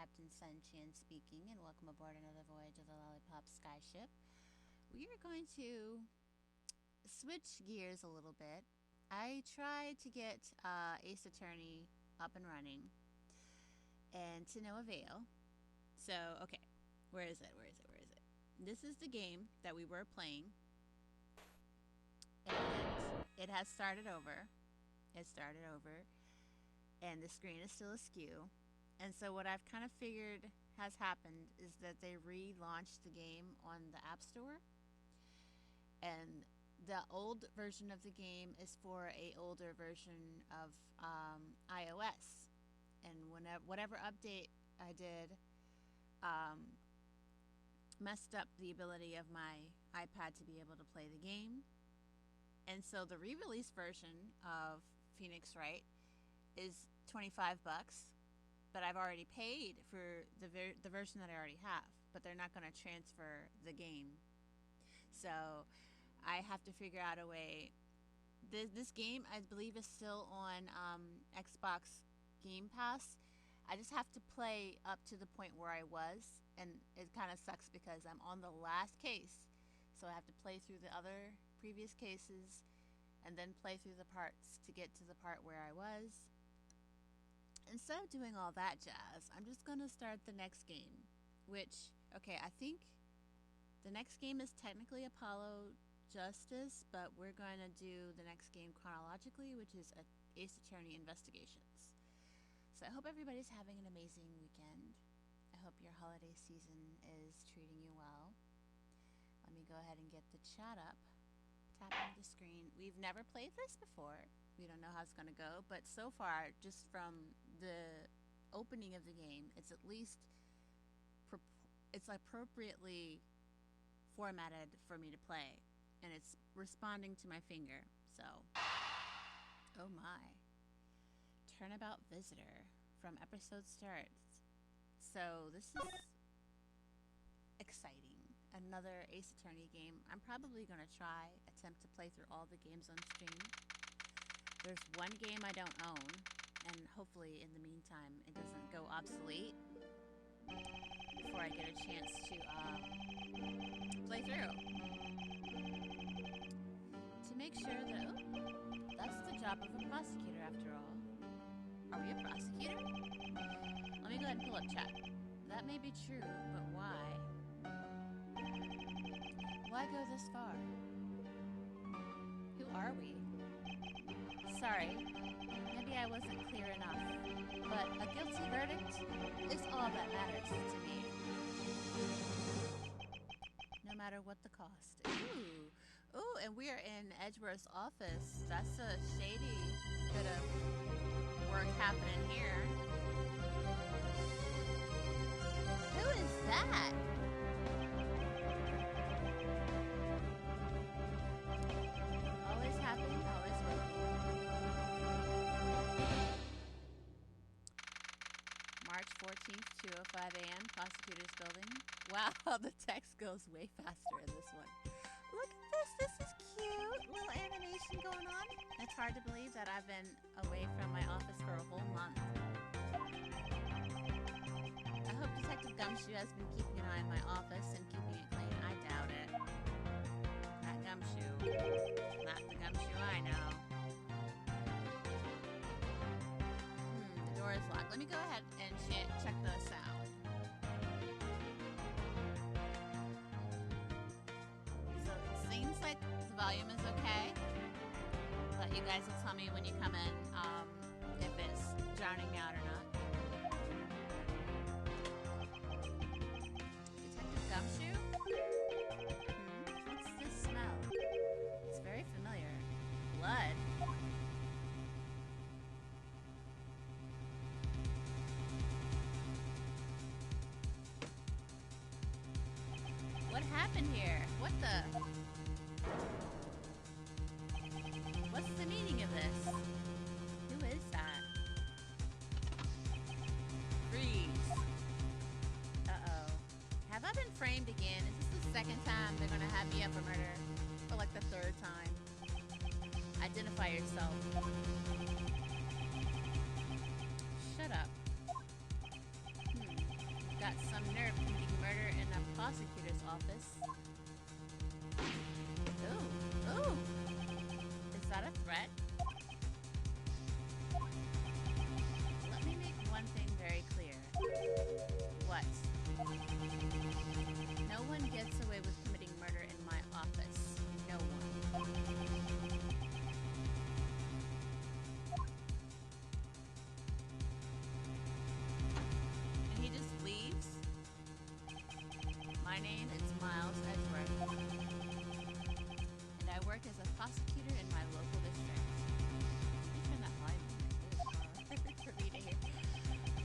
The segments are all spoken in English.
Captain Sun-Chan speaking, and welcome aboard another voyage of the Lollipop Skyship. We are going to switch gears a little bit. I tried to get Ace Attorney up and running, and to no avail. So, okay, where is it? This is the game that we were playing, and it has started over. And the screen is still askew. And so what I've kind of figured has happened is that they relaunched the game on the App Store, and the old version of the game is for a older version of iOS. And whatever update I did messed up the ability of my iPad to be able to play the game. And so the re-release version of Phoenix Wright is $25, but I've already paid for the version that I already have, but they're not going to transfer the game. So I have to figure out a way. This game, I believe, is still on Xbox Game Pass. I just have to play up to the point where I was, and it kind of sucks because I'm on the last case, so I have to play through the other previous cases and then play through the parts to get to the part where I was. Instead of doing all that jazz, I'm just going to start the next game, which, okay, I think the next game is technically Apollo Justice, but we're going to do the next game chronologically, which is Ace Attorney Investigations. So I hope everybody's having an amazing weekend. I hope your holiday season is treating you well. Let me go ahead and get the chat up. Tapping the screen. We've never played this before. We don't know how it's going to go, but so far, just from the opening of the game, it's at least it's appropriately formatted for me to play, and it's responding to my finger. So, oh my. Turnabout Visitor from episode starts. So this is exciting. Another Ace Attorney game. I'm probably going to attempt to play through all the games on stream. There's one game I don't own, and hopefully in the meantime it doesn't go obsolete before I get a chance to play through. To make sure that, oh, that's the job of a prosecutor after all. Are we a prosecutor? Let me go ahead and pull up chat. That may be true, but why? Why go this far? Who are we? Sorry, maybe I wasn't clear enough, but a guilty verdict is all that matters to me. No matter what the cost. Ooh, and we are in Edgeworth's office. That's a shady bit of work happening here. Who is that? Always happy, always will. March 14th, 2:05 a.m., Prosecutor's Building. Wow, the text goes way faster in this one. Look at this. This is cute. Little animation going on. It's hard to believe that I've been away from my office for a whole month. I hope Detective Gumshoe has been keeping an eye on my office and keeping it clean. I doubt it. Not Gumshoe. Not the Gumshoe I know. The door is locked. Let me go ahead and check the sound. So it seems like the volume is okay. But you guys will tell me when you come in if it's drowning me out or not. Detective Gumshoe? What's this smell? It's very familiar. Blood. What happened here? What the? What's the meaning of this? Who is that? Freeze. Uh-oh. Have I been framed again? Is this the second time they're gonna have me up for murder? Or like the third time? Identify yourself. Shut up. got some nerve committing murder in a prosecutor's office. Ooh, ooh! Is that a threat? Let me make one thing very clear. What? No one gets away with committing murder in my office. No one. And he just leaves? My name is Miles Edgeworth, and I work as a prosecutor in my local district. Let me turn that volume on. It is hard for me to hear.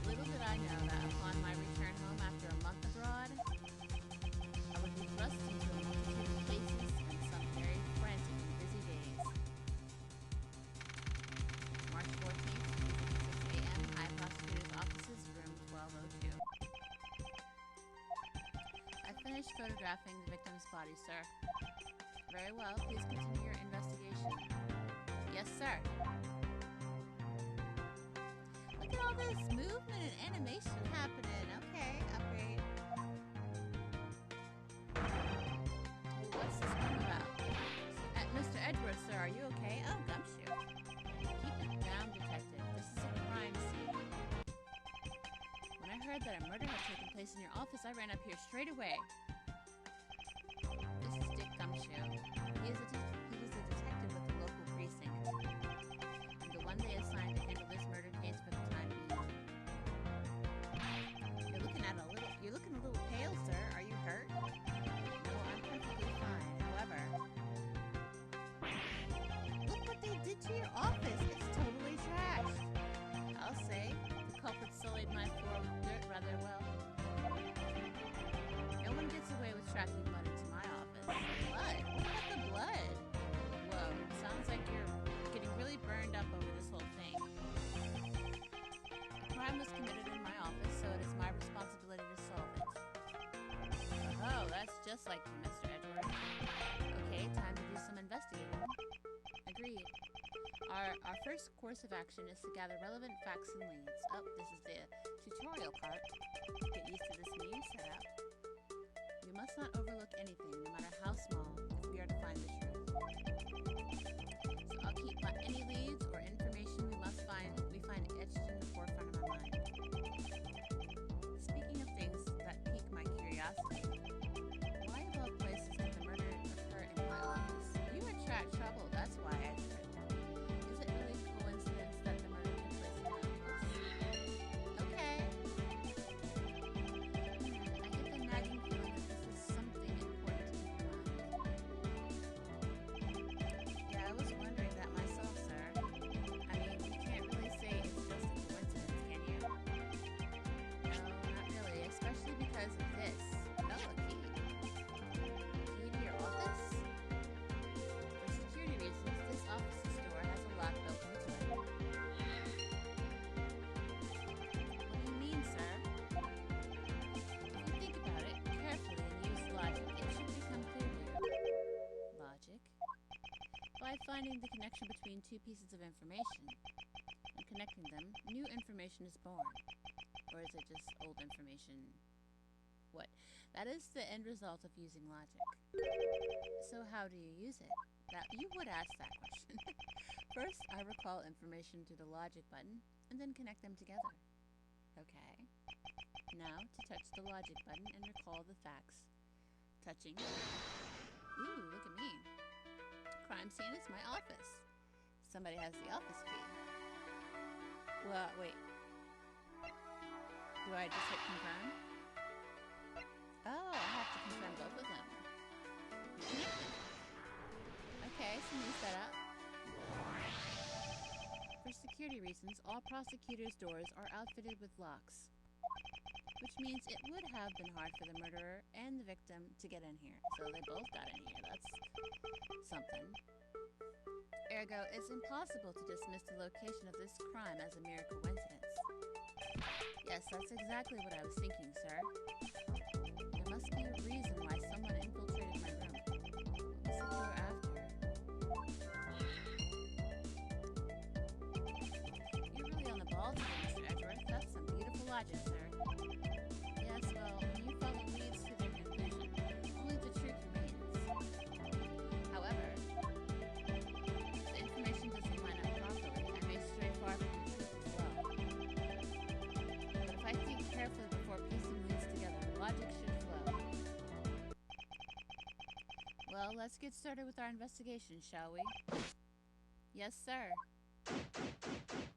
Little did I know that upon my return home after a month abroad, I would be thrust into a multitude of places and some very frantic and busy days. March 14th, 6 a.m., High Prosecutor's Offices, room 1202. I finished photographing the victim's body, sir. Very well, please continue your investigation. Yes, sir. Look at all this movement and animation happening. Okay, upgrade. What's this room about? Mr. Edgeworth, sir, are you okay? Oh, gumshoe. Keep it down, detective. This is a crime scene. When I heard that a murder had taken place in your office, I ran up here straight away. This is Dick Gumshoe. He was a detective with the local precinct. I'm the one they assigned to handle this murder case for the time being. You're looking a little pale, sir. Are you hurt? No, I'm perfectly fine. However, look what they did to your office. It's totally trashed. I'll say the culprit sullied my floor with dirt rather well. No one gets away with tracking blood into my office. Blood? What about the blood? Whoa, sounds like you're getting really burned up over this whole thing. A crime was committed in my office, so it is my responsibility to solve it. Oh, that's just like you, Mr. Edgeworth. Okay, time to do some investigating. Agreed. Our first course of action is to gather relevant facts and leads. Oh, this is the tutorial part. Get used to this new setup. We must not overlook anything, no matter how small, if we are to find the truth. So I'll keep any leads or information we find etched in the forefront of our mind. Speaking of things that pique my curiosity, why of all places did the murder occur in my office? You attract trouble, that's why I did it. Is it really a coincidence that the murder took place in my office? Okay. I get the nagging feeling that this is something important to keep in mind. Yeah, I was wondering that myself, sir. I mean, you can't really say it's just a coincidence, can you? No, not really, especially because of this. Oh, a key. Key to your office? For security reasons, this office's door has a lock built into it. What do you mean, sir? If you think about it carefully and use logic, it should become clear to you. Logic? By finding the connection between two pieces of information and connecting them, new information is born. Or is it just old information? What? That is the end result of using logic. So how do you use it? That you would ask that question. First, I recall information to the logic button and then connect them together. Okay. Now to touch the logic button and recall the facts. Touching. Ooh, look at me. Crime scene is my office. Somebody has the office key. Well, wait. Do I just hit confirm? Oh, I have to confirm both of them. Connected. Okay, some new setup. For security reasons, all prosecutors' doors are outfitted with locks, which means it would have been hard for the murderer and the victim to get in here. So they both got in here. That's something. Ergo, it's impossible to dismiss the location of this crime as a mere coincidence. Yes, that's exactly what I was thinking, sir. There must be a reason why someone infiltrated my room. What was the door after? You're really on the ball today, Mr. Edgeworth. That's some beautiful logic, sir. Yes, well, Logic should flow. Well, let's get started with our investigation, shall we? Yes, sir.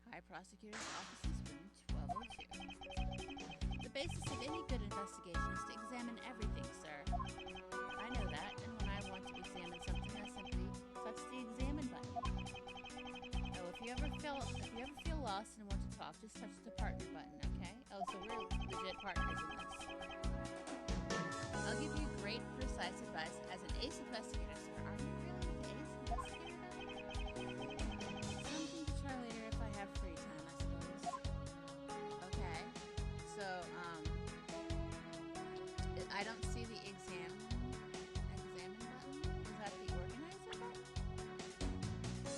High Prosecutor's Office's room 1202. The basis of any good investigation is to examine everything, sir. I know that, and when I want to examine something, I simply touch the examine button. Oh, if you ever feel lost and want to talk, just touch the partner button, okay? Oh, so we're legit partners in this. I'll give you great, precise advice as an ace investigator, sir. Are you really an ace investigator? Something to try later if I have free time, I suppose. Okay. So, I don't see the examine button. Is that the organizer button?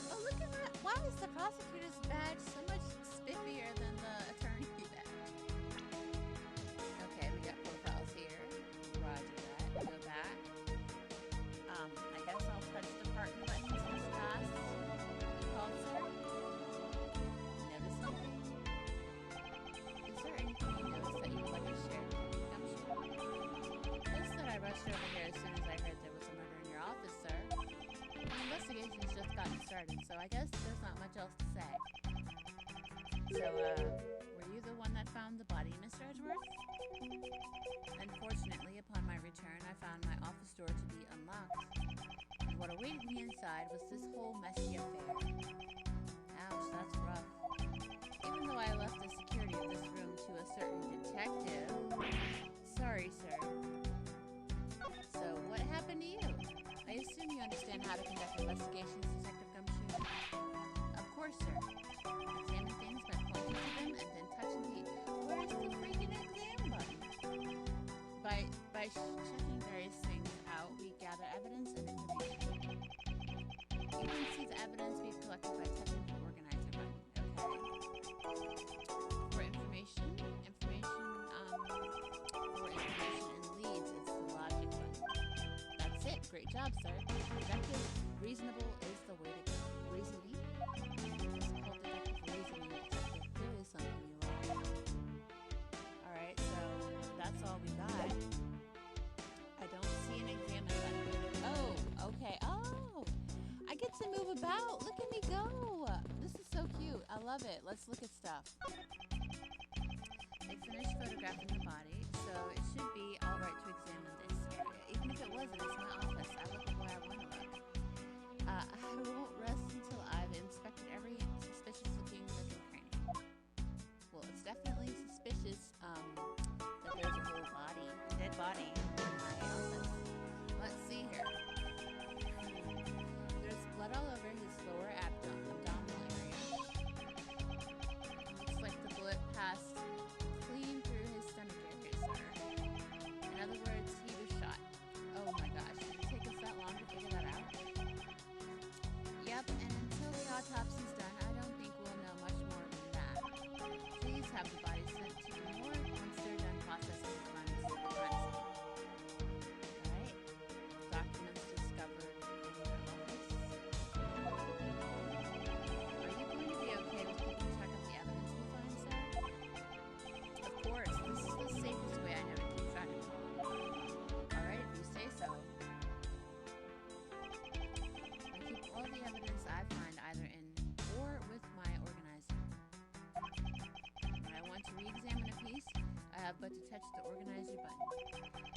Oh, look at that. Why is the prosecutor's badge so much spiffier than the attorney badge? Okay, we got profiles here. Roger that. Go back. I guess I'll touch the partner button since last you called, sir. Notice something? Is there anything you noticed that you would like to share? Just that I rushed over here as soon as I heard there was a murder in your office, sir. The investigation's just gotten started, so I guess there's not much else to say. So, were you the one that found the body, Mr. Edgeworth? Unfortunately, upon my return, I found my office door to be unlocked. And what awaited me inside was this whole messy affair. Ouch, that's rough. Even though I left the security of this room to a certain detective... Sorry, sir. So, what happened to you? I assume you understand how to conduct investigations, Detective Gumshoe? Of course, sir. Examine things by pointing to them and then touching the... Where's the freaking exam button? By checking various things out, we gather evidence and information. You can see the evidence we've collected by touching the organizer button, okay? For information and leads, it's the logic button. That's it. Great job, sir. Detective reasonable is the way to go. Reasoning? It's called detective reasoning. Detective, there is something you like. Alright, so that's all we got. I don't see an examine button. Oh, okay. Oh! I get to move about. Look at me go. This is so cute. I love it. Let's look at stuff. They finished photographing the body, so it should be alright to examine this area. Even if it wasn't, it's my office. I look at where I want to look. I won't rest until I've inspected every suspicious-looking nook and cranny. Well, it's definitely suspicious that there's a whole body, a dead body, in my office. Let's see here. There's blood all over his lower abdominal area. Looks like the bullet passed clean through his stomach area, sir. In other words, he was shot. Oh my gosh, did it take us that long to figure that out? Yep, and until the autopsy's done, I don't think we'll know much more than that. Please have the body sent to the morgue once they're done processing the crime scene. Alright. Documents discovered in the office. Are you going to be okay with keeping track of the evidence we find, sir? Of course, this is the safest way I know to keep track of it. Alright, if you say so. I keep all the evidence I find either in or with my organizer. When I want to re-examine a piece, I have but to touch the organizer button.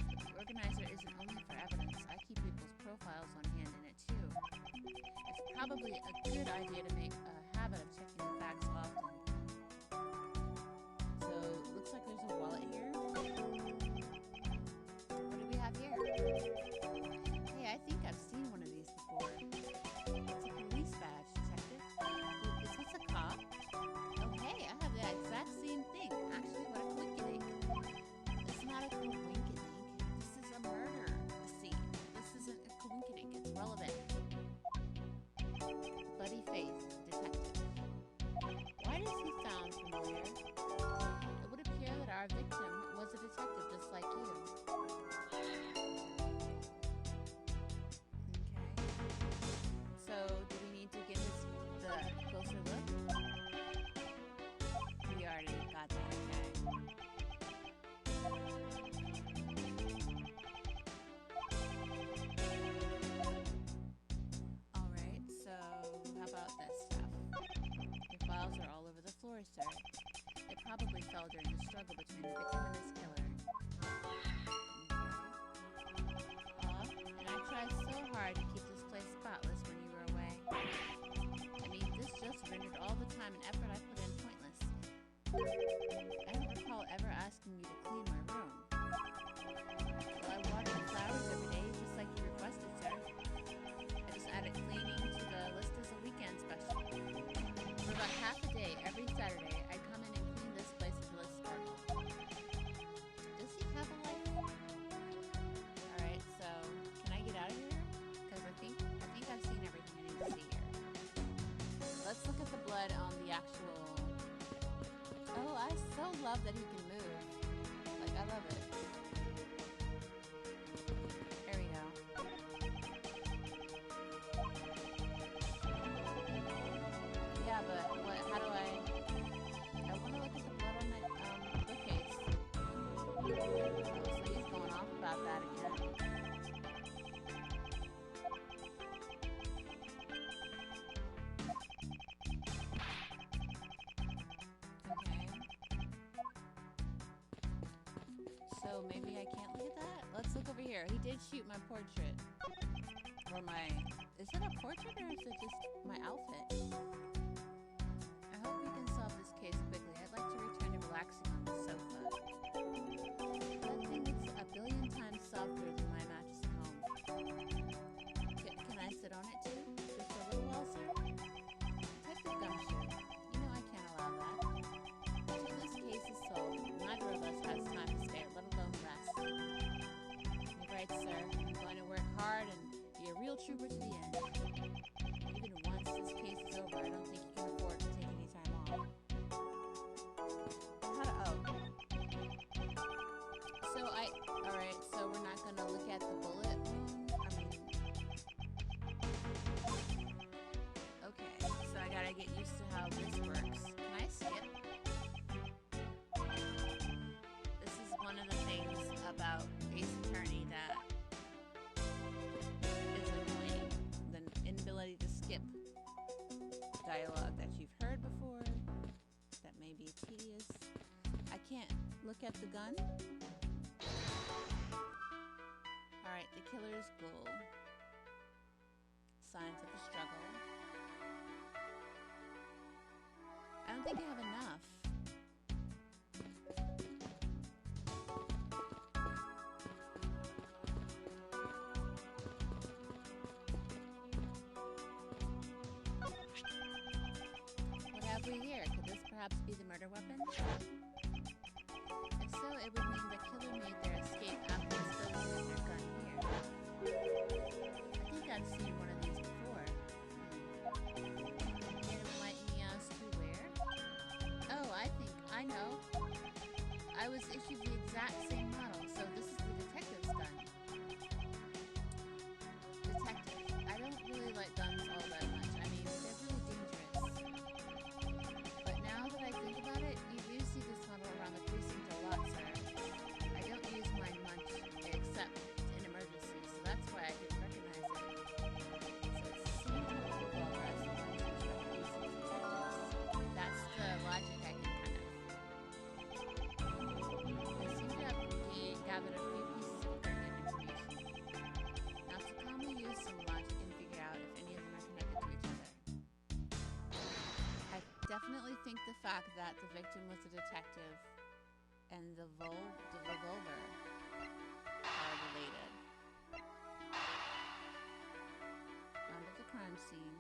But the organizer isn't only for evidence. I keep people's profiles on hand in it too. It's probably a good idea to make a habit of checking the facts often. So, looks like there's a wallet here. What do we have here? Hey, I think I've seen one of these before. It's a police badge, detective. Is this a cop? Oh, hey, I have the exact same thing. Actually, what a coinkydink. It's not a coinkydink. This is a murder scene. This isn't a coinkydink. It's relevant. Bloody face, detective. Why does he sound familiar? It would appear that our victim was a detective just like you. Okay. So, do we need to give the closer look? We already got that, okay. sure, sir. It probably fell during the struggle between the victim and his killer. And I tried so hard to keep this place spotless when you were away. I mean, this just rendered all the time and effort I put in pointless. I don't recall ever asking you to clean my room. Well, I water the flowers every day, just like you requested, sir. I just added cleaning to the list as a weekend special. For about half a day, every Saturday, I'd come in and clean this place until it sparkled. Does he have a life? Alright, so, can I get out of here? Because I think I've seen everything I need to see here. Let's look at the blood on the actual... Oh, I so love that he can move. Like, I love it. There we go. Yeah, but what? How do I want to look at the blood on that bookcase. Oh, so he's going off about that again. Okay. So maybe I can't look at that? Let's look over here. He did shoot my portrait. Or my... Is it a portrait or is it just my outfit? I hope we can solve this case quickly. I'd like to return to relaxing on the sofa. That thing is a billion times softer than my mattress at home. Can I sit on it too? Just for a little while, sir? Detective Gumshoe, you know I can't allow that. Until this case is solved, neither of us has time to spare, let alone rest. You're right, sir. I'm going to work hard and be a real trooper to the end. Even once this case is over, I don't think you can afford to take any time off. Alright, so we're not gonna look at the bullet wound? Okay, so I gotta get used to how this works. Can I skip? This is one of the things about Ace Attorney that is annoying. The inability to skip dialogue that you've heard before, that may be tedious. I can't look at the gun. Alright, the killer's goal. Signs of the struggle. I don't think I have enough. What have we here? Could this perhaps be the murder weapon? If so, it would mean the killer made their escape after disposing of their gun here. I think I've seen one of these before. Can you enlighten me as to where? Oh, I think I know. I was issued the exact same model, so this is the detective's gun. Detective. I don't really like guns all that much. I mean, they're really dangerous. But now that I think about it, you do see this model around the precinct a lot, sir. I don't use mine much, except in emergencies, so that's why I didn't recognize it. So it's the same type of revolver as the ones used by police and detectives. That's the logic I can kind of... I seem to have gathered a few pieces of pertinent information. Now to calmly use some logic and figure out if any of them are connected to each other. I definitely think the fact that the victim was a detective and the revolver are related. Found at the crime scene.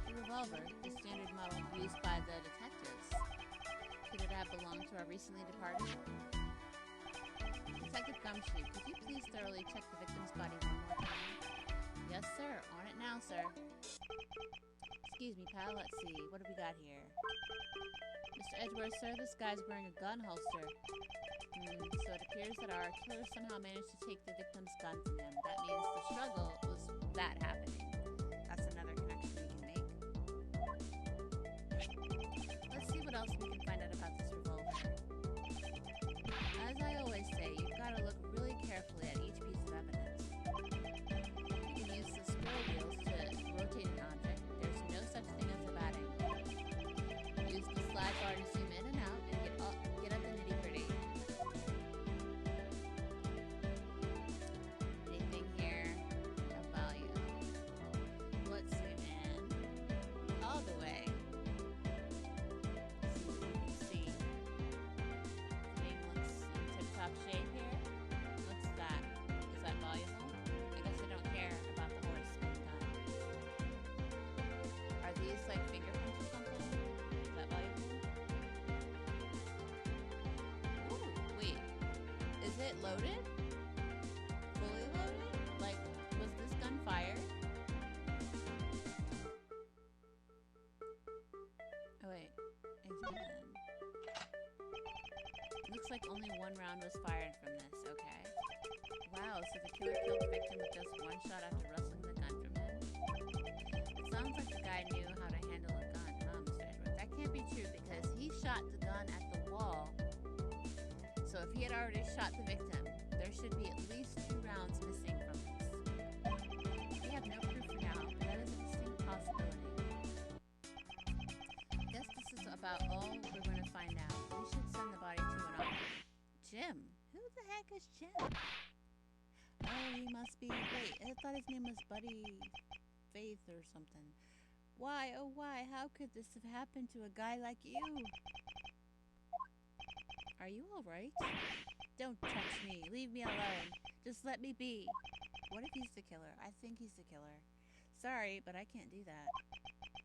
The revolver, the standard model used by the detectives. Could it have belonged to our recently departed? Detective Gumshoe, could you please thoroughly check the victim's body one more time? Yes, sir. On it now, sir. Excuse me, pal. Let's see. What have we got here? Mr. Edgeworth, sir, this guy's wearing a gun holster. So it appears that our killer somehow managed to take the victim's gun from him. That means the struggle was that happening. That's another connection we can make. Let's see what else we can find out about this revolver. As As I always say, you've got to look really carefully at each piece of evidence. You can use the scroll wheels to rotate an object. There's no such thing as a bad angle. Use the slide bar to zoom in and out and get at the nitty-gritty. Anything here of value? Let's zoom in all the way. See. Everything looks in tip-top shape here. What's that? Is that valuable? I guess I don't care about the horse being done. Are these like fingerprints or something? Is that valuable? Ooh, wait. Is it loaded? Fully loaded? Like, was this gun fired? Oh wait, examine. Looks like only one round was fired from this, okay. Wow, so the killer killed the victim with just one shot after wrestling the gun from him? It sounds like the guy knew how to handle a gun, huh, Mr. Edward? That can't be true because he shot the gun at the wall. So if he had already shot the victim, there should be at least 2 rounds missing from this. We have no proof for now, but that is a distinct possibility. I guess this is about all we're going to find out. We should send the body to an office. Jim? Who the heck is Jim? Oh, he must be... Wait, I thought his name was Buddy Faith or something. Why, oh why, how could this have happened to a guy like you? Are you alright? Don't touch me. Leave me alone. Just let me be. What if he's the killer? I think he's the killer. Sorry, but I can't do that.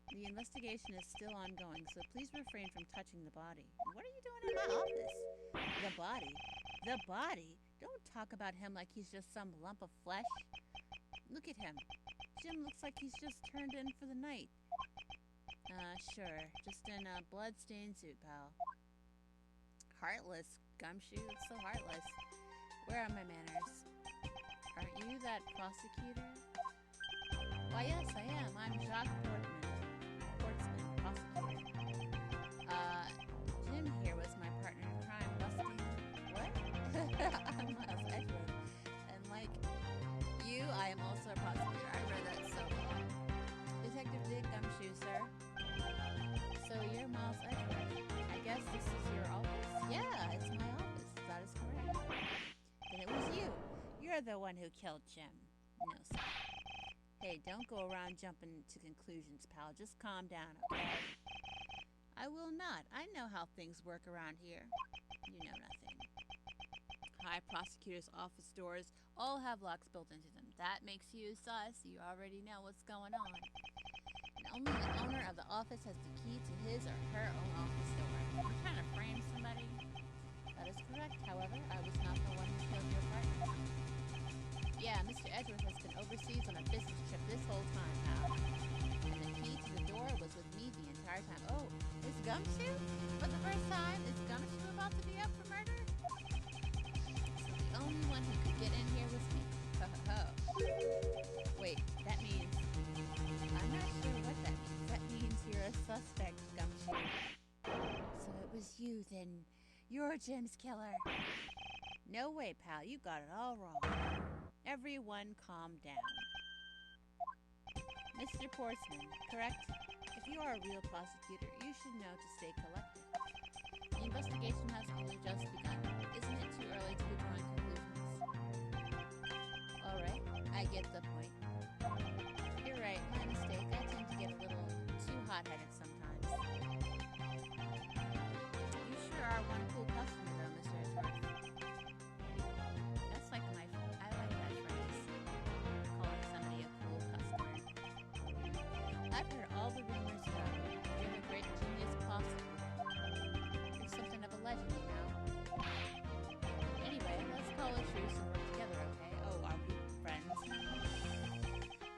The investigation is still ongoing, so please refrain from touching the body. What are you doing in my office? The body? The body? Don't talk about him like he's just some lump of flesh. Look at him. Jim looks like he's just turned in for the night. Sure. Just in a blood-stained suit, pal. Heartless. Gumshoe, it's so heartless. Where are my manners? Aren't you that prosecutor? Why, yes, I am. I'm Jacques Portsman, prosecutor. Jim here was my partner in crime, busting... What? I'm Miles Edward. And like you, I am also a prosecutor. I read that so well. Detective Dick Gumshoe, sir. So you're Miles Edward. I guess this is your office? Yeah, it's my office. That is correct. Then it was you. You're the one who killed Jim. No, sir. Hey, don't go around jumping to conclusions, pal. Just calm down, okay? I will not. I know how things work around here. You know nothing. High prosecutor's office doors all have locks built into them. That makes you sus. You already know what's going on. And only the owner of the office has the key to his or her own office door. You're trying to frame somebody? That is correct. However, I was not the one who killed your partner. Yeah, Mr. Edward has been overseas on a business trip this whole time, pal. And the key to the door was with me the entire time. Oh, is Gumshoe? For the first time, is Gumshoe about to be up for murder? So the only one who could get in here was me. Ho ho ho. Wait, that means... I'm not sure what that means. That means you're a suspect, Gumshoe. So it was you, then. You're Jim's killer. No way, pal. You got it all wrong. Everyone calm down. Mr. Portsman, correct? If you are a real prosecutor, you should know to stay collected. The investigation has only just begun. Isn't it too early to be drawing conclusions? Alright, I get the point. You're right, my mistake. I tend to get a little too hot-headed sometimes. You sure are one cool customer, though, Mr. Edgeworth. That's like my... I like that phrase. Calling somebody a cool customer. I've heard all the rumors about you. You're the great genius prosecutor. You're something of a legend, you know. Anyway, let's call a truce and work together, okay? Oh, are we friends now?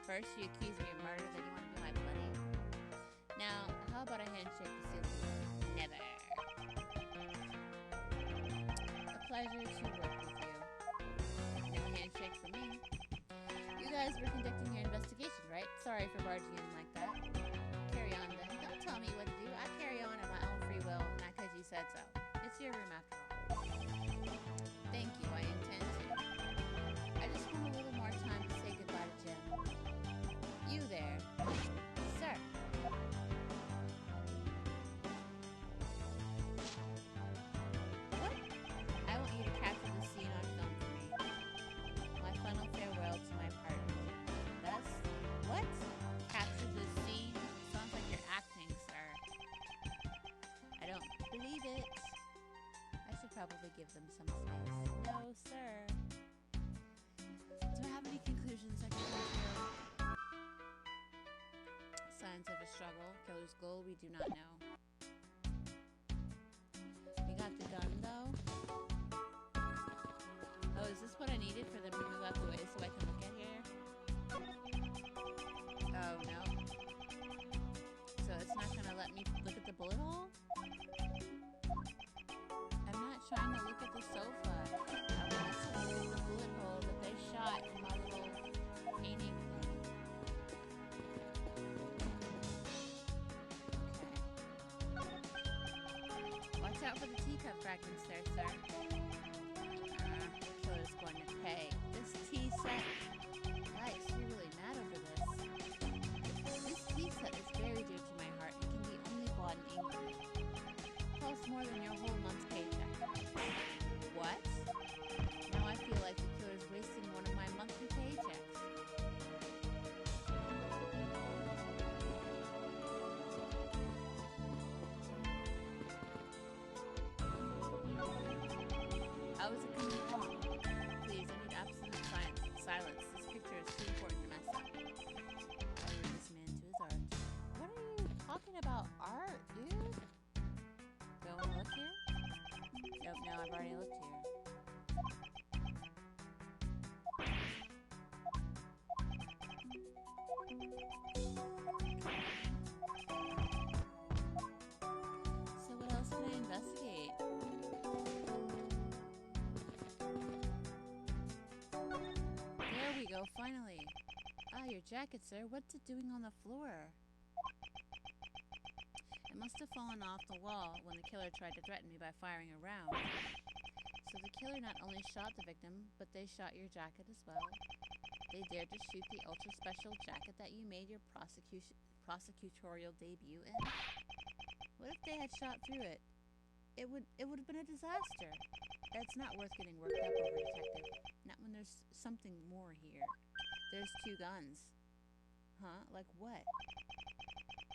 First, you accuse me of murder, then you want to be my buddy. Now, how about a handshake to seal the deal? Never. A pleasure to work with you. No handshake for me. You guys were conducting your investigation, right? Sorry for barging in like that. Carry on then. Don't tell me what to do. I carry on at my own free will, not because you said so. It's your room after all. probably give them some space. No, sir. Do I have any conclusions I can come to? Signs of a struggle. Killer's goal, we do not know. We got the gun, though. Oh, is this what I needed for them to move out the way so I can look at here? Oh, no. So it's not gonna let me look at the bullet hole? I'm not trying to look at the sofa. I want to look at the bullet hole that they shot in my little painting thing. Okay. Watch out for the teacup fragments there, sir. Killer's going to pay. This tea set. Yikes, you're really mad over this. This tea set is very dear to my heart and can be only bought in England. Costs more than your whole month's paycheck. What? Now I feel like the killer's wasting one of my monthly paychecks. How is it coming along? Please, I need absolute silence. This picture is too important to mess up. I leave this man to his art. What are you talking about? Art, dude? Do I want to look here? Nope, no, I've already looked here. So what else can I investigate? There we go, finally. Ah, your jacket, sir. What's it doing on the floor? It must have fallen off the wall when the killer tried to threaten me by firing a round. So the killer not only shot the victim, but they shot your jacket as well. They dared to shoot the ultra-special jacket that you made your prosecutorial debut in. What if they had shot through it? It would have been a disaster. It's not worth getting worked up over, Detective. Not when there's something more here. There's two guns. Huh? Like what?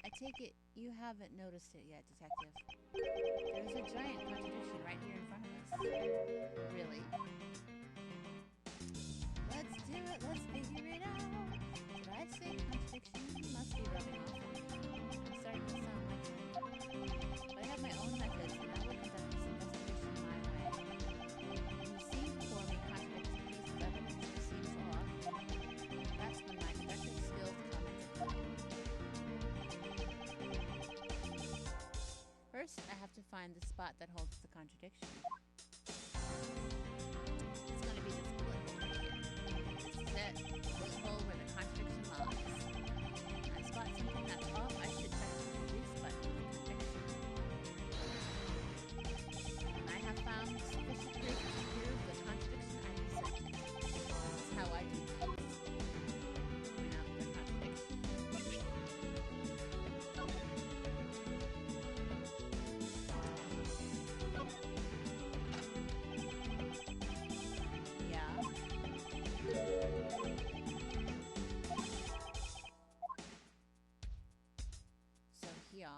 I take it you haven't noticed it yet, Detective. There's a giant contradiction right here in front of us. Really? Let's do it. Let's figure it out. Did I say contradiction? You must be rubbing off on me. I'm starting to sound like it. But I have my own methods, and I will conduct this investigation my way. When you see before me contradicts a piece of evidence that seems off, that's when my detective skills come into play. First, I have to find the spot that holds the contradiction. It's going to be this bullet hole right here. This is it. Bullet hole where the contradiction lies. When I spot something that's off, I should press the release button with conviction. When I have found sufficient proof to prove the contradiction, I accept it. This is how I do things. Point out the contradiction. So here.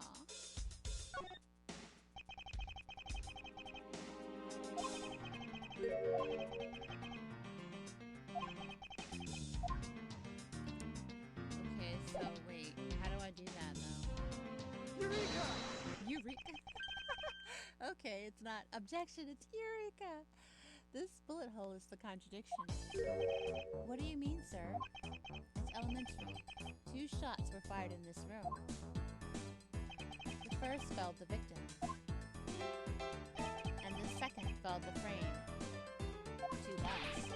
Okay, so wait, how do I do that though? Eureka! Eureka? Okay, it's not objection, it's Eureka! This bullet hole is the contradiction. What do you mean, sir? It's elementary. 2 shots were fired in this room. The first felled the victim, and the second felled the frame. 2 guns.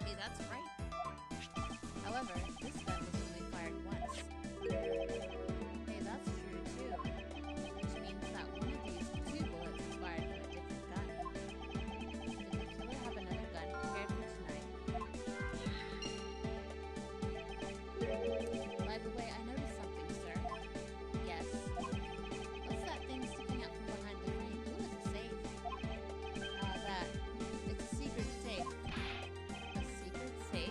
Hey, that's right. However, this gun was only fired once. Hey, that's true too. Which means that one of these 2 bullets was fired from a different gun. Did the killer have another gun prepared for tonight? By the way, I noticed something, sir. Yes. What's that thing sticking out from behind the frame? Ooh, it's a safe. That. It's a secret safe. A secret safe?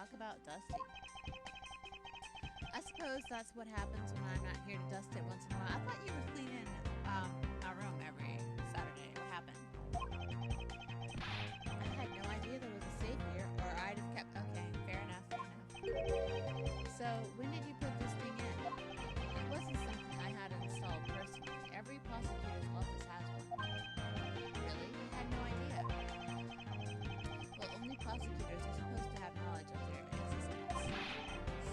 Talk about dusty. I suppose that's what happens when I'm not here to dust it once in a while. I thought you were cleaning our room every Saturday. What happened? I had no idea there was a safe here, or I'd have kept... Okay, fair enough, fair enough. So, when did you put this thing in? It wasn't something I had installed personally. Every prosecutor's office has one. Really? I had no idea. Well, only prosecutors are supposed to have knowledge of their existence.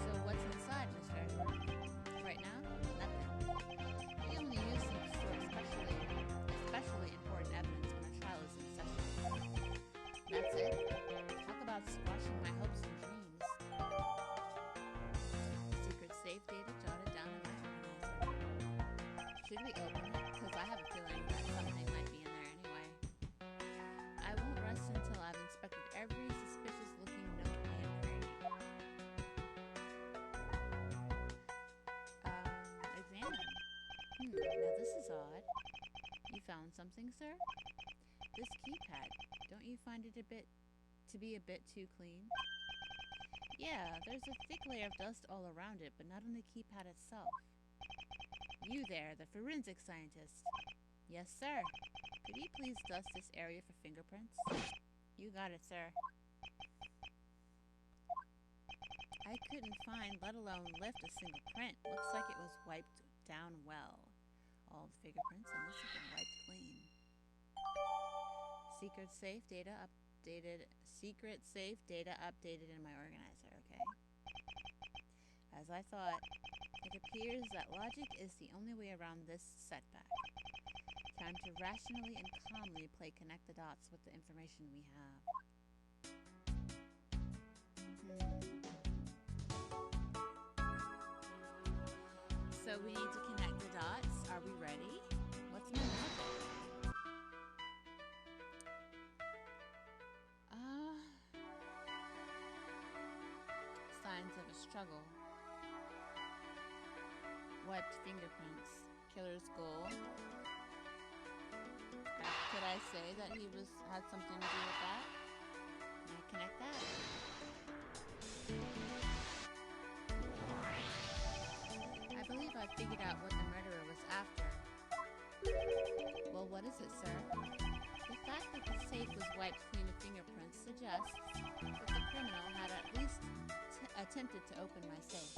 So what's inside, Mr. Edward? Right now? Nothing. We only use them to store especially important evidence when a trial is in session. That's it? Talk about squashing my hopes and dreams. Secret safe data jotted down in my organizer. Should we open it? Because I have a feeling that something might be in there anyway. I won't rest until I've inspected every suspicious-looking nook and cranny. Examine. Now this is odd. You found something, sir? This keypad. Don't you find it to be a bit too clean? Yeah, there's a thick layer of dust all around it, but not on the keypad itself. You there, the forensic scientist. Yes, sir. Could you please dust this area for fingerprints? You got it, sir. I couldn't find, let alone lift, a single print. Looks like it was wiped down well. All the fingerprints on this have been wiped clean. Secret safe data updated in my organizer, okay? As I thought, it appears that logic is the only way around this setback. Time to rationally and calmly connect the dots with the information we have. So we need to connect the dots. Are we ready? What's my magic? Signs of a struggle. Wiped fingerprints. Killer's goal. Could I say that he had something to do with that? Can I connect that? I believe I figured out what the murderer was after. Well, what is it, sir? The fact that the safe was wiped clean of fingerprints suggests that the criminal had at least attempted to open my safe,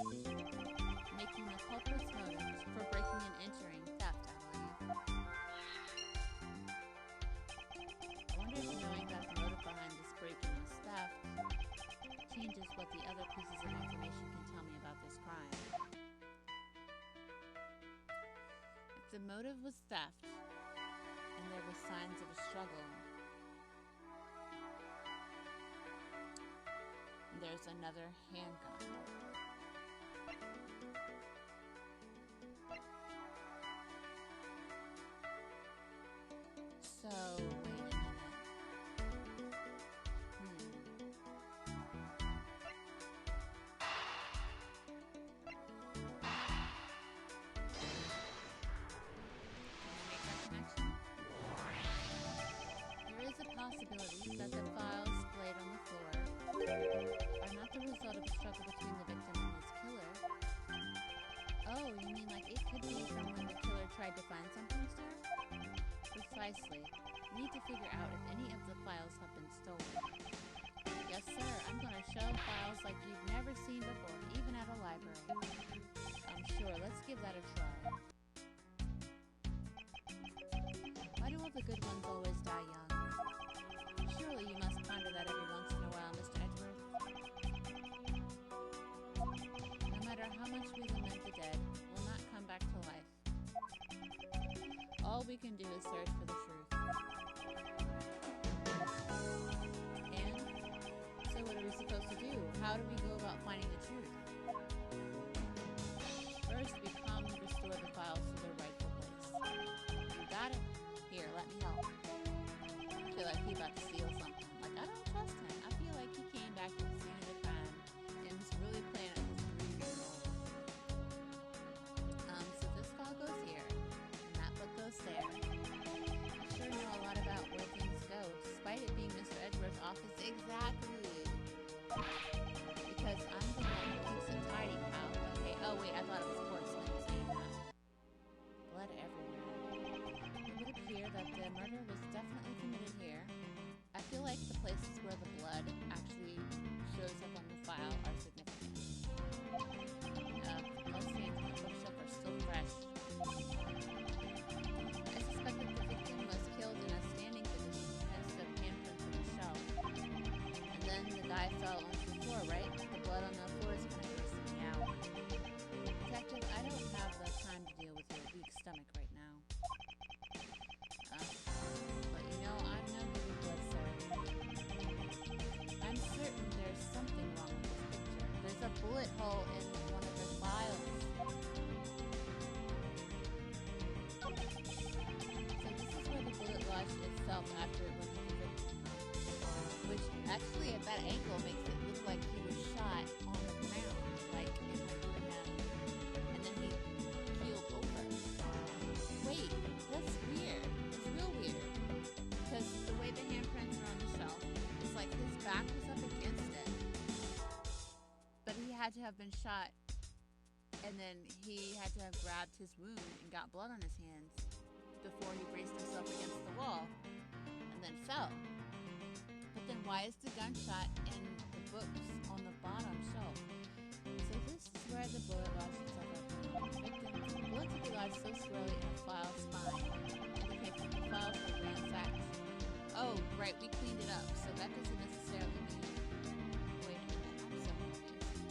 making the culprit's motive for breaking and entering theft, I believe. I wonder if knowing that the motive behind this break-in was theft changes what the other pieces of information can tell me about this crime. If the motive was theft, and there were signs of a struggle, there's another handgun. So, wait a minute. There is a possibility that the files displayed on the floor are not the result of a struggle between the victim and his killer. Oh, you mean like it could be from when the killer tried to find something, sir? Precisely. We need to figure out if any of the files have been stolen. Yes, sir. I'm going to show files like you've never seen before, even at a library. I'm sure. Let's give that a try. Why do all the good ones always die young? Surely you must ponder that every once in a while, Mr. Edgeworth. No matter how much we lament the dead, will not come back to life. All we can do is search for the truth. And so what are we supposed to do? How do we go about finding the truth? First, we calmly restore the files to their rightful place. You got it? Here, let me help. I feel like he's about to steal something. Like, I don't trust him. I feel like he came back to the scene of the crime and is really playing at his 3-year-old. So this file goes here, and that book goes there. I sure know a lot about where things go, despite it being Mr. Edward's office. Exactly. blood on the floor is kind of grossing me out. Detective, I don't have the time to deal with your weak stomach right now. But you know, I'm no good with blood, sir. I'm certain there's something wrong with this picture. There's a bullet hole in one of the files. So this is where the bullet lodged itself after it went to the victim. Which actually at that angle makes it look like he was shot on the ground. Like it went through him. And then he keeled over. Wait, that's weird. It's real weird. Because the way the handprints are on the shelf, it's like his back was up against it. But he had to have been shot, and then he had to have grabbed his wound and got blood on his hands before he braced himself against the wall and then fell. But then why is the gunshot in the books on the bottom shelf? So this is where the bullet lodged itself up. The bullet to be lodged so squarely in a file spine indicates that the files were ransacked. Oh, right, we cleaned it up, so that doesn't necessarily mean... Wait a minute, I'm so confused.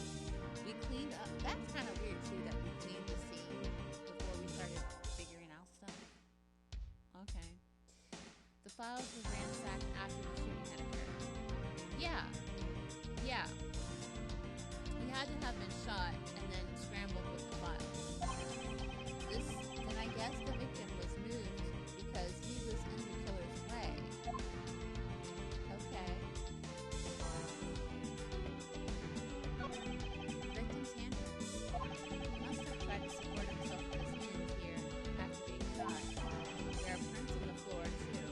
We cleaned up... That's kind of weird, too, that we cleaned the scene before we started figuring out stuff. Okay. The files were ransacked after the shooting had occurred. Yeah. Yeah. He had to have been shot and then scrambled with the files. Then I guess the victim was moved because he was in the killer's way. Okay. The victim's handprints. He must have tried to support himself with his hands here after being shot. There are prints on the floor, too.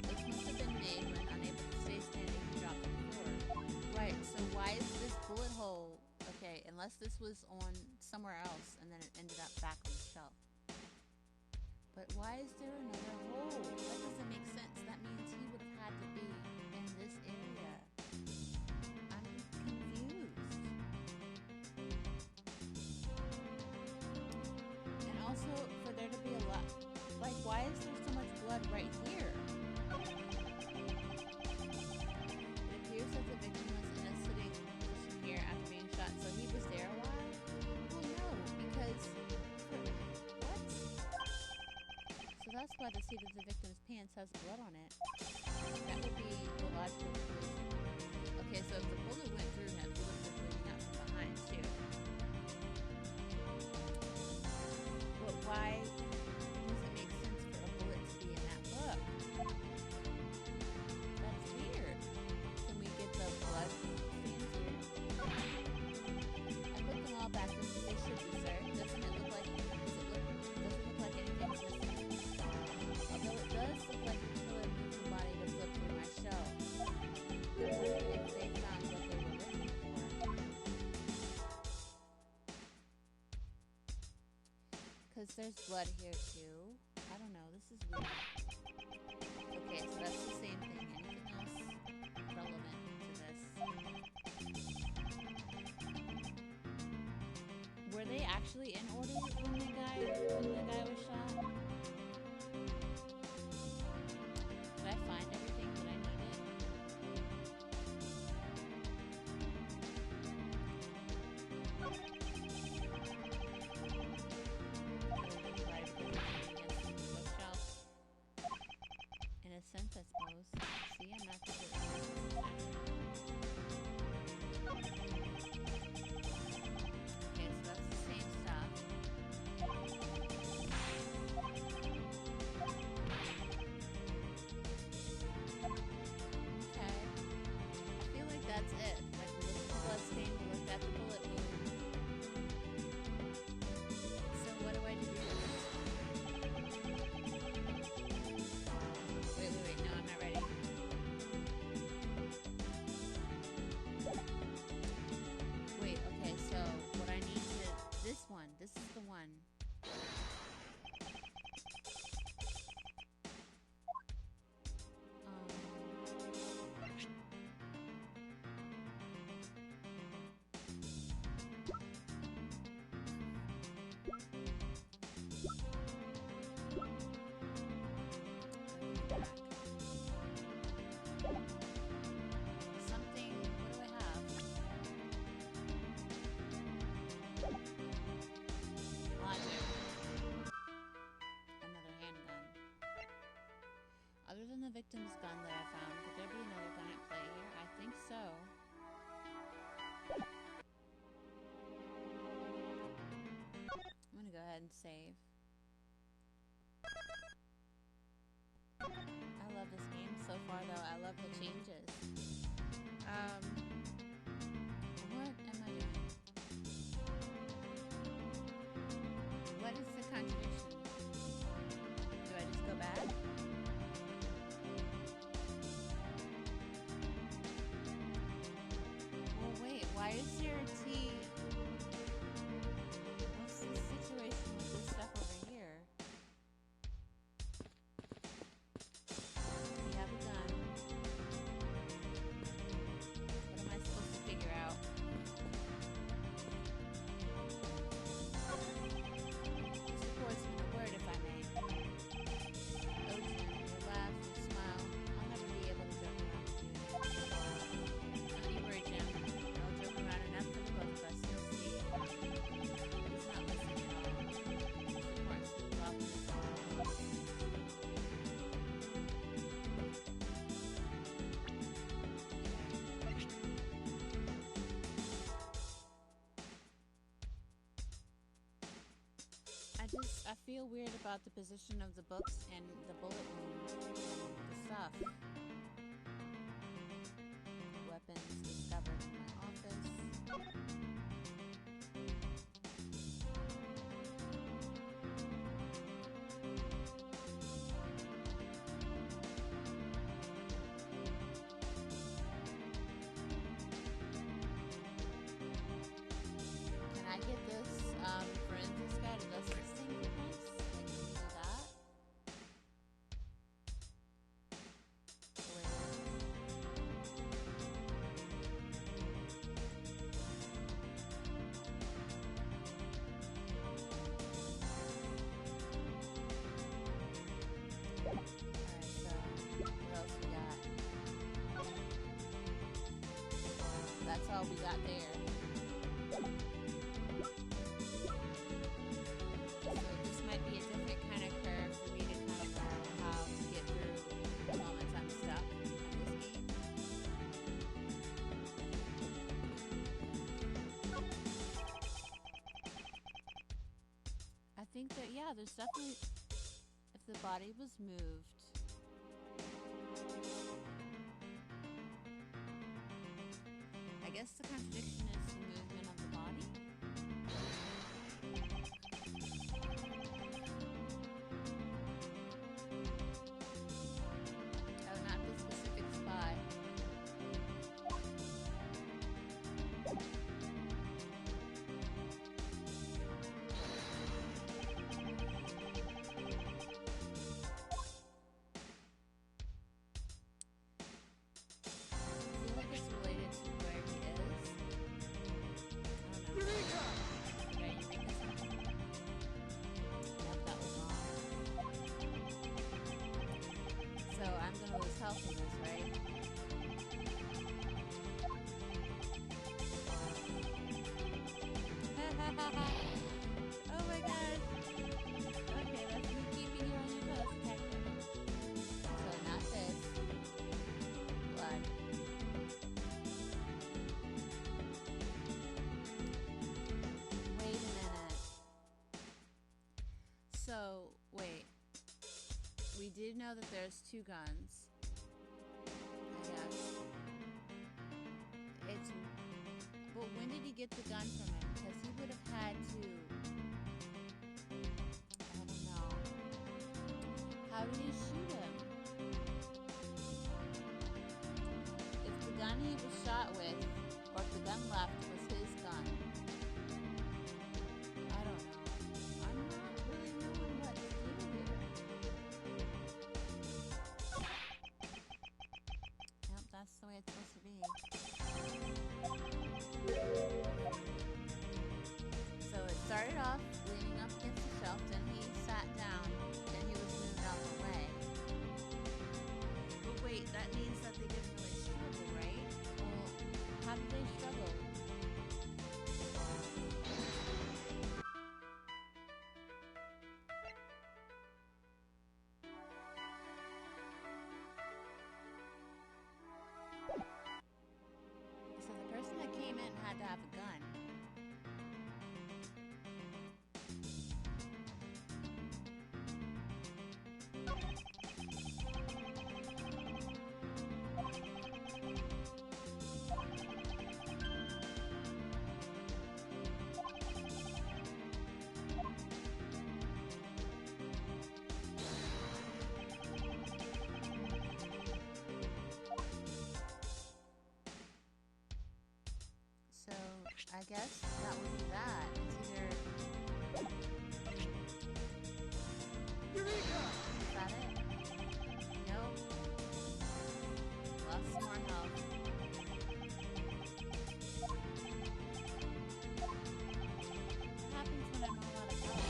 This must have been made when unable to stay standing and dropped to the floor. Right, so why is this bullet hole... Okay, unless this was on somewhere else and then it ended up back on the shelf. But why is there another hole? That doesn't make sense. That means he would have had to be in this area. I'm confused. And also, for there to be a lot... Like, why is there so much blood right here? It appears that the victim was in a sitting position here after being shot, so he was there a while? Well, no, because... What? So that's why the seat of the victim's pants has blood on it. That would be the logical conclusion. Okay, so if the bullet went through him, he would have been bleeding out from behind, too. But why does it make sense for a bullet to be in that book? That's weird. Can we get the blood stains here? I put them all back as they should be, sir. Doesn't it look like... Doesn't look like anything's missing? Although it does look like the killer moved the body to flip through my shell. I wonder if they found what they were looking for. Because there's blood here too. I don't know, this is weird. Okay, so that's the same thing. Anything else relevant to this? Were they actually in order when the guy was shot? Did I find everything that I needed? In a sense, I suppose. See, I'm not completely Okay, so that's the same stuff. Capcom's gun that I found. Could there be another gun at play here? I think so. I'm gonna go ahead and save. I love this game so far, though. I love the changes. What am I doing? What is the contradiction? Do I just go back? Well, wait, why is there a T? What's the situation with this stuff over here? We have a gun. What am I supposed to figure out? This record's been a word, if I may. Oh, Jim, your laugh, your smile. I'll never be able to joke around with you. Don't you worry, Jim. I'll joke around enough for the both of us. You'll see. He's not listening at all. This report's been off in his arms. I feel weird about the position of the books and the bullet wounds and the stuff. Weapons discovered in my office. Can I get this forensics guy to dust this thing for once? Like, can you do that? Alright, so what else we got? That's all we got there. So this might be a different kind of curve for me to kind of learn how to get through the moments I'm stuck in this game. I think that, yeah, there's definitely, if the body was moved. I guess the contradiction is the movement of the body. Oh, not the specific spot. I feel like it's related to where he is. I don't know. Did I Eureka something? Nope, that was wrong. So I'm gonna lose health in this, right? Oh my gosh. Okay, that's me keeping you on your toes, Capcom. So not this. Blood. Wait a minute. So, wait. We did know that there's two guns. I guess. It's... But when did he get the gun from him? Because he would have had to... I don't know. How did he shoot him? If the gun he was shot with, or if the gun left was his gun. I don't know. I'm not really knowing what to do here. Yep, that's the way it's supposed to be. So it started off leaning up against the shelf, then he sat down, then he was moved out of the way. But wait, that means that they didn't really struggle, right? Well, how did had to have a gun. So I guess that would be that. It's either Eureka! is that it? Nope. Lost some more health. What happens when I'm all out of health?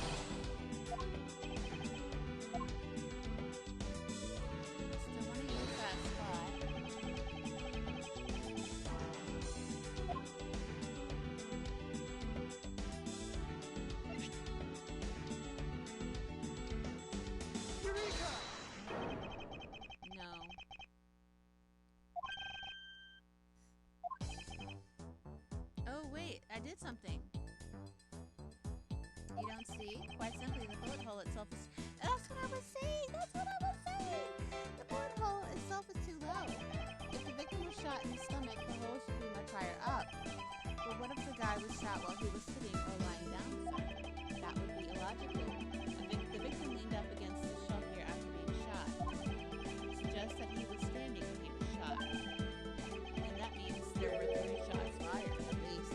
Still want to use that spot. Eureka! No. Oh wait, I did something. You don't see? Quite simply, the bullet hole itself is... That's what I was saying! That's what I was saying! The bullet hole itself is too low. If the victim was shot in the stomach, the hole should be much higher up. But what if the guy was shot while he was sitting or lying down, sir? That would be illogical. The victim leaned up against the shelf here after being shot. Suggests that he was standing when he was shot. And that means there were 3 shots fired, at least.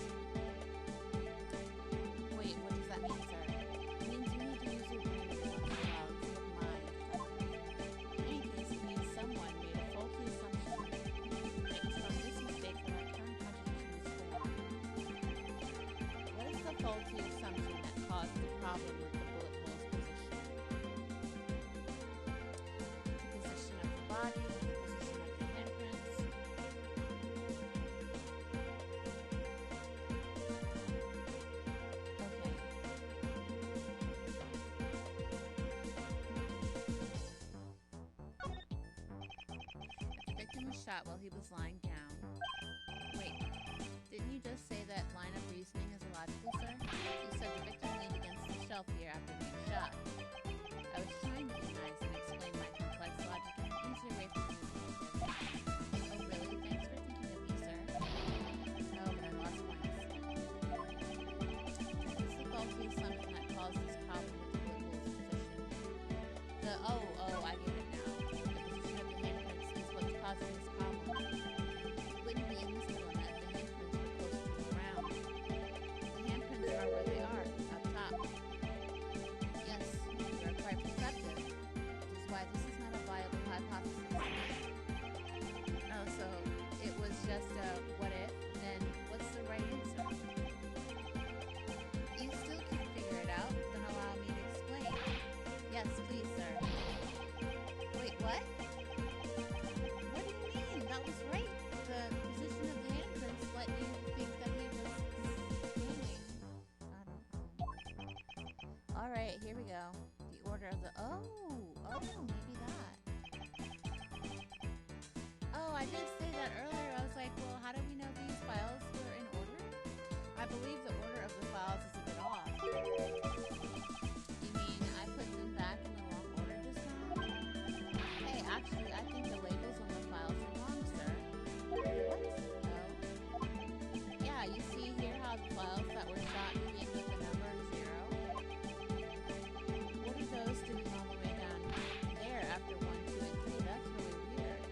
Wait, what does that mean, sir? It means you need to use your brain once in a while instead of mind. In any case, it means someone made a faulty assumption. And it was from this mistake that our current constitution was formed. What is the faulty assumption that caused the problem with the bullet hole's position? The position of the body, the position of the handprints. Okay. If the victim was shot while he was lying down. Wait, didn't you just say that line of reasoning is illogical, sir? You said the victim leaned against the shelf here after being shot. I was trying to be nice and explain my complex logic in an easier way for you to focus. Oh, really? Thanks for thinking of me, sir. No, but I lost points. It's the faulty assumption that caused this problem with the bullet hole's position. I get it now. The position of the handprints is what's causing this problem. It wouldn't be in this dilemma if the handprints were closer to the ground. The handprints are where they are, up top. Yes, you are quite perceptive, which is why this is not a viable hypothesis. Oh, so it was just a what if, then what's the right answer? You still can't figure it out, then allow me to explain. Yes, please, sir. Wait, what? What do you mean? That was right. The position of the handprints let you think that he was standing. I don't know. Alright, here we go. The order of the... maybe that. Oh, I did say that earlier. I was like, well, how do we know these files were in order? I believe the order of the files is a bit off. You mean I put them back in the wrong order just now? Hey, actually, I think the labels on the files are wrong, sir. What? Oh. Yeah, you see here how the files that were shot begin with the number 0? What are those doing all the way down there after 1, 2, and 3? That's really weird.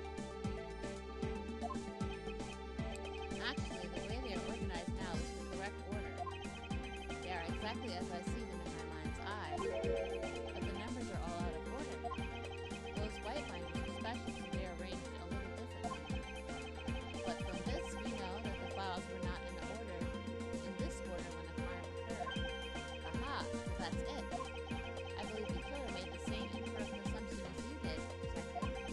Actually, the way they are organized now is the correct order. They are exactly as I see them in my mind's eye. But the numbers are all out of order. Those white lines are special, so they are arranged a little differently. But from this, we know that the files were not in this order when the crime occurred. Aha, so that's it. I believe the killer made the same incorrect assumption as you did, detective.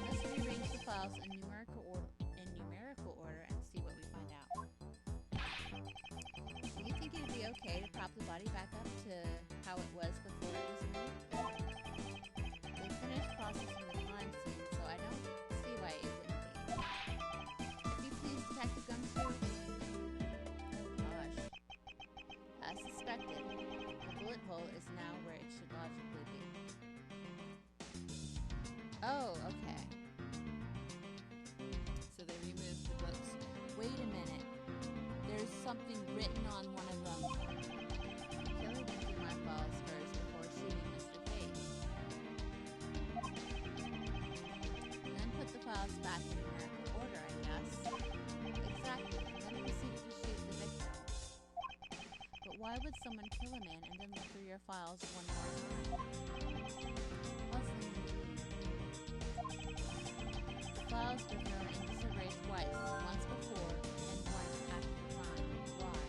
Let's rearrange the files in numerical order and see what we find out. Do you think it'd be okay to prop the body back up to how it was before it was removed? They finished processing the crime scene, so I don't see why it wouldn't be. If you please, Detective Gumshoe. skull is now where it should logically be. Oh, okay. So they removed the books. Wait a minute. There's something written on one of them. Killer went through my files first before shooting Mr. Fate. And then put the files back in numerical order, I guess. Exactly. And then proceeded to shoot the victim. But why would someone kill a man and then look through your files one more time? Puzzling indeed. The files were thrown into disarray twice, once before and once after the crime. Why?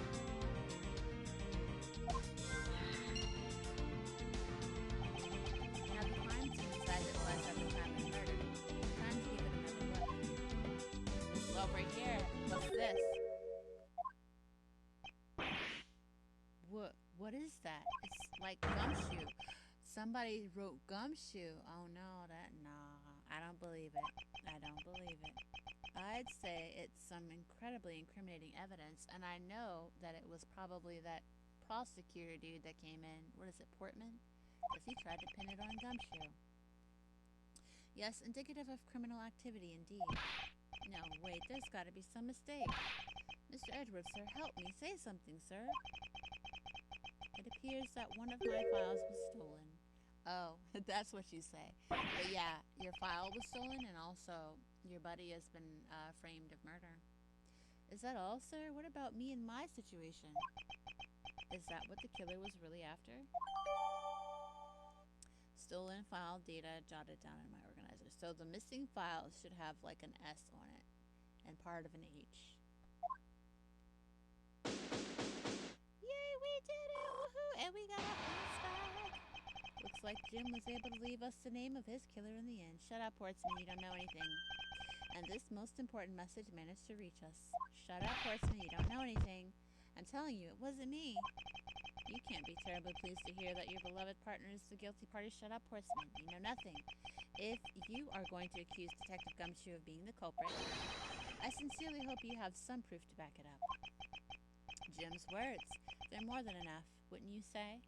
Now the crime seems as it was at the time of the murder. Time to give it another look. This over here. What's this? What is that? It's like gumshoe. Somebody wrote gumshoe. Oh no, I don't believe it. I don't believe it. I'd say it's some incredibly incriminating evidence, and I know that it was probably that prosecutor dude that came in. What is it, Portman? Because he tried to pin it on gumshoe. Yes, indicative of criminal activity indeed. No, wait, there's got to be some mistake. Mr. Edwards, sir, help me. Say something, sir. It appears that one of my files was stolen. Oh, that's what you say. But yeah, your file was stolen, and also your buddy has been framed of murder. Is that all, sir? What about me and my situation? Is that what the killer was really after? Stolen file data jotted down in my organizer. So the missing file should have like an S on it and part of an H. Yay, we did it! Woohoo! And we got our friends back! Looks like Jim was able to leave us the name of his killer in the end. Shut up, Portsman, you don't know anything. And this most important message managed to reach us. Shut up, Portsman, you don't know anything. I'm telling you, it wasn't me. You can't be terribly pleased to hear that your beloved partner is the guilty party. Shut up, Portsman, you know nothing. If you are going to accuse Detective Gumshoe of being the culprit, I sincerely hope you have some proof to back it up. Jim's words, they're more than enough, wouldn't you say?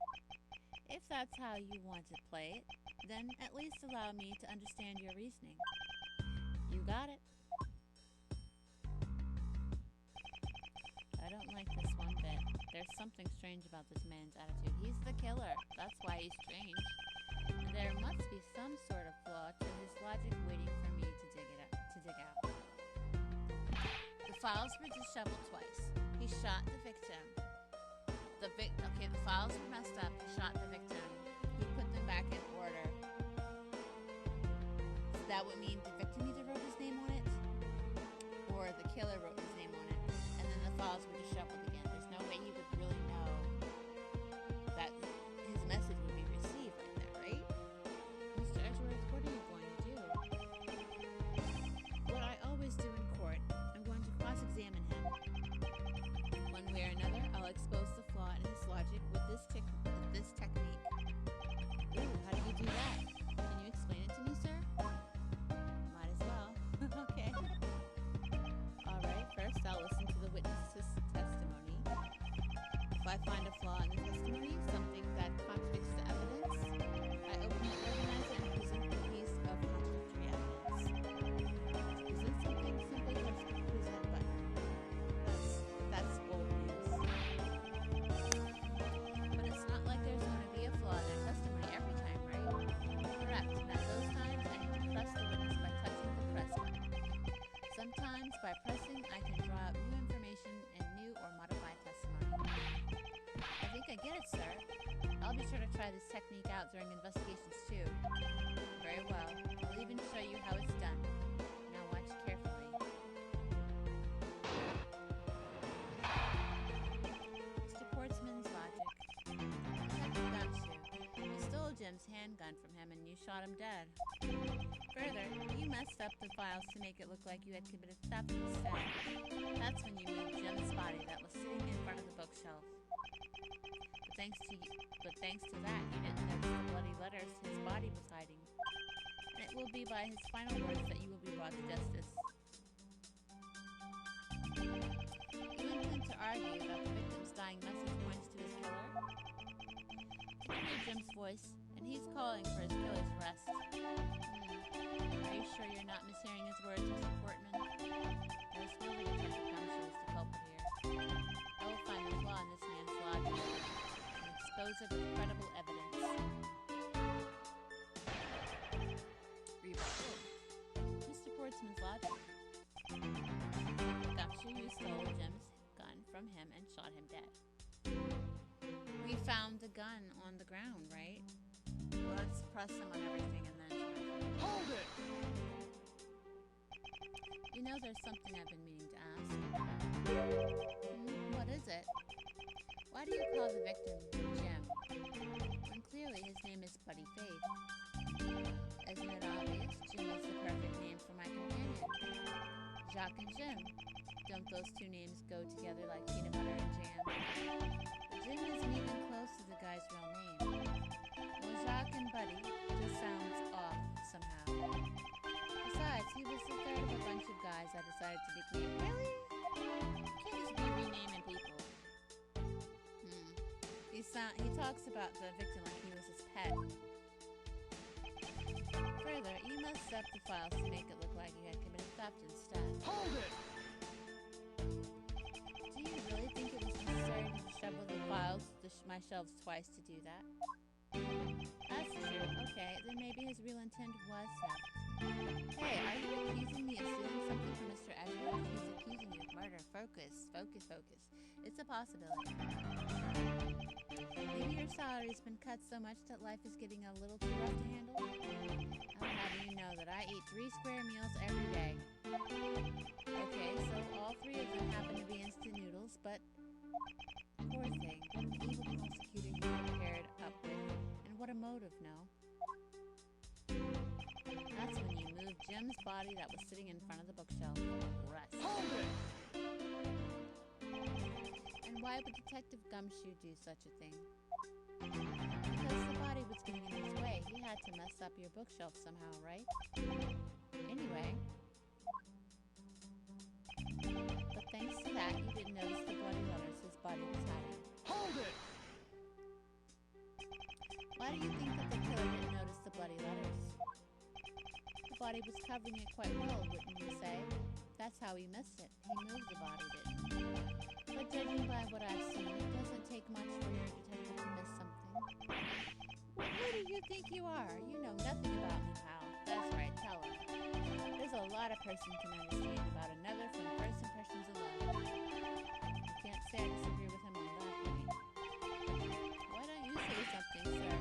If that's how you want to play it, then at least allow me to understand your reasoning. You got it. I don't like this one bit. There's something strange about this man's attitude. He's the killer. That's why he's strange. And there must be some sort of flaw to his logic waiting for me to dig out. The files were disheveled twice. He shot the victim. Okay, the files were messed up. He shot the victim. He put them back in order. So that would mean the victim either wrote his name on it, or the killer wrote his name on it, and then the files were disheveled again. There's no way he would really know that his message would be received like that, right? Mr. Edgeworth, what are you going to do? What I always do in court, I'm going to cross-examine him. One way or another, I'll expose the flaw in his logic with this technique. Ooh, how do you do that? Can you explain it to me, sir? Might as well. Okay. Alright, first I'll listen to the witness's testimony. If I find a flaw in the testimony, something that contradicts the evidence, I open the organizer and present the piece of contradictory evidence. Present something simply press the present button. That's old news. But it's not like there's going to be a flaw in their testimony every time, right? Correct. And at those times, I need to press the witness by touching the press button. Sometimes, by pressing, I can draw out new information and new or modified testimony. I think I get it, sir. I'll be sure to try this technique out during investigations, too. Very well. I'll even show you how it's done. Now watch carefully. Mr. Portsman's logic. Detective Gumshoe. You stole Jim's handgun from him and you shot him dead. Further, you messed up the files to make it look like you had committed theft instead. That's when you moved Jim's body that was sitting in front of the bookshelf. But thanks to that, you didn't notice the bloody letters his body was hiding. And it will be by his final words that you will be brought to justice. You intend to argue that the victim's dying message points to his killer? To hear Jim's voice, and he's calling for his killer's arrest. Are you sure you're not mishearing his words, Mr. Portman? There's really Detective Gumshoe is the culprit here. I will find the flaw in this man's logic and expose it with credible evidence. Rebuttal. Mr. Portsman's logic. Gumshoe, you stole Jim's gun from him and shot him dead. We found the gun on the ground, right? Let's press him on everything and then Hold it! You know, there's something I've been meaning to ask. What is it? Why do you call the victim Jim, when clearly his name is Buddy Faith? Isn't it obvious Jim is the perfect name for my companion? Jacques and Jim. Don't those two names go together like peanut butter and jam? But Jim isn't even close to the guy's real name. Well, Jacques and Buddy just sounds off somehow. Besides, he was the third of a bunch of guys that decided to nickname. Really? You can't just be renaming people. He talks about the victim like he was his pet. Further, you must up the files to make it look like you had committed theft instead. Hold it! Do you really think it was necessary to shovel the files to my shelves twice to do that? That's true. Okay, then maybe his real intent was theft. Hey, are you accusing me of stealing something from Mr. Edgeworth? He's accusing you of murder. Focus. It's a possibility. Maybe your salary's been cut so much that life is getting a little too rough to handle? I'll have you know that I eat 3 square meals every day. Okay, so all 3 of them happen to be instant noodles, but poor thing, what an evil prosecutor you were paired up with, and what a motive, no? That's when you moved Jim's body that was sitting in front of the bookshelf. Rest. Hold it! And why would Detective Gumshoe do such a thing? Because the body was getting in his way. He had to mess up your bookshelf somehow, right? Anyway. But thanks to that, you didn't notice the bloody letters his body was having. Hold it! Why do you think that the killer didn't notice the bloody letters? The body was covering it quite well, wouldn't you say? That's how he missed it. He moved the body, didn't he? But judging by what I've seen, it doesn't take much for your detective to miss something. Who do you think you are? You know nothing about me, pal. That's right, tell him. There's a lot a person can understand about another from first impressions alone. You can't say I disagree with him on that point. Why don't you say something, sir?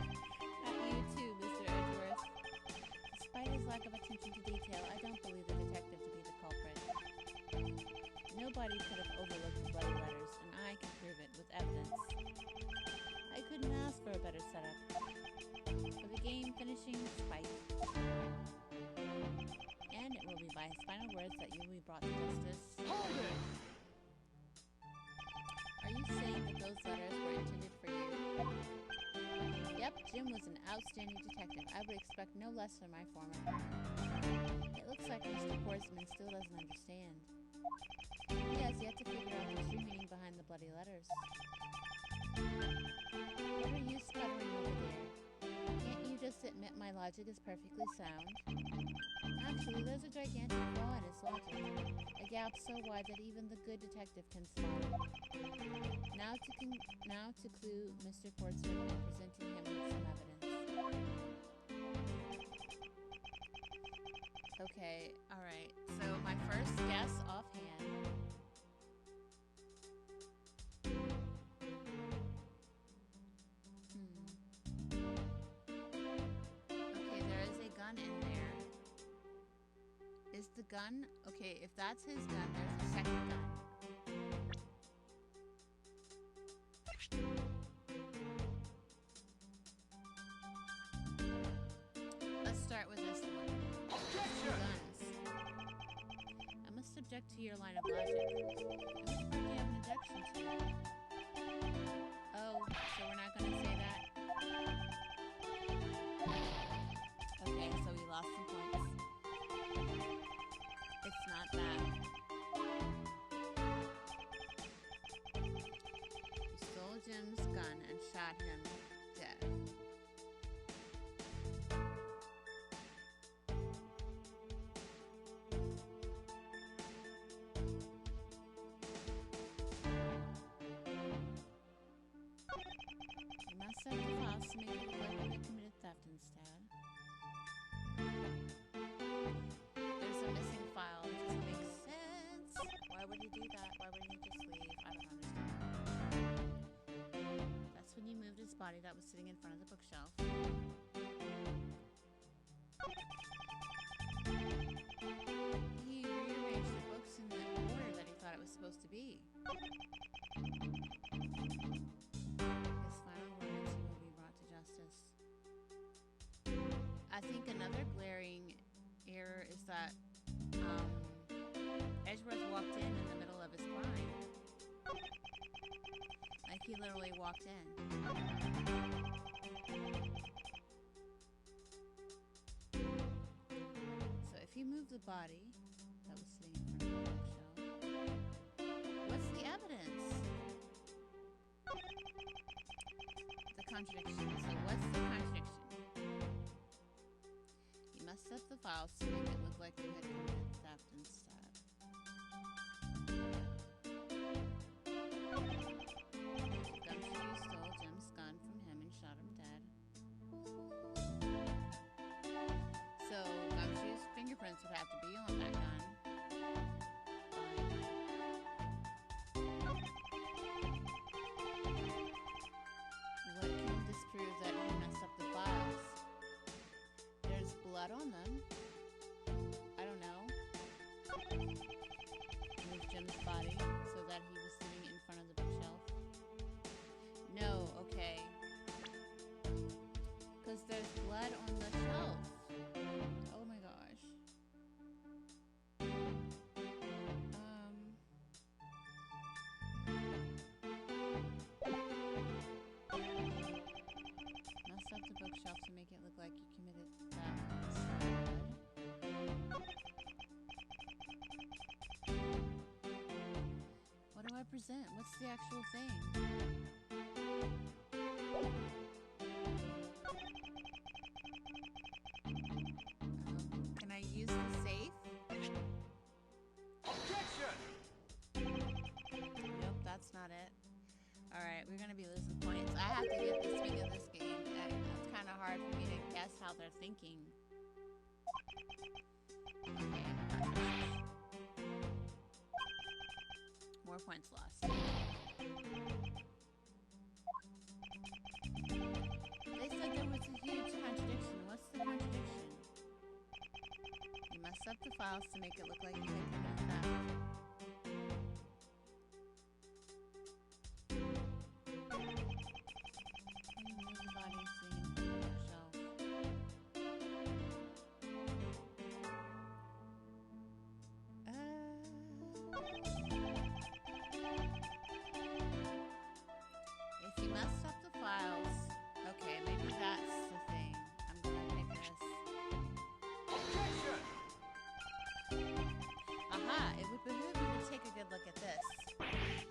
Not you too, Mr. Edgeworth. Despite his lack of attention to detail, I don't believe the detective to be the culprit. Nobody could have overlooked the bloody letters, and I can prove it with evidence. I couldn't ask for a better setup. For the game finishing spite. And it will be by his final words that you will be brought to justice. Hold it! Are you saying that those letters were intended for you? Yep, Jim was an outstanding detective. I would expect no less from my former partner. It looks like Mr. Portsman still doesn't understand. He has yet to figure out the true meaning behind the bloody letters. What are you sputtering over there? Can't you just admit my logic is perfectly sound? Actually, there's a gigantic flaw in his logic. A gap so wide that even the good detective can spot it. Now to clue Mr. Portsman and presenting him with some evidence. Okay, alright. So my first guess offhand. Okay, there is a gun in there. Is the gun... Okay, if that's his gun, there's a second gun. Let's start with this one. Two guns. I must object to your line of logic. How much part do you have an objection to? Oh, so we're not going to say that? Okay, so we lost some points. It's not that. You stole Jim's gun and shot him dead. body that was sitting in front of the bookshelf. He rearranged the books in the order that he thought it was supposed to be. His final words, he will be brought to justice. I think another glaring error is that Edgeworth walked in the middle of his crime. Like he literally walked in. So if you move the body that was sitting in front of the bookshelf, what's the evidence? The contradiction. So what's the contradiction? You must set the files to make it look like you had committed theft instead. Gumshoe stole Jim's gun from him and shot him dead. So Gumshoe's fingerprints would have to be on that gun. What can disprove that he messed up the files? There's blood on them. I don't know. Move Jim's body so that he was sitting in front of the bookshelf. No, okay. Because there's blood on the shelf. Oh my gosh. Messed up the bookshelf to make it look like you committed theft instead. What do I present? What's the actual thing? Can I use the safe? Objection! Nope, that's not it. Alright, we're gonna be losing points. I have to get the swing of this game. It's kind of hard for me to guess how they're thinking. Okay. More points lost. They said there was a huge contradiction. What's the contradiction? You messed up the files to make it look like you had committed theft. Move the body sitting in front of the bookshelf. If you messed up the files, okay, maybe that's the thing. I'm gonna pick this. Objection! Aha! It would behoove you to take a good look at this.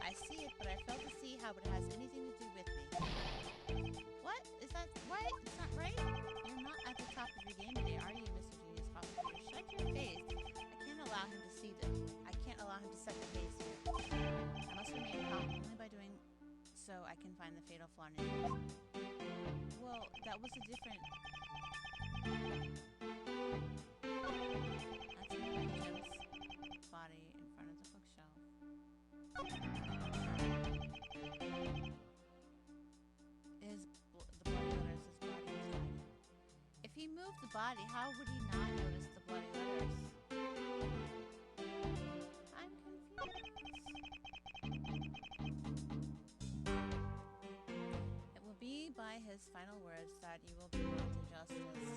I see it, but I fail to see how it has anything to do with me. What? Is that right? It's not right? You're not at the top of your game today, are you, Mr. Genius Prosecutor? Shut your face. I can't allow him to see this. I can't allow him to set the pace here. I must remain calm only by doing so I can find the fatal flaw in it. Well, that was a different... That's moving Jim's body in front of the bookshelf. The bloody letters, his body is hiding. If he moved the body, how would he not notice the bloody letters? I'm confused. It will be by his final words that you will be brought to justice.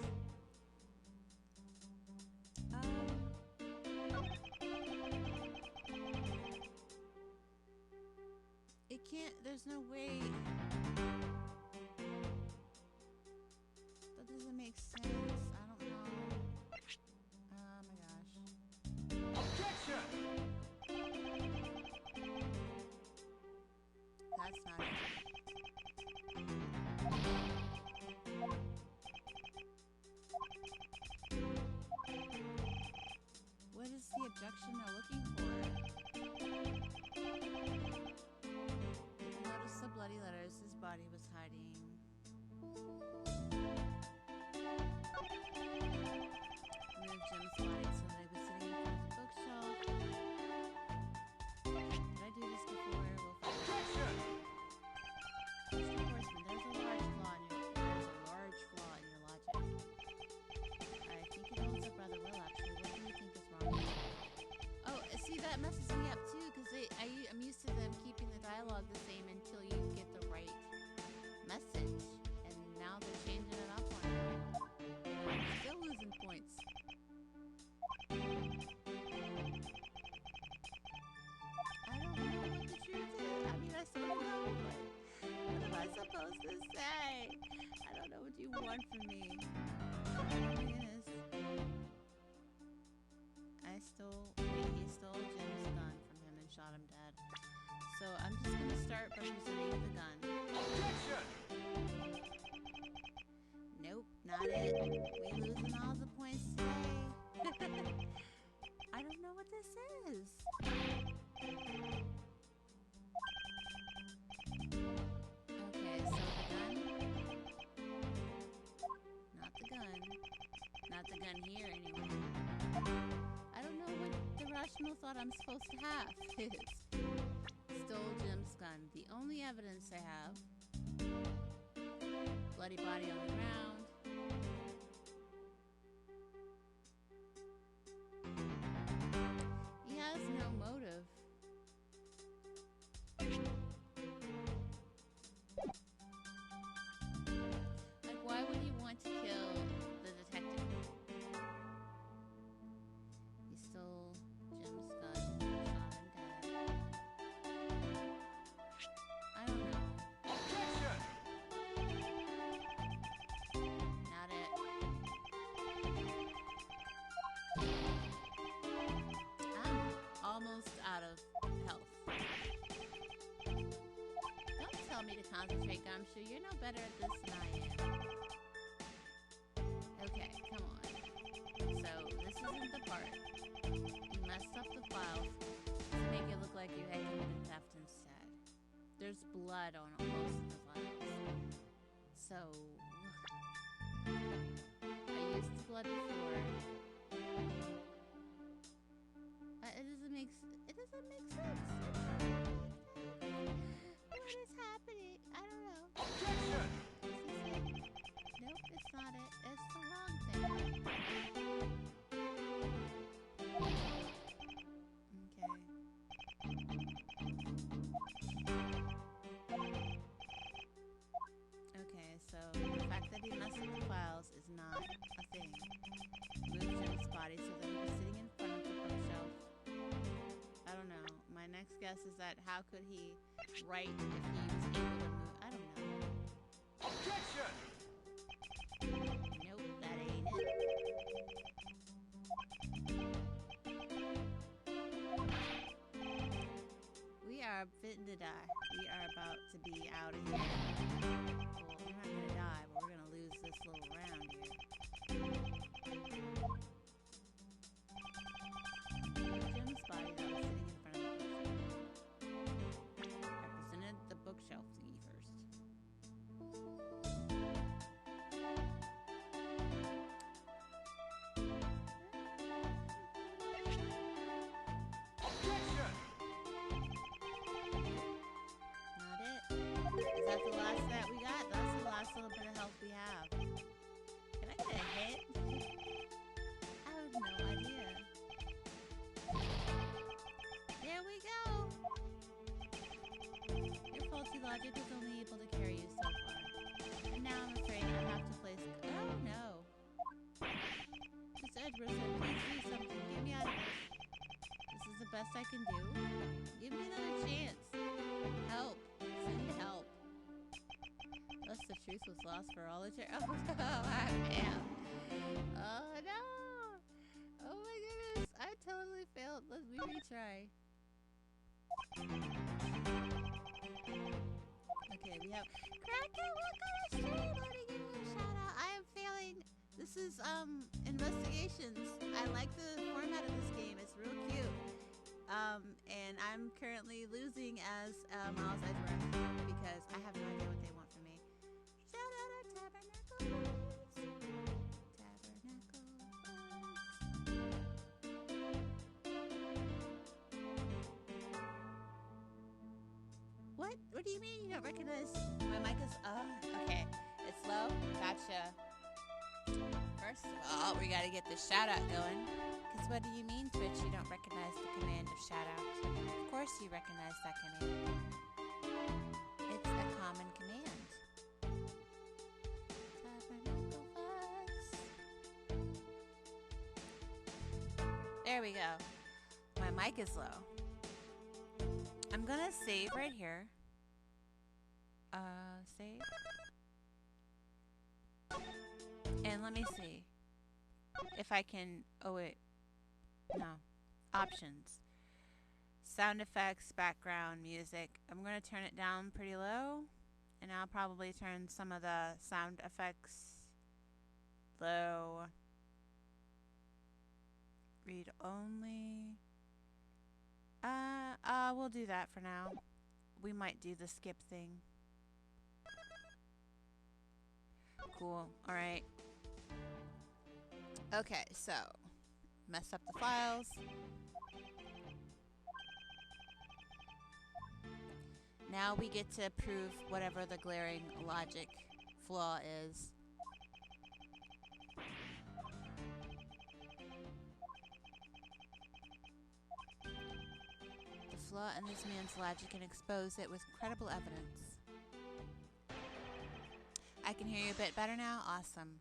It can't, there's no way. That doesn't make sense. I don't know. Oh my gosh. Objection! That's not it. What is the objection they're looking for? Notice the bloody letters his body was hiding. Move Jim's body so that he was sitting in front of the bookshelf. Did I do this before? We'll find out. Objection! you want from me? Oh my goodness. He stole Jim's gun from him and shot him dead. So I'm just gonna start by presenting the gun. Objection! Nope, not it. We losing all the points today. I don't know what this is. Okay, so the gun. Not the gun. Not the gun here anyway. I don't know what the rational thought I'm supposed to have is. Stole Jim's gun. The only evidence I have. Bloody body on the ground. He has no motive. Like, why would he want to kill the detective? He stole Jim's gun, shot him dead. I don't know. Objection! Not it. I'm almost out of health. Don't tell me to concentrate, Gumshoe. You're no better at this than I am. Okay, come on. So, this isn't the part. You messed up the files to make it look like you had committed theft instead. There's blood on most of the files. So, I used the blood before. It doesn't make sense. What is happening? I don't know. Objection! Is this it? Nope, it's not it. It's the wrong thing. Okay, so the fact that he messed up the files is not a thing. Moved Jim's body so that he was sitting in front of the bookshelf. I don't know. My next guess is that how could he write if he was able to move? I don't know. Objection! Nope, that ain't it. We are fitting to die. We are about to be out of here. Well, we're not gonna die, but we're gonna lose this little round here. Jim's body that was sitting in front of the bookshelf. I presented the bookshelf thingy first. Objection! Not it. Is that the last that we got? That's the last little bit of health we have. Can I get a hit? I have no idea. There we go. Your faulty logic was only able to carry you so far. And now I'm afraid I have to place... Oh no. Miss Edwardson, please do something. Get me out of this. This is the best I can do. Give me another chance. Help. Send help. Thus the truth was lost for all eternity. Oh no, I am. Oh no. Oh my goodness. I totally failed. Let me retry. Okay, we have Kraken, welcome to stream. Let me give you a shout out. I am failing. This is investigations. I like the format of this game. It's real cute. And I'm currently losing as Miles Edgeworth because I have no idea what they want from me. Shout out our Tabernacle What? What do you mean you don't recognize? My mic is okay. It's low. Gotcha. First of all, we gotta get the shout out going. Because what do you mean, Twitch, you don't recognize the command of shout out? Of course you recognize that command. It's a common command. Tabernacle Fox. There we go. My mic is low. I'm gonna save right here. Save. And let me see if I can. Oh, wait. No. Options. Sound effects, background, music. I'm going to turn it down pretty low. And I'll probably turn some of the sound effects low. Read only. We'll do that for now. We might do the skip thing. Cool. Alright. Okay, so mess up the files. Now we get to prove whatever the glaring logic flaw is. The flaw in this man's logic and expose it with credible evidence. I can hear you a bit better now? Awesome.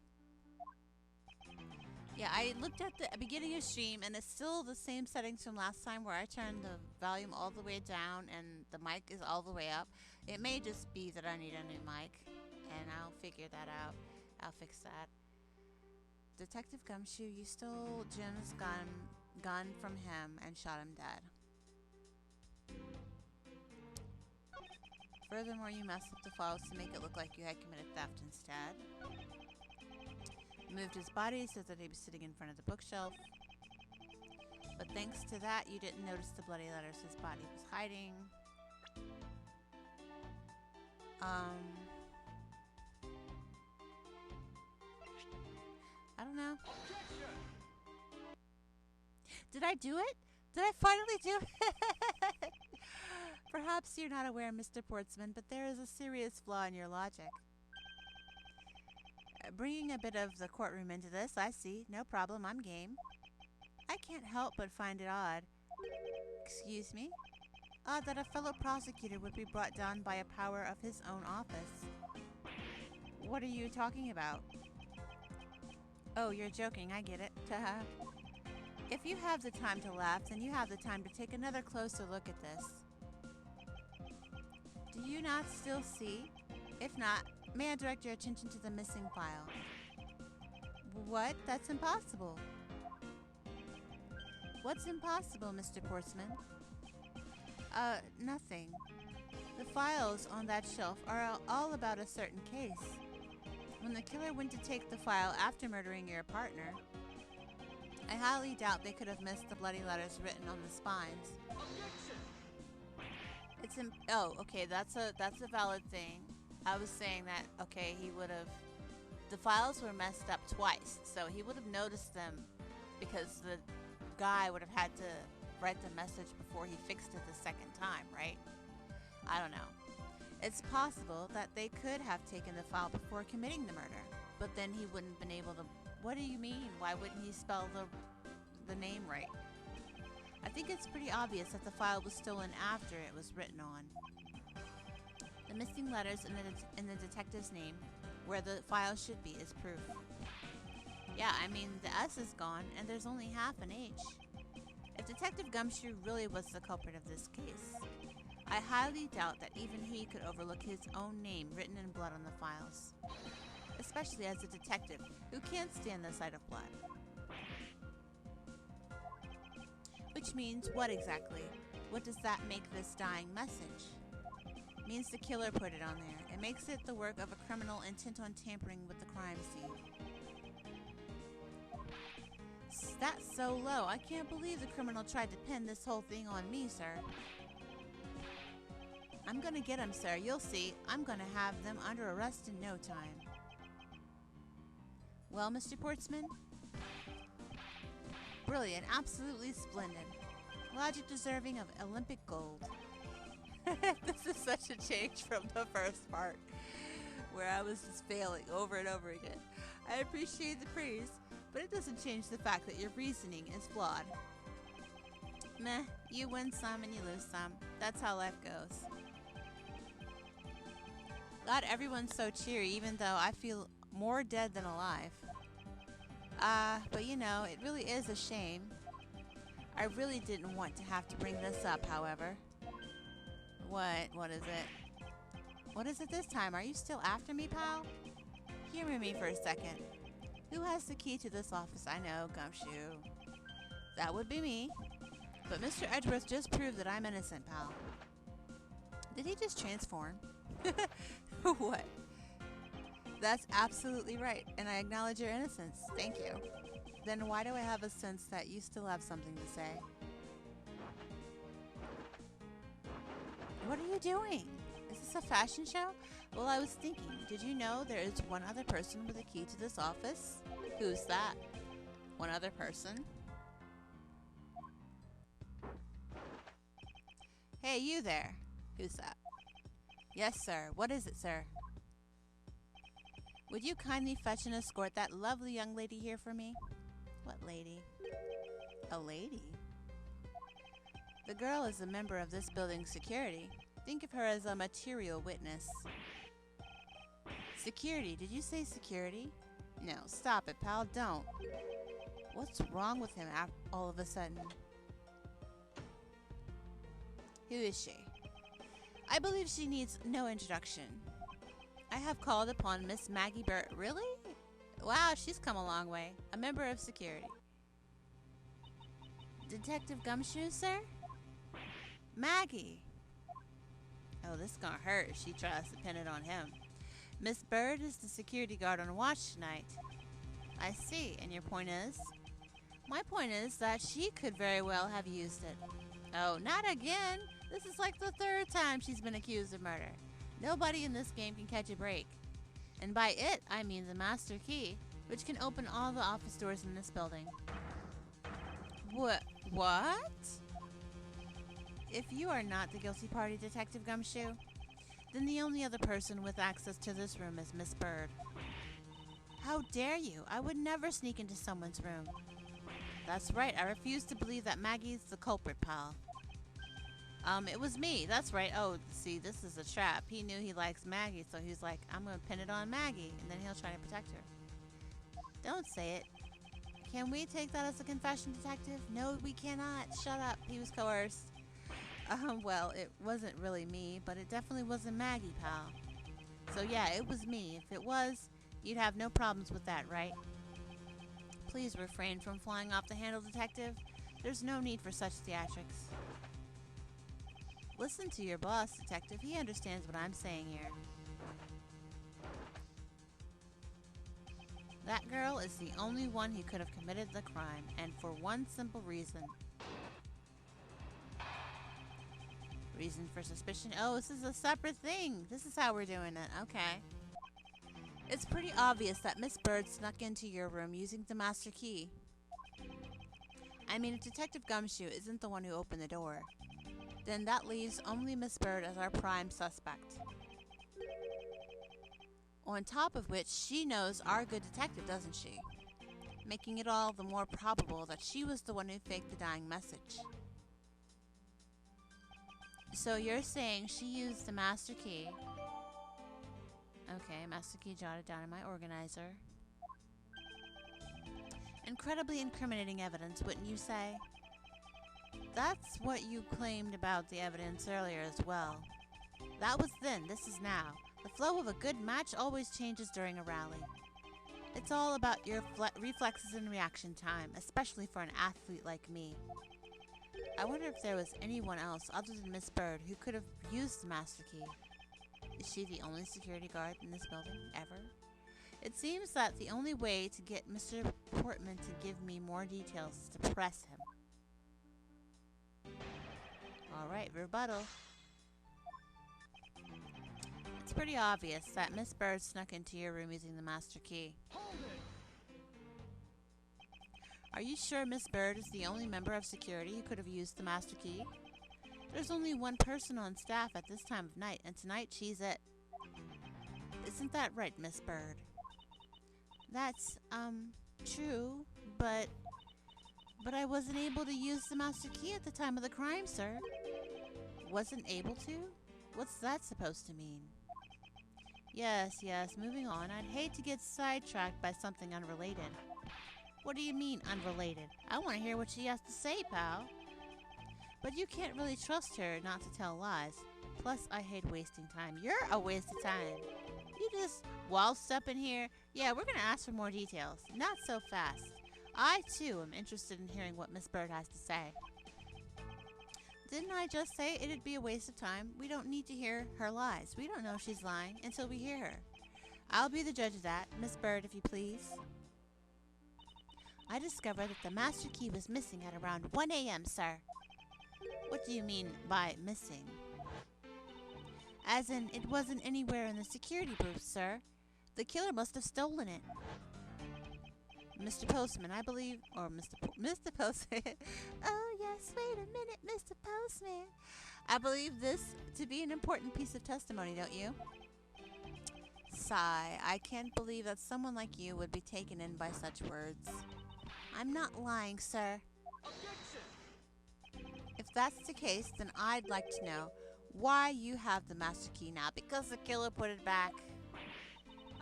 Yeah, I looked at the beginning of stream and it's still the same settings from last time where I turned the volume all the way down and the mic is all the way up. It may just be that I need a new mic and I'll figure that out. I'll fix that. Detective Gumshoe, you stole Jim's gun from him and shot him dead. Furthermore, you messed up the files to make it look like you had committed theft instead. Moved his body so that he was sitting in front of the bookshelf. But thanks to that, you didn't notice the bloody letters his body was hiding. I don't know. Did I do it? Did I finally do it? Perhaps you're not aware, Mr. Portsman, but there is a serious flaw in your logic. Bringing a bit of the courtroom into this, I see. No problem, I'm game. I can't help but find it odd. Excuse me? Odd that a fellow prosecutor would be brought down by a power of his own office. What are you talking about? Oh, you're joking, I get it. If you have the time to laugh, then you have the time to take another closer look at this. Do you not still see? If not, may I direct your attention to the missing file? What? That's impossible. What's impossible, Mr. Portsman? Nothing. The files on that shelf are all about a certain case. When the killer went to take the file after murdering your partner, I highly doubt they could have missed the bloody letters written on the spines. Okay, that's a valid thing. I was saying that, okay, he would have... The files were messed up twice, so he would have noticed them because the guy would have had to write the message before he fixed it the second time, right? I don't know. It's possible that they could have taken the file before committing the murder, but then he wouldn't have been able to... What do you mean? Why wouldn't he spell the name right? I think it's pretty obvious that the file was stolen after it was written on. The missing letters in the detective's name, where the file should be, is proof. Yeah, I mean, the S is gone, and there's only half an H. If Detective Gumshoe really was the culprit of this case, I highly doubt that even he could overlook his own name written in blood on the files. Especially as a detective who can't stand the sight of blood. Which means what exactly? What does that make this dying message? It means the killer put it on there. It makes it the work of a criminal intent on tampering with the crime scene. That's so low. I can't believe the criminal tried to pin this whole thing on me, sir. I'm gonna get him, sir. You'll see. I'm gonna have them under arrest in no time. Well, Mr. Portsman? Brilliant. Absolutely splendid. Logic deserving of Olympic gold. This is such a change from the first part, where I was just failing over and over again. I appreciate the praise, but it doesn't change the fact that your reasoning is flawed. Meh, you win some and you lose some. That's how life goes. Glad everyone's so cheery, even though I feel more dead than alive. But you know, it really is a shame. I really didn't want to have to bring this up, however. What is it? What is it this time? Are you still after me, pal? Humor me for a second. Who has the key to this office? I know, Gumshoe. That would be me. But Mr. Edgeworth just proved that I'm innocent, pal. Did he just transform? What? That's absolutely right, and I acknowledge your innocence. Thank you. Then why do I have a sense that you still have something to say? What are you doing? Is this a fashion show? Well, I was thinking, did you know there is one other person with a key to this office? Who's that? One other person? Hey, you there. Who's that? Yes, sir. What is it, sir? Would you kindly fetch and escort that lovely young lady here for me? What lady? A lady? The girl is a member of this building's security. Think of her as a material witness. Security? Did you say security? No, stop it, pal. Don't. What's wrong with him all of a sudden? Who is she? I believe she needs no introduction. I have called upon Miss Maggie Burt. Really? Wow, she's come a long way. A member of security. Detective Gumshoe, sir? Maggie. Oh, this is gonna hurt if she tries to pin it on him. Miss Bird is the security guard on watch tonight. I see, and your point is? My point is that she could very well have used it. Oh, not again! This is like the third time she's been accused of murder. Nobody in this game can catch a break. And by it, I mean the master key, which can open all the office doors in this building. What? If you are not the guilty party, Detective Gumshoe, then the only other person with access to this room is Miss Bird. How dare you? I would never sneak into someone's room. That's right, I refuse to believe that Maggie's the culprit, pal. It was me, that's right. Oh, see, this is a trap. He knew he likes Maggie, so he's like, I'm gonna pin it on Maggie, and then he'll try to protect her. Don't say it. Can we take that as a confession, Detective? No, we cannot. Shut up. He was coerced. Well, it wasn't really me, but it definitely wasn't Maggie, pal. So yeah, it was me. If it was, you'd have no problems with that, right? Please refrain from flying off the handle, Detective. There's no need for such theatrics. Listen to your boss, Detective. He understands what I'm saying here. That girl is the only one who could have committed the crime, and for one simple reason. Reason for suspicion? Oh, this is a separate thing. This is how we're doing it. Okay. It's pretty obvious that Miss Bird snuck into your room using the master key. I mean, if Detective Gumshoe isn't the one who opened the door, then that leaves only Miss Bird as our prime suspect. On top of which, she knows our good detective, doesn't she? Making it all the more probable that she was the one who faked the dying message. So you're saying she used the master key. Okay, master key jotted down in my organizer. Incredibly incriminating evidence, wouldn't you say? That's what you claimed about the evidence earlier as well. That was then, this is now. The flow of a good match always changes during a rally. It's all about your reflexes and reaction time, especially for an athlete like me. I wonder if there was anyone else other than Miss Bird who could have used the master key. Is she the only security guard in this building, ever? It seems that the only way to get Mr. Portman to give me more details is to press him. Alright, rebuttal. It's pretty obvious that Miss Bird snuck into your room using the master key. Are you sure Miss Bird is the only member of security who could have used the master key? There's only one person on staff at this time of night, and tonight she's it. Isn't that right, Miss Bird? That's, true, but I wasn't able to use the master key at the time of the crime, sir. Wasn't able to? What's that supposed to mean? Yes, moving on. I'd hate to get sidetracked by something unrelated. What do you mean, unrelated? I want to hear what she has to say, pal. But you can't really trust her not to tell lies. Plus, I hate wasting time. You're a waste of time. You just waltzed up in here. Yeah, we're going to ask for more details. Not so fast. I, too, am interested in hearing what Miss Bird has to say. Didn't I just say it'd be a waste of time? We don't need to hear her lies. We don't know she's lying until we hear her. I'll be the judge of that. Miss Bird, if you please. I discovered that the master key was missing at around 1 a.m., sir. What do you mean by missing? As in, it wasn't anywhere in the security booth, sir. The killer must have stolen it. Mr. Postman, I believe, or Mr. Postman. Oh, yes, wait a minute, Mr. Postman. I believe this to be an important piece of testimony, don't you? Sigh, I can't believe that someone like you would be taken in by such words. I'm not lying, sir. Objection! If that's the case, then I'd like to know why you have the master key now. Because the killer put it back.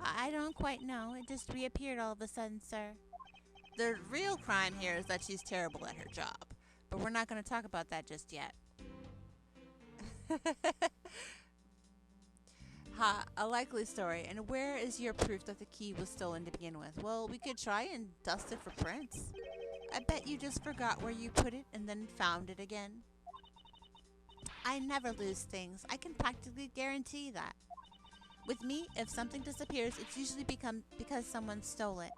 I don't quite know. It just reappeared all of a sudden, sir. The real crime here is that she's terrible at her job. But we're not going to talk about that just yet. Ha, a likely story. And where is your proof that the key was stolen to begin with? Well, we could try and dust it for prints. I bet you just forgot where you put it and then found it again. I never lose things. I can practically guarantee that. With me, if something disappears, it's usually because someone stole it.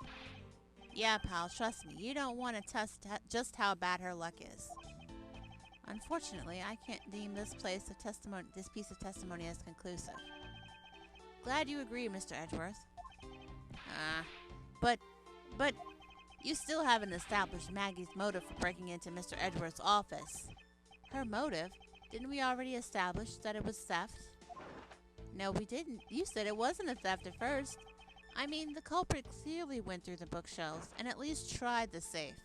Yeah, pal, trust me. You don't want to test just how bad her luck is. Unfortunately, I can't deem this piece of testimony as conclusive. Glad you agree, Mr. Edgeworth. But you still haven't established Maggie's motive for breaking into Mr. Edgeworth's office. Her motive? Didn't we already establish that it was theft? No, we didn't. You said it wasn't a theft at first. I mean, the culprit clearly went through the bookshelves and at least tried the safe.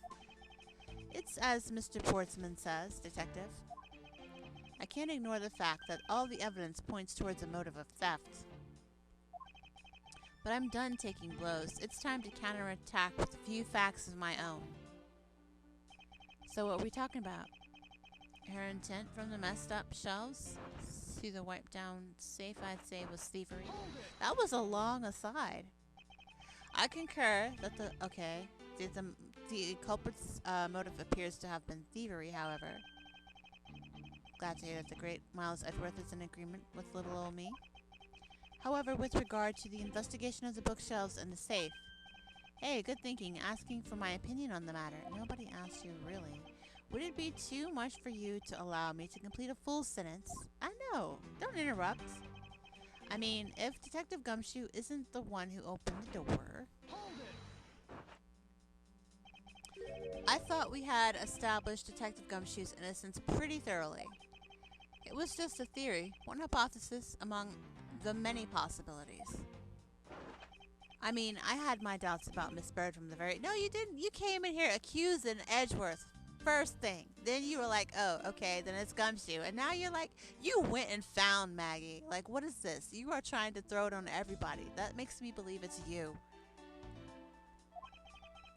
It's as Mr. Portsman says, Detective. I can't ignore the fact that all the evidence points towards a motive of theft. But I'm done taking blows. It's time to counterattack with a few facts of my own. So what are we talking about? Her intent from the messed up shelves to the wiped down safe, I'd say, was thievery. That was a long aside. I concur that the culprit's motive appears to have been thievery, however. Glad to hear that the great Miles Edgeworth is in agreement with little old me. However, with regard to the investigation of the bookshelves and the safe, hey, good thinking, asking for my opinion on the matter. Nobody asked you, really. Would it be too much for you to allow me to complete a full sentence? I know. Don't interrupt. I mean, if Detective Gumshoe isn't the one who opened the door. I thought we had established Detective Gumshoe's innocence pretty thoroughly. It was just a theory, one hypothesis among the many possibilities. I mean, I had my doubts about Miss Bird from the very... No, you didn't. You came in here accusing Edgeworth first thing. Then you were like, oh, okay, then it's Gumshoe. And now you're like, you went and found Maggie. Like, what is this? You are trying to throw it on everybody. That makes me believe it's you.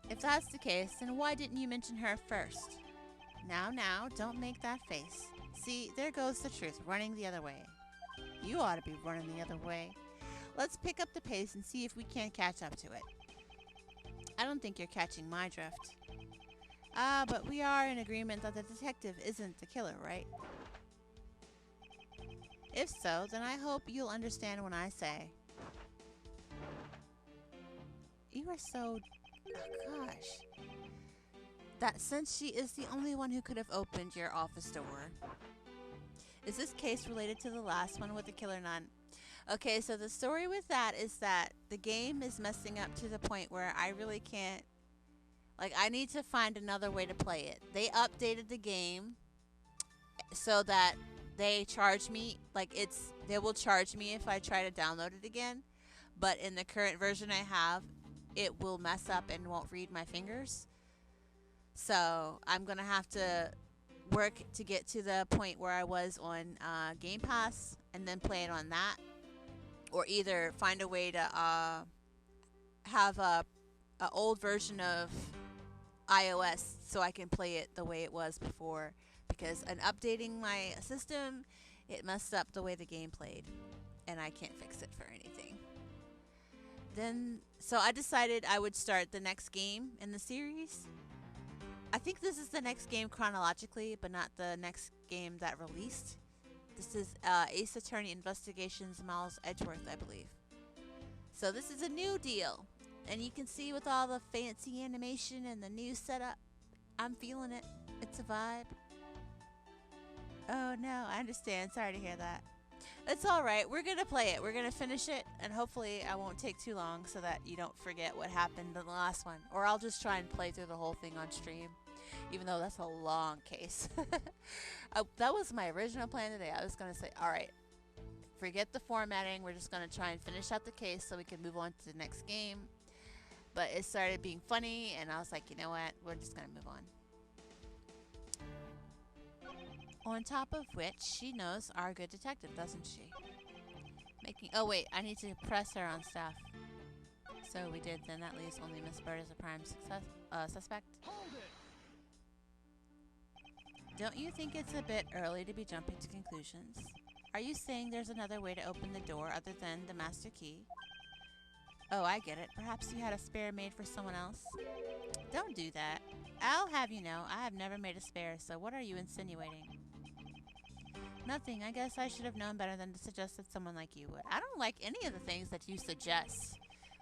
If that's the case, then why didn't you mention her first? Now, don't make that face. See, there goes the truth, running the other way. You ought to be running the other way. Let's pick up the pace and see if we can't catch up to it. I don't think you're catching my drift. But we are in agreement that the detective isn't the killer, right? If so, then I hope you'll understand when I say... You are so... Oh, gosh. That since she is the only one who could have opened your office door... Is this case related to the last one with the killer nun? Okay, so the story with that is that the game is messing up to the point where I really can't... Like, I need to find another way to play it. They updated the game so that they charge me. Like, they will charge me if I try to download it again. But in the current version I have, it will mess up and won't read my fingers. So I'm going to have to work to get to the point where I was on Game Pass and then play it on that. Or either find a way to have a old version of iOS so I can play it the way it was before. Because updating my system It messed up the way the game played, and I can't fix it for anything. So I decided I would start the next game in the series. I think this is the next game chronologically, but not the next game that released. This is Ace Attorney Investigations Miles Edgeworth, I believe. So this is a new deal. And you can see with all the fancy animation and the new setup, I'm feeling it. It's a vibe. Oh no, I understand. Sorry to hear that. It's alright. We're going to play it. We're going to finish it. And hopefully I won't take too long so that you don't forget what happened in the last one. Or I'll just try and play through the whole thing on stream. Even though that's a long case. That was my original plan today. I was going to say, alright, forget the formatting. We're just going to try and finish out the case so we can move on to the next game. But it started being funny, and I was like, you know what? We're just going to move on. On top of which, she knows our good detective, doesn't she? Oh wait, I need to press her on stuff. So we did, then that leaves only Miss Bird as a prime suspect. Hold it! Don't you think it's a bit early to be jumping to conclusions? Are you saying there's another way to open the door other than the master key? Oh, I get it. Perhaps you had a spare made for someone else? Don't do that. I'll have you know, I have never made a spare, so what are you insinuating? Nothing. I guess I should have known better than to suggest that someone like you would. I don't like any of the things that you suggest.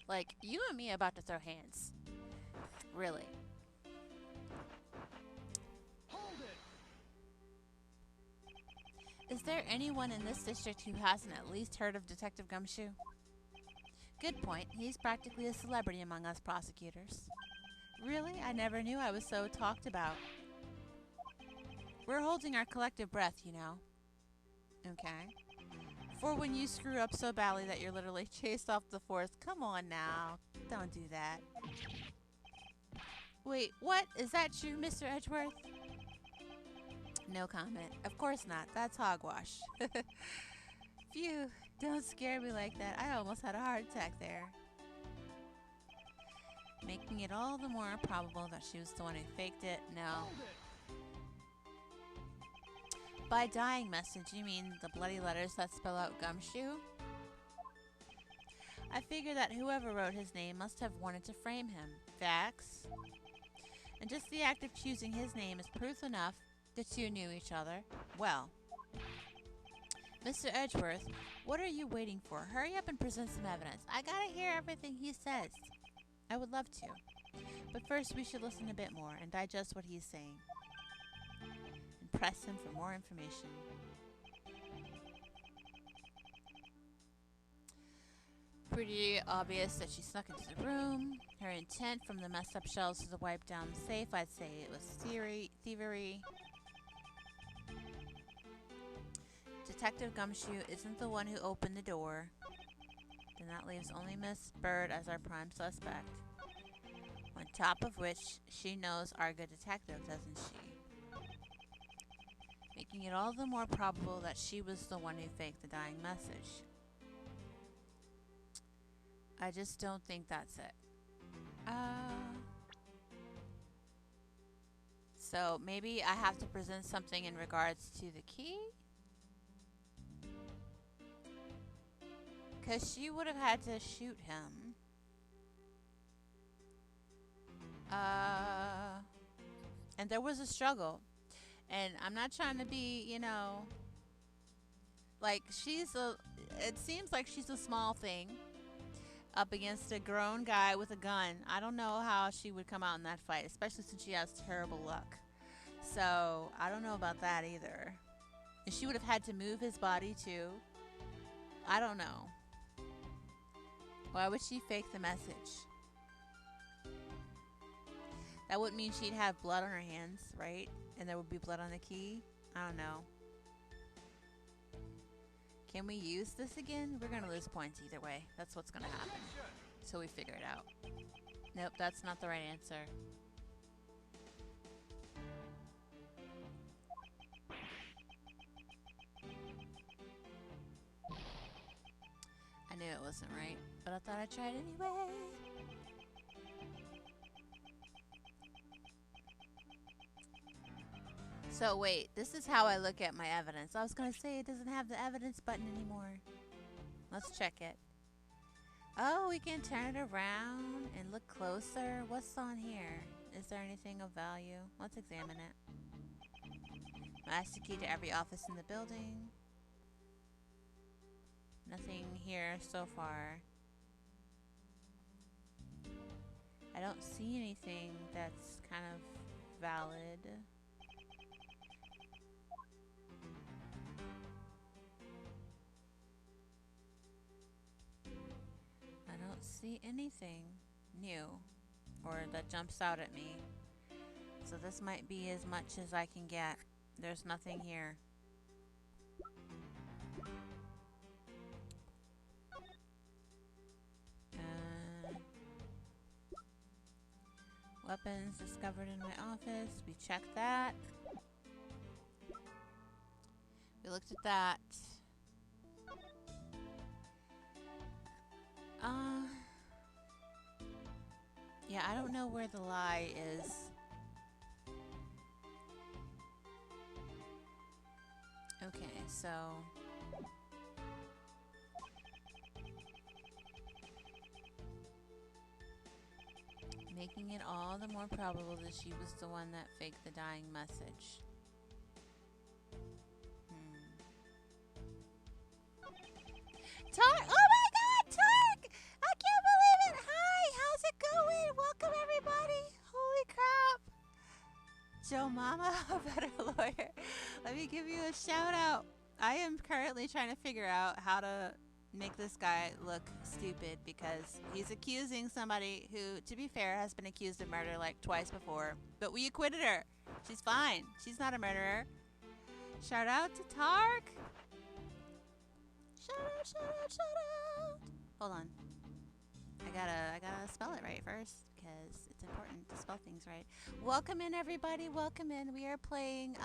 Like, you and me are about to throw hands. Really. Hold it! Is there anyone in this district who hasn't at least heard of Detective Gumshoe? Good point. He's practically a celebrity among us prosecutors. Really? I never knew I was so talked about. We're holding our collective breath, you know. Okay. For when you screw up so badly that you're literally chased off the force. Come on now. Don't do that. Wait, what? Is that true, Mr. Edgeworth? No comment. Of course not. That's hogwash. Phew. Don't scare me like that. I almost had a heart attack there. Making it all the more probable that she was the one who faked it. No. By dying message, you mean the bloody letters that spell out Gumshoe? I figure that whoever wrote his name must have wanted to frame him. Facts. And just the act of choosing his name is proof enough the two knew each other. Well, Mr. Edgeworth, what are you waiting for? Hurry up and present some evidence. I gotta hear everything he says. I would love to. But first we should listen a bit more and digest what he's saying. And press him for more information. Pretty obvious that she snuck into the room. Her intent from the messed up shelves to wipe down the safe, I'd say it was thievery. Detective Gumshoe isn't the one who opened the door. Then that leaves only Miss Bird as our prime suspect. On top of which, she knows our good detective, doesn't she? Making it all the more probable that she was the one who faked the dying message. I just don't think that's it. So maybe I have to present something in regards to the key? Because she would have had to shoot him. And there was a struggle. And I'm not trying to be, you know, like it seems like she's a small thing up against a grown guy with a gun. I don't know how she would come out in that fight, especially since she has terrible luck. So, I don't know about that either. And she would have had to move his body too. I don't know. Why would she fake the message? That would mean she'd have blood on her hands, right? And there would be blood on the key? I don't know. Can we use this again? We're going to lose points either way. That's what's going to happen. So we figure it out. Nope, that's not the right answer. I knew it wasn't right, but I thought I'd try it anyway. So wait, this is how I look at my evidence. I was gonna say it doesn't have the evidence button anymore. Let's check it. Oh, we can turn it around and look closer. What's on here? Is there anything of value? Let's examine it. Master key to every office in the building. Nothing here so far. I don't see anything that's kind of valid. I don't see anything new or that jumps out at me. So this might be as much as I can get. There's nothing here. Weapons discovered in my office. We checked that. We looked at that. Yeah, I don't know where the lie is. Okay, so making it all the more probable that she was the one that faked the dying message. Tark! Oh my god, Tark! I can't believe it! Hi, how's it going? Welcome everybody! Holy crap! Joe Mama, a better lawyer. Let me give you a shout out. I am currently trying to figure out how to make this guy look stupid because he's accusing somebody who, to be fair, has been accused of murder like twice before. But we acquitted her. She's fine. She's not a murderer. Shout out to Tark. Shout out, shout out, shout out. Hold on. I gotta spell it right first because it's important to spell things right. Welcome in, everybody. Welcome in. We are playing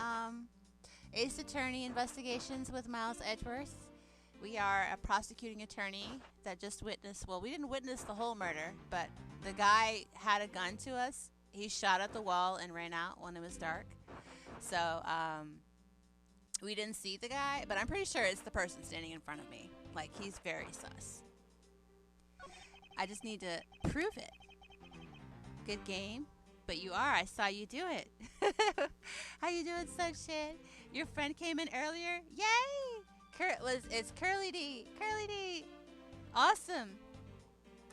Ace Attorney Investigations with Miles Edgeworth. We are a prosecuting attorney that just witnessed, well, we didn't witness the whole murder, but the guy had a gun to us. He shot at the wall and ran out when it was dark. So, we didn't see the guy, but I'm pretty sure it's the person standing in front of me. Like, he's very sus. I just need to prove it. Good game. But you are. I saw you do it. How you doing, Sunshine? Your friend came in earlier? Yay! It's Curly D. Curly D. Awesome.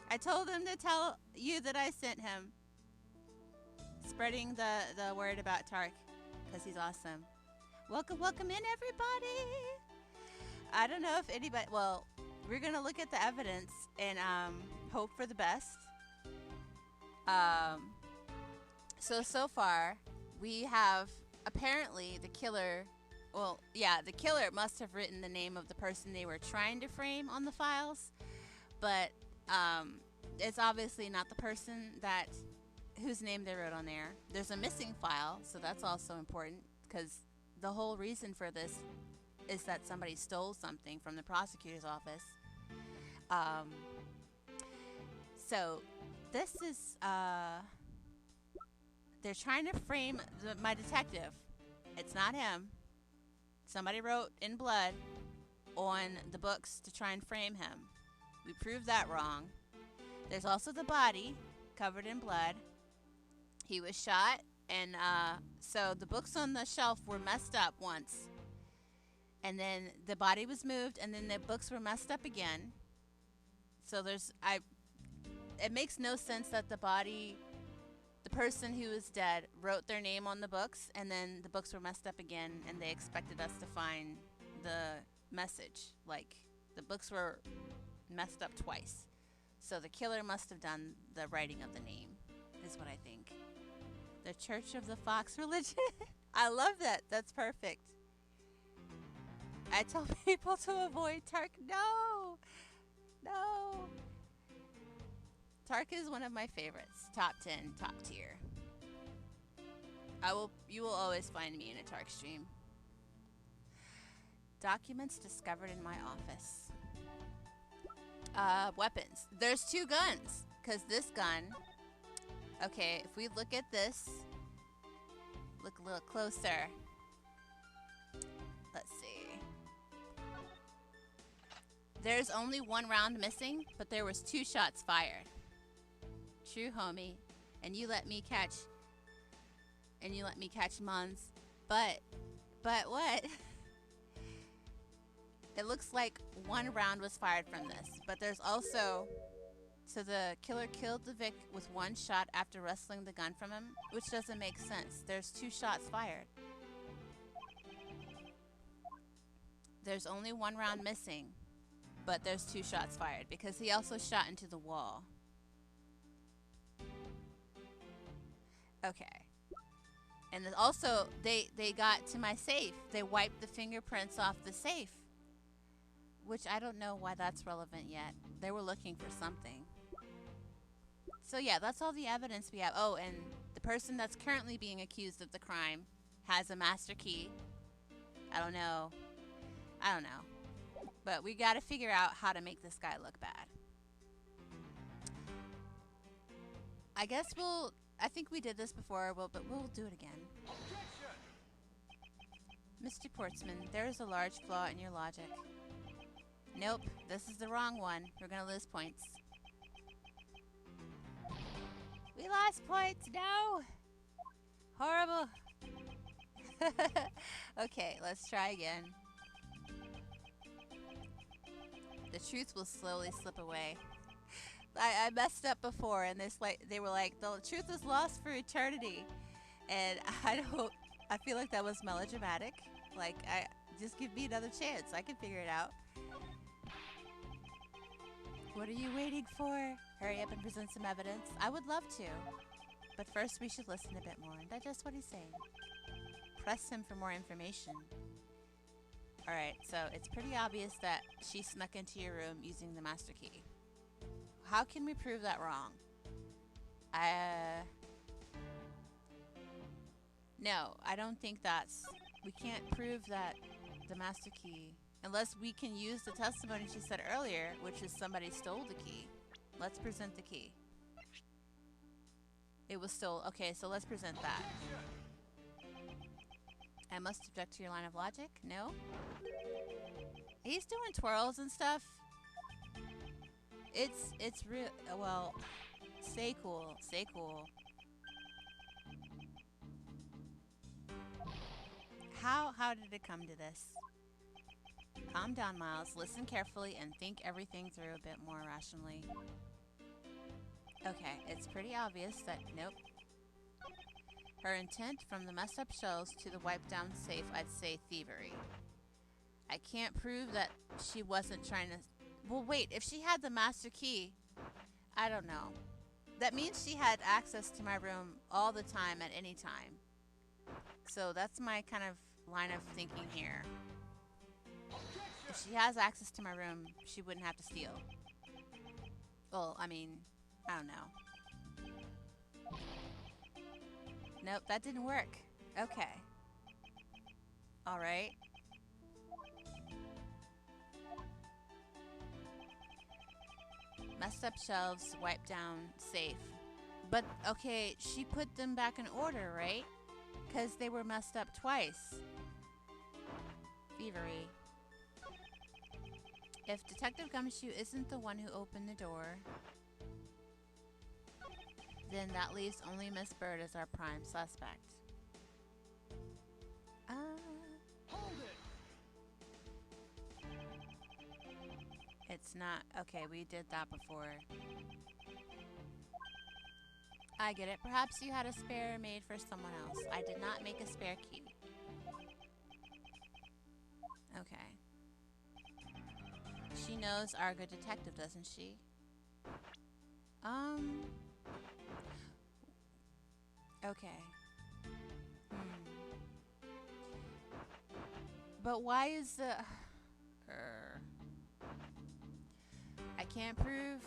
I told him to tell you that I sent him. Spreading the word about Tark because he's awesome. Welcome in, everybody. I don't know if anybody... Well, we're going to look at the evidence and hope for the best. So far, we have apparently the killer... Well, yeah, the killer must have written the name of the person they were trying to frame on the files. But it's obviously not the person whose name they wrote on there. There's a missing file, so that's also important because the whole reason for this is that somebody stole something from the prosecutor's office. So this is, they're trying to frame my detective. It's not him. Somebody wrote in blood on the books to try and frame him. We proved that wrong. There's also the body covered in blood. He was shot, and so the books on the shelf were messed up once. And then the body was moved, and then the books were messed up again. So it makes no sense that the person who was dead wrote their name on the books, and then the books were messed up again, and they expected us to find the message. Like, the books were messed up twice. So the killer must have done the writing of the name, is what I think. The Church of the Fox religion. I love that. That's perfect. I tell people to avoid Tark. No. Tark is one of my favorites. Top 10, top tier. You will always find me in a Tark stream. Documents discovered in my office. Weapons. There's 2 guns. Because this gun... Okay, if we look at this... Look a little closer. There's only 1 round missing, but there was 2 shots fired. True, homie. And you let me catch Mons. But what? It looks like 1 round was fired from this, but there's also, so the killer killed the Vic with 1 shot after wresting the gun from him, which doesn't make sense. There's 2 shots fired. There's only 1 round missing, but there's 2 shots fired because he also shot into the wall. Okay. And also, they got to my safe. They wiped the fingerprints off the safe, which I don't know why that's relevant yet. They were looking for something. So yeah, that's all the evidence we have. Oh, and the person that's currently being accused of the crime has a master key. I don't know. But we gotta figure out how to make this guy look bad. I guess I think we did this before, but we'll do it again. Mr. Portsman, there is a large flaw in your logic. Nope, this is the wrong one. We're gonna lose points. We lost points, no! Horrible. Okay, let's try again. The truth will slowly slip away. I messed up before, and they were like, the truth is lost for eternity. And I feel like that was melodramatic. Like, just give me another chance. I can figure it out. What are you waiting for? Hurry up and present some evidence. I would love to. But first we should listen a bit more and digest what he's saying. Press him for more information. Alright, so it's pretty obvious that she snuck into your room using the master key. How can we prove that wrong? No, I don't think we can't prove that the master key, unless we can use the testimony she said earlier, which is somebody stole the key. Let's present the key. It was stolen. Okay, so let's present that. I must object to your line of logic. No? He's doing twirls and stuff. It's real. Well, stay cool. Stay cool. How did it come to this? Calm down, Miles. Listen carefully and think everything through a bit more rationally. Okay, it's pretty obvious that, nope. Her intent from the messed up shells to the wiped down safe, I'd say thievery. I can't prove that she wasn't trying to... Well, wait, if she had the master key, I don't know. That means she had access to my room all the time at any time. So that's my kind of line of thinking here. If she has access to my room, she wouldn't have to steal. Well, I mean, I don't know. Nope, that didn't work. Okay. Alright. Messed up shelves, wiped down safe. But, okay, she put them back in order, right? Because they were messed up twice. Thievery. If Detective Gumshoe isn't the one who opened the door, then that leaves only Miss Bird as our prime suspect. Hold it. It's not... Okay, we did that before. I get it. Perhaps you had a spare made for someone else. I did not make a spare key. Okay. She knows our good detective, doesn't she? Okay. But why is the... I can't prove...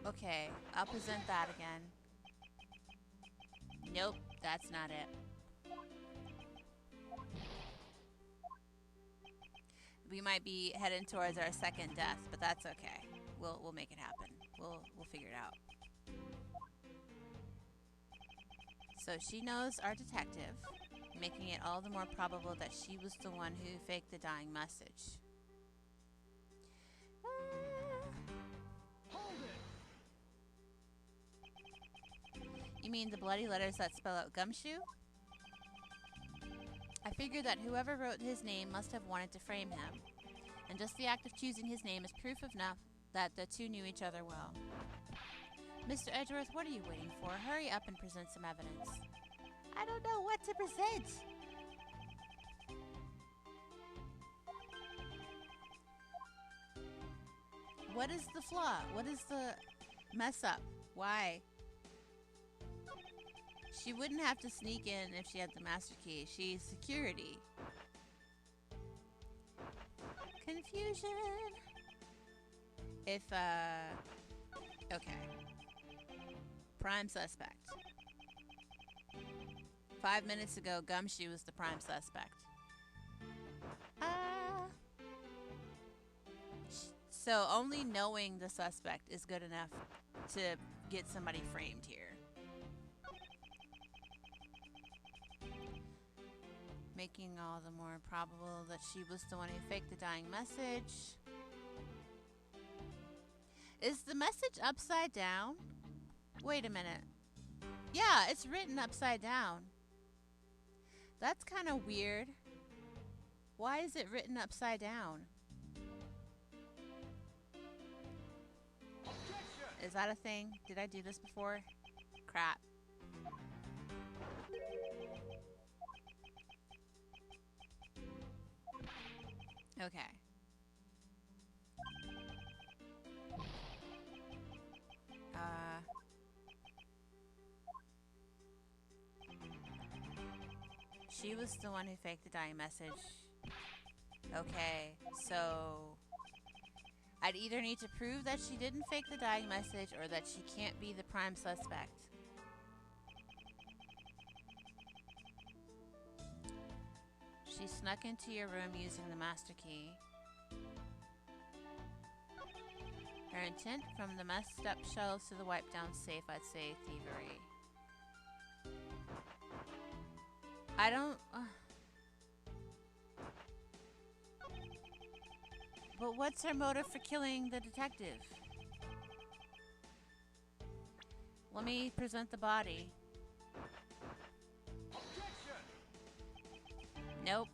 okay, I'll present that again. Nope, that's not it. We might be heading towards our second death, but that's okay. We'll make it happen. We'll figure it out. So she knows our detective. making it all the more probable that she was the one who faked the dying message. You mean the bloody letters that spell out Gumshoe? I figured that whoever wrote his name must have wanted to frame him, and just the act of choosing his name is proof enough that the two knew each other well. Mr. Edgeworth, what are you waiting for? Hurry up and present some evidence. I don't know what to present. What is the flaw? What is the mess up? Why? She wouldn't have to sneak in if she had the master key. She's security. Confusion. If, okay. Prime suspect. 5 minutes ago, Gumshoe was the prime suspect. So only knowing the suspect is good enough to get somebody framed here. Making all the more probable that she was the one who faked the dying message. Is the message upside down? Wait a minute. Yeah, it's written upside down. That's kind of weird. Why is it written upside down? Is that a thing? Did I do this before? Crap. Okay. She was the one who faked the dying message. Okay, so I'd either need to prove that she didn't fake the dying message or that she can't be the prime suspect. She snuck into your room using the master key. Her intent, from the messed up shelves to the wiped down safe, I'd say thievery. I don't... But what's her motive for killing the detective? Let me present the body. Nope.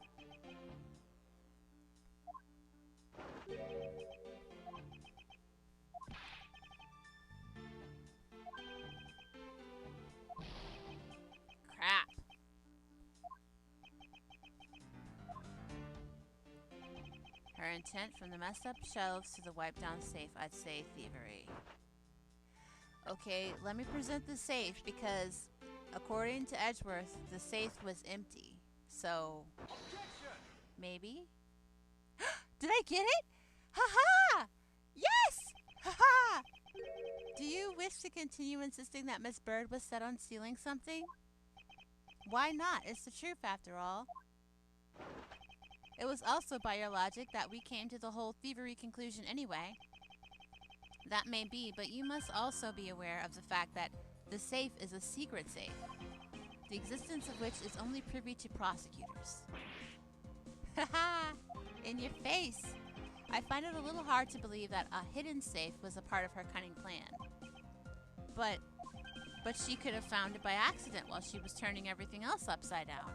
Crap. Her intent, from the messed up shelves to the wiped down safe, I'd say thievery. Okay, let me present the safe because, according to Edgeworth, the safe was empty. So, maybe? Did I get it? Ha-ha! Yes! Ha-ha! Do you wish to continue insisting that Miss Bird was set on stealing something? Why not? It's the truth, after all. It was also by your logic that we came to the whole thievery conclusion anyway. That may be, but you must also be aware of the fact that the safe is a secret safe, the existence of which is only privy to prosecutors. Haha! In your face! I find it a little hard to believe that a hidden safe was a part of her cunning plan. But she could have found it by accident while she was turning everything else upside down.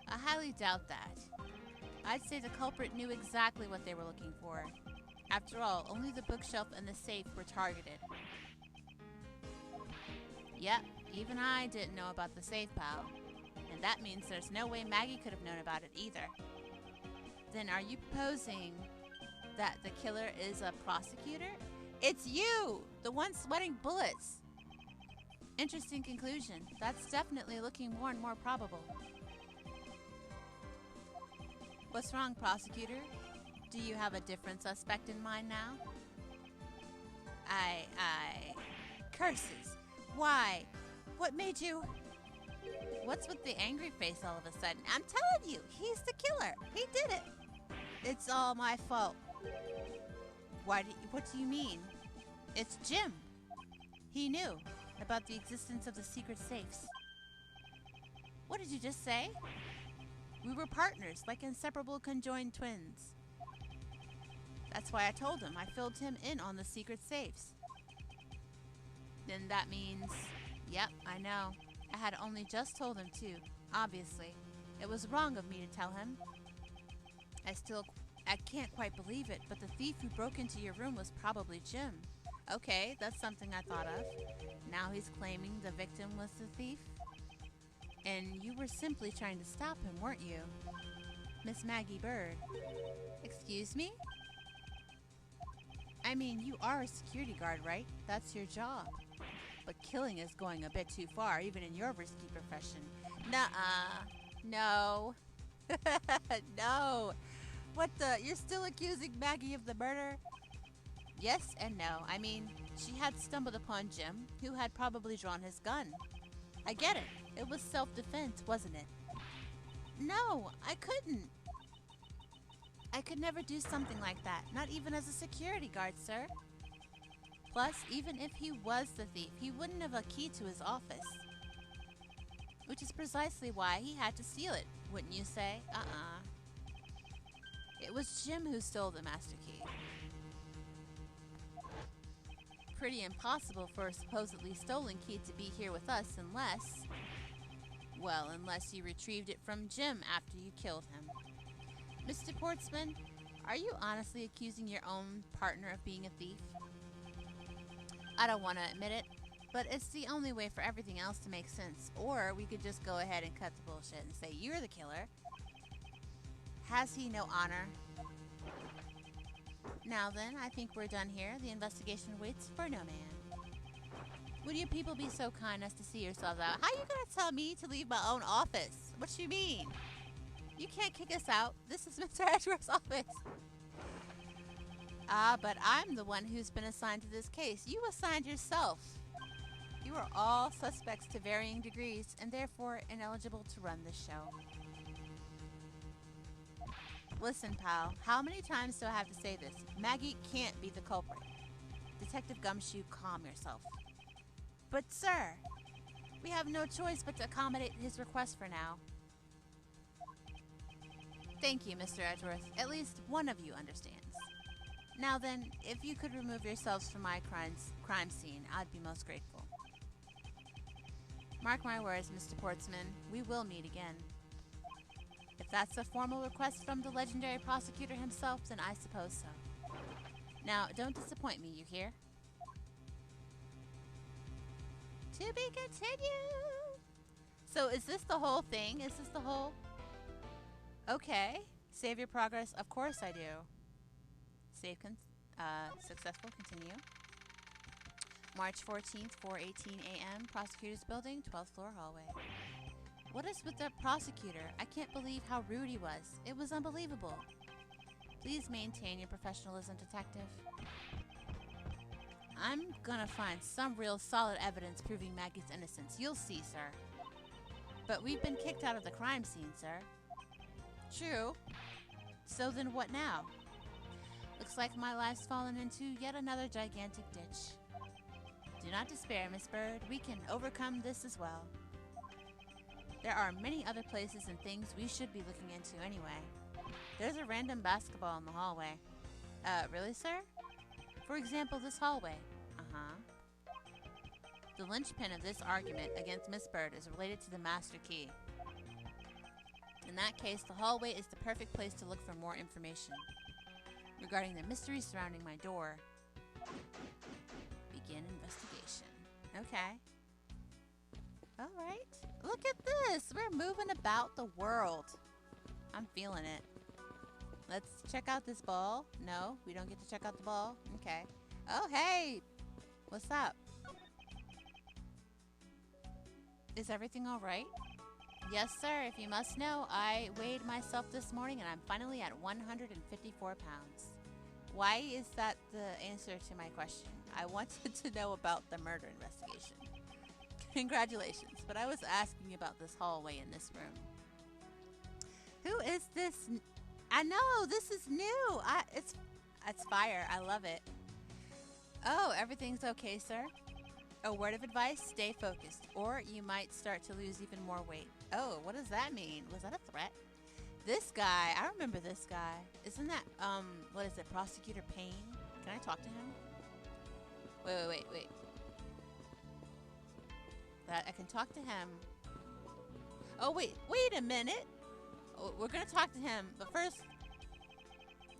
I highly doubt that. I'd say the culprit knew exactly what they were looking for. After all, only the bookshelf and the safe were targeted. Yep, even I didn't know about the safe, pal. And that means there's no way Maggie could have known about it either. Then are you posing that the killer is a prosecutor? It's you! The one sweating bullets! Interesting conclusion. That's definitely looking more and more probable. What's wrong, prosecutor? Do you have a different suspect in mind now? Curses! Why? What made you... What's with the angry face all of a sudden? I'm telling you, he's the killer. He did it. It's all my fault. What do you mean? It's Jim. He knew about the existence of the secret safes. What did you just say? We were partners, like inseparable conjoined twins. That's why I told him. I filled him in on the secret safes. Then that means... Yep, I know. I had only just told him too, obviously. It was wrong of me to tell him. I can't quite believe it, but the thief who broke into your room was probably Jim. Okay, that's something I thought of. Now he's claiming the victim was the thief? And you were simply trying to stop him, weren't you? Miss Maggie Bird. Excuse me? I mean, you are a security guard, right? That's your job. But killing is going a bit too far, even in your risky profession. Nuh-uh. No. No. What the? You're still accusing Maggie of the murder? Yes and no. I mean, she had stumbled upon Jim, who had probably drawn his gun. I get it. It was self-defense, wasn't it? No, I couldn't. I could never do something like that, not even as a security guard, sir. Plus, even if he was the thief, he wouldn't have a key to his office. Which is precisely why he had to steal it, wouldn't you say? It was Jim who stole the master key. Pretty impossible for a supposedly stolen key to be here with us unless... Well, unless you retrieved it from Jim after you killed him. Mr. Portsman, are you honestly accusing your own partner of being a thief? I don't want to admit it, but it's the only way for everything else to make sense. Or we could just go ahead and cut the bullshit and say you're the killer. Has he no honor? Now then, I think we're done here. The investigation waits for no man. Would you people be so kind as to see yourselves out? How are you going to tell me to leave my own office? What you mean? You can't kick us out. This is Mr. Edgeworth's office. But I'm the one who's been assigned to this case. You assigned yourself. You are all suspects to varying degrees and therefore ineligible to run this show. Listen, pal, how many times do I have to say this? Maggie can't be the culprit. Detective Gumshoe, calm yourself. But, sir, we have no choice but to accommodate his request for now. Thank you, Mr. Edgeworth. At least one of you understands. Now then, if you could remove yourselves from my crime scene, I'd be most grateful. Mark my words, Mr. Portsman, we will meet again. If that's a formal request from the legendary prosecutor himself, then I suppose so. Now, don't disappoint me, you hear? To be continued! So is this the whole thing? Is this the whole... Okay. Save your progress. Of course I do. Save successful. Continue. March 14th, 4:18 a.m. Prosecutor's Building, 12th floor hallway. What is with that prosecutor? I can't believe how rude he was. It was unbelievable. Please maintain your professionalism, detective. I'm gonna find some real solid evidence proving Maggie's innocence. You'll see, sir. But we've been kicked out of the crime scene, sir. True. So then what now? Looks like my life's fallen into yet another gigantic ditch. Do not despair, Miss Bird. We can overcome this as well. There are many other places and things we should be looking into anyway. There's a random basketball in the hallway. Really, sir? For example, this hallway. The linchpin of this argument against Miss Bird is related to the master key. In that case, the hallway is the perfect place to look for more information regarding the mystery surrounding my door. Begin investigation. Okay. Alright. Look at this! We're moving about the world. I'm feeling it. Let's check out this ball. No, we don't get to check out the ball. Okay. Oh, hey! What's up? Is everything alright? Yes, sir. If you must know, I weighed myself this morning and I'm finally at 154 pounds. Why is that the answer to my question? I wanted to know about the murder investigation. Congratulations, but I was asking about this hallway in this room. Who is this? I know, this is new. It's fire. I love it. Oh, everything's okay, sir? A word of advice, stay focused, or you might start to lose even more weight. Oh, what does that mean? Was that a threat? This guy, I remember this guy. Isn't that, what is it, Prosecutor Payne? Can I talk to him? Wait. That I can talk to him. Oh, wait a minute. Oh, we're gonna talk to him, but first,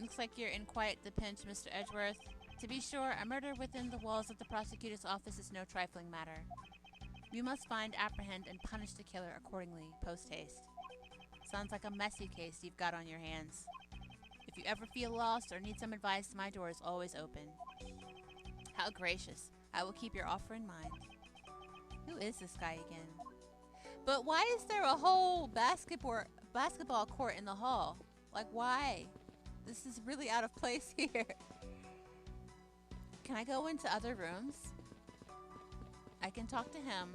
looks like you're in quite the pinch, Mr. Edgeworth. To be sure, a murder within the walls of the prosecutor's office is no trifling matter. We must find, apprehend, and punish the killer accordingly, post-haste. Sounds like a messy case you've got on your hands. If you ever feel lost or need some advice, my door is always open. How gracious. I will keep your offer in mind. Who is this guy again? But why is there a whole basketball court in the hall? Like, why? This is really out of place here. Can I go into other rooms? I can talk to him.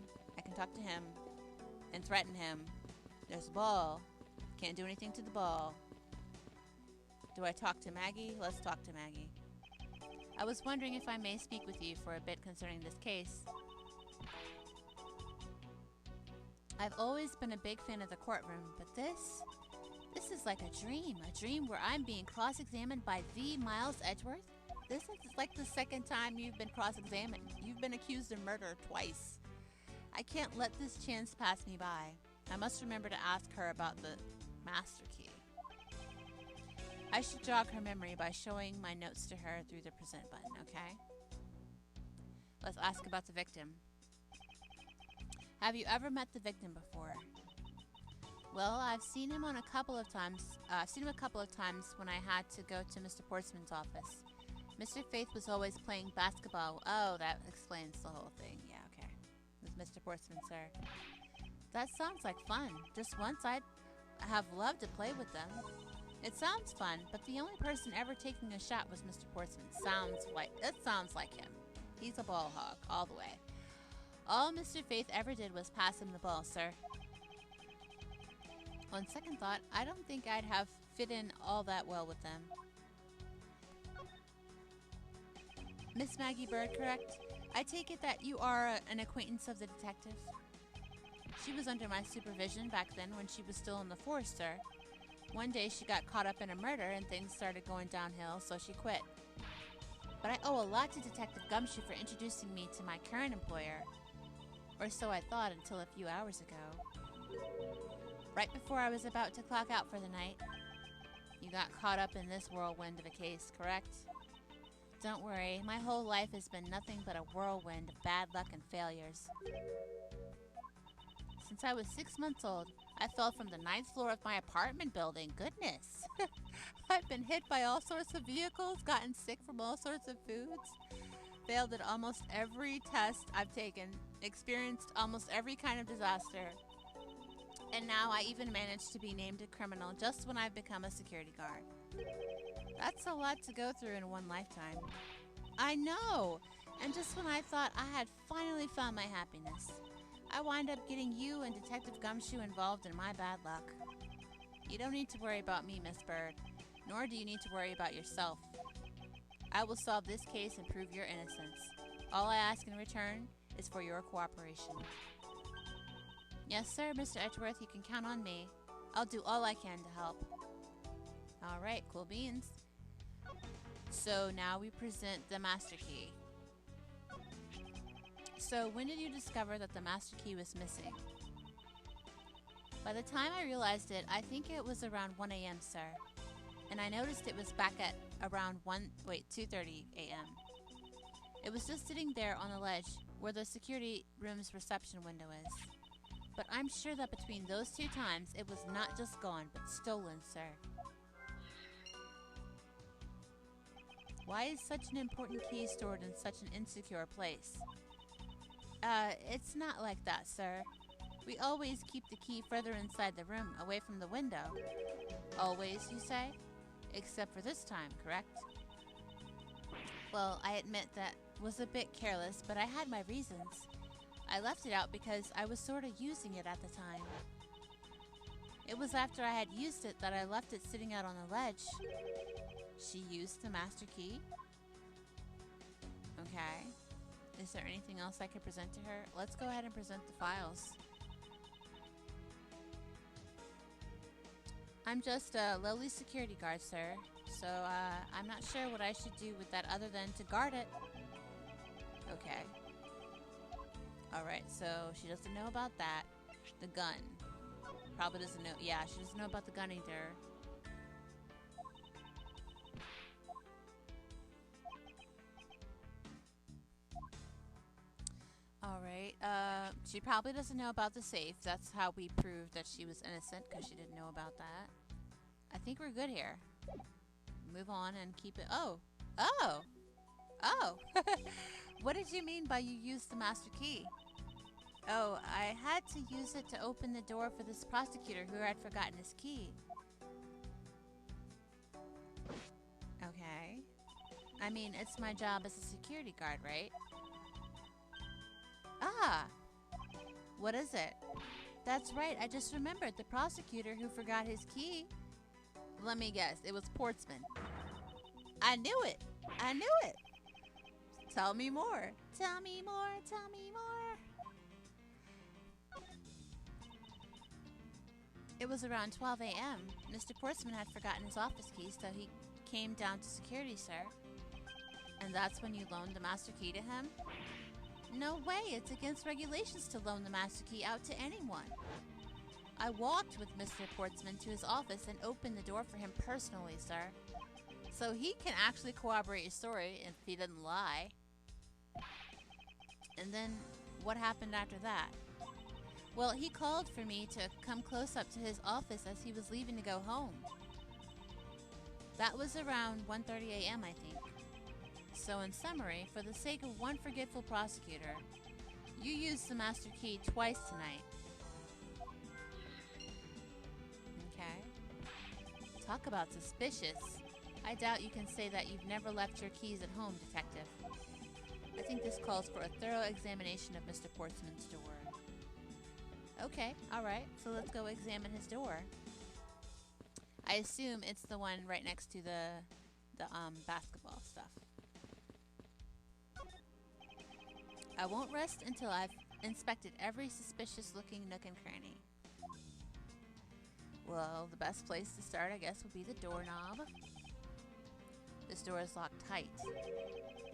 And threaten him. There's a ball. Can't do anything to the ball. Do I talk to Maggie? Let's talk to Maggie. I was wondering if I may speak with you for a bit concerning this case. I've always been a big fan of the courtroom, but this is like a dream where I'm being cross-examined by the Miles Edgeworth. This is like the second time you've been cross-examined. You've been accused of murder twice. I can't let this chance pass me by. I must remember to ask her about the master key. I should jog her memory by showing my notes to her through the present button, okay? Let's ask about the victim. Have you ever met the victim before? Well, I've seen him a couple of times when I had to go to Mr. Portsman's office. Mr. Faith was always playing basketball. Oh, that explains the whole thing. Yeah, okay. It was Mr. Portsman, sir. That sounds like fun. Just once I'd have loved to play with them. It sounds fun, but the only person ever taking a shot was Mr. Portsman. It sounds like him. He's a ball hog, all the way. All Mr. Faith ever did was pass him the ball, sir. On second thought, I don't think I'd have fit in all that well with them. Miss Maggie Bird, correct? I take it that you are an acquaintance of the detective? She was under my supervision back then when she was still in the force, sir. One day she got caught up in a murder and things started going downhill, so she quit. But I owe a lot to Detective Gumshoe for introducing me to my current employer. Or so I thought until a few hours ago. Right before I was about to clock out for the night, you got caught up in this whirlwind of a case, correct? Don't worry, my whole life has been nothing but a whirlwind of bad luck and failures. Since I was 6 months old, I fell from the 9th floor of my apartment building. Goodness! I've been hit by all sorts of vehicles, gotten sick from all sorts of foods, failed at almost every test I've taken, experienced almost every kind of disaster. And now I even managed to be named a criminal just when I've become a security guard. That's a lot to go through in one lifetime. I know! And just when I thought I had finally found my happiness, I wind up getting you and Detective Gumshoe involved in my bad luck. You don't need to worry about me, Miss Bird, nor do you need to worry about yourself. I will solve this case and prove your innocence. All I ask in return is for your cooperation. Yes, sir, Mr. Edgeworth, you can count on me. I'll do all I can to help. All right, cool beans. So now we present the master key. So when did you discover that the master key was missing? By the time I realized it, I think it was around 1 a.m., sir. And I noticed it was back at around 2:30 a.m. It was just sitting there on the ledge where the security room's reception window is. But I'm sure that between those two times, it was not just gone, but stolen, sir. Why is such an important key stored in such an insecure place? It's not like that, sir. We always keep the key further inside the room, away from the window. Always, you say? Except for this time, correct? Well, I admit that was a bit careless, but I had my reasons. I left it out because I was sort of using it at the time. It was after I had used it that I left it sitting out on the ledge. She used the master key? Okay. Is there anything else I could present to her? Let's go ahead and present the files. I'm just a lowly security guard, sir. So, I'm not sure what I should do with that other than to guard it. Okay. Alright, so she doesn't know about that. The gun. Probably doesn't know. Yeah, she doesn't know about the gun either. Alright, she probably doesn't know about the safe. That's how we proved that she was innocent, because she didn't know about that. I think we're good here. Move on and keep it. Oh! Oh! Oh! What did you mean by you used the master key? Oh, I had to use it to open the door for this prosecutor who had forgotten his key. Okay. I mean, it's my job as a security guard, right? Ah! What is it? That's right, I just remembered the prosecutor who forgot his key. Let me guess, it was Portsman. I knew it! I knew it! Tell me more. Tell me more, tell me more. It was around 12 a.m. Mr. Portsman had forgotten his office key, so he came down to security, sir. And that's when you loaned the master key to him? No way, it's against regulations to loan the master key out to anyone. I walked with Mr. Portsman to his office and opened the door for him personally, sir. So he can actually corroborate your story if he didn't lie. And then, what happened after that? Well, he called for me to come close up to his office as he was leaving to go home. That was around 1:30 a.m., I think. So in summary, for the sake of one forgetful prosecutor, you used the master key twice tonight. Okay. Talk about suspicious. I doubt you can say that you've never left your keys at home, Detective. I think this calls for a thorough examination of Mr. Portsman's door. Okay, alright, so let's go examine his door. I assume it's the one right next to the basketball stuff. I won't rest until I've inspected every suspicious-looking nook and cranny. Well, the best place to start, I guess, would be the doorknob. This door is locked tight.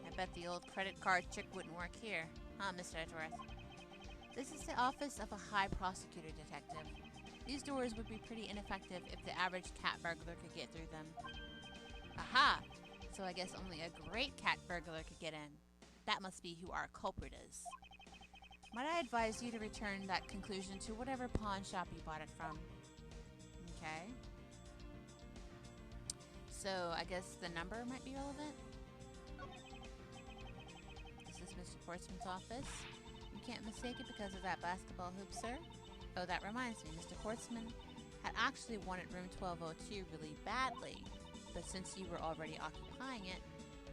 I bet the old credit card trick wouldn't work here, huh, Mr. Edgeworth? This is the office of a high prosecutor, Detective. These doors would be pretty ineffective if the average cat burglar could get through them. Aha! So I guess only a great cat burglar could get in. That must be who our culprit is. Might I advise you to return that conclusion to whatever pawn shop you bought it from? Okay. So I guess the number might be relevant? This is Mr. Portsman's office. You can't mistake it because of that basketball hoop, sir. Oh, that reminds me, Mr. Portsman had actually wanted room 1202 really badly, but since you were already occupying it,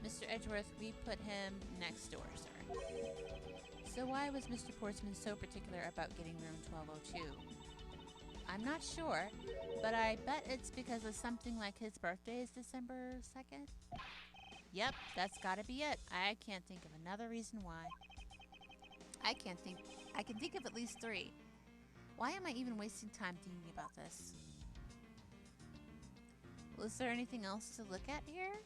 Mr. Edgeworth, we put him next door, sir. So why was Mr. Portsman so particular about getting room 1202? I'm not sure, but I bet it's because of something like his birthday is December 2nd? Yep, that's gotta be it. I can't think of another reason why. I can think of at least 3. Why am I even wasting time thinking about this? Well, is there anything else to look at here?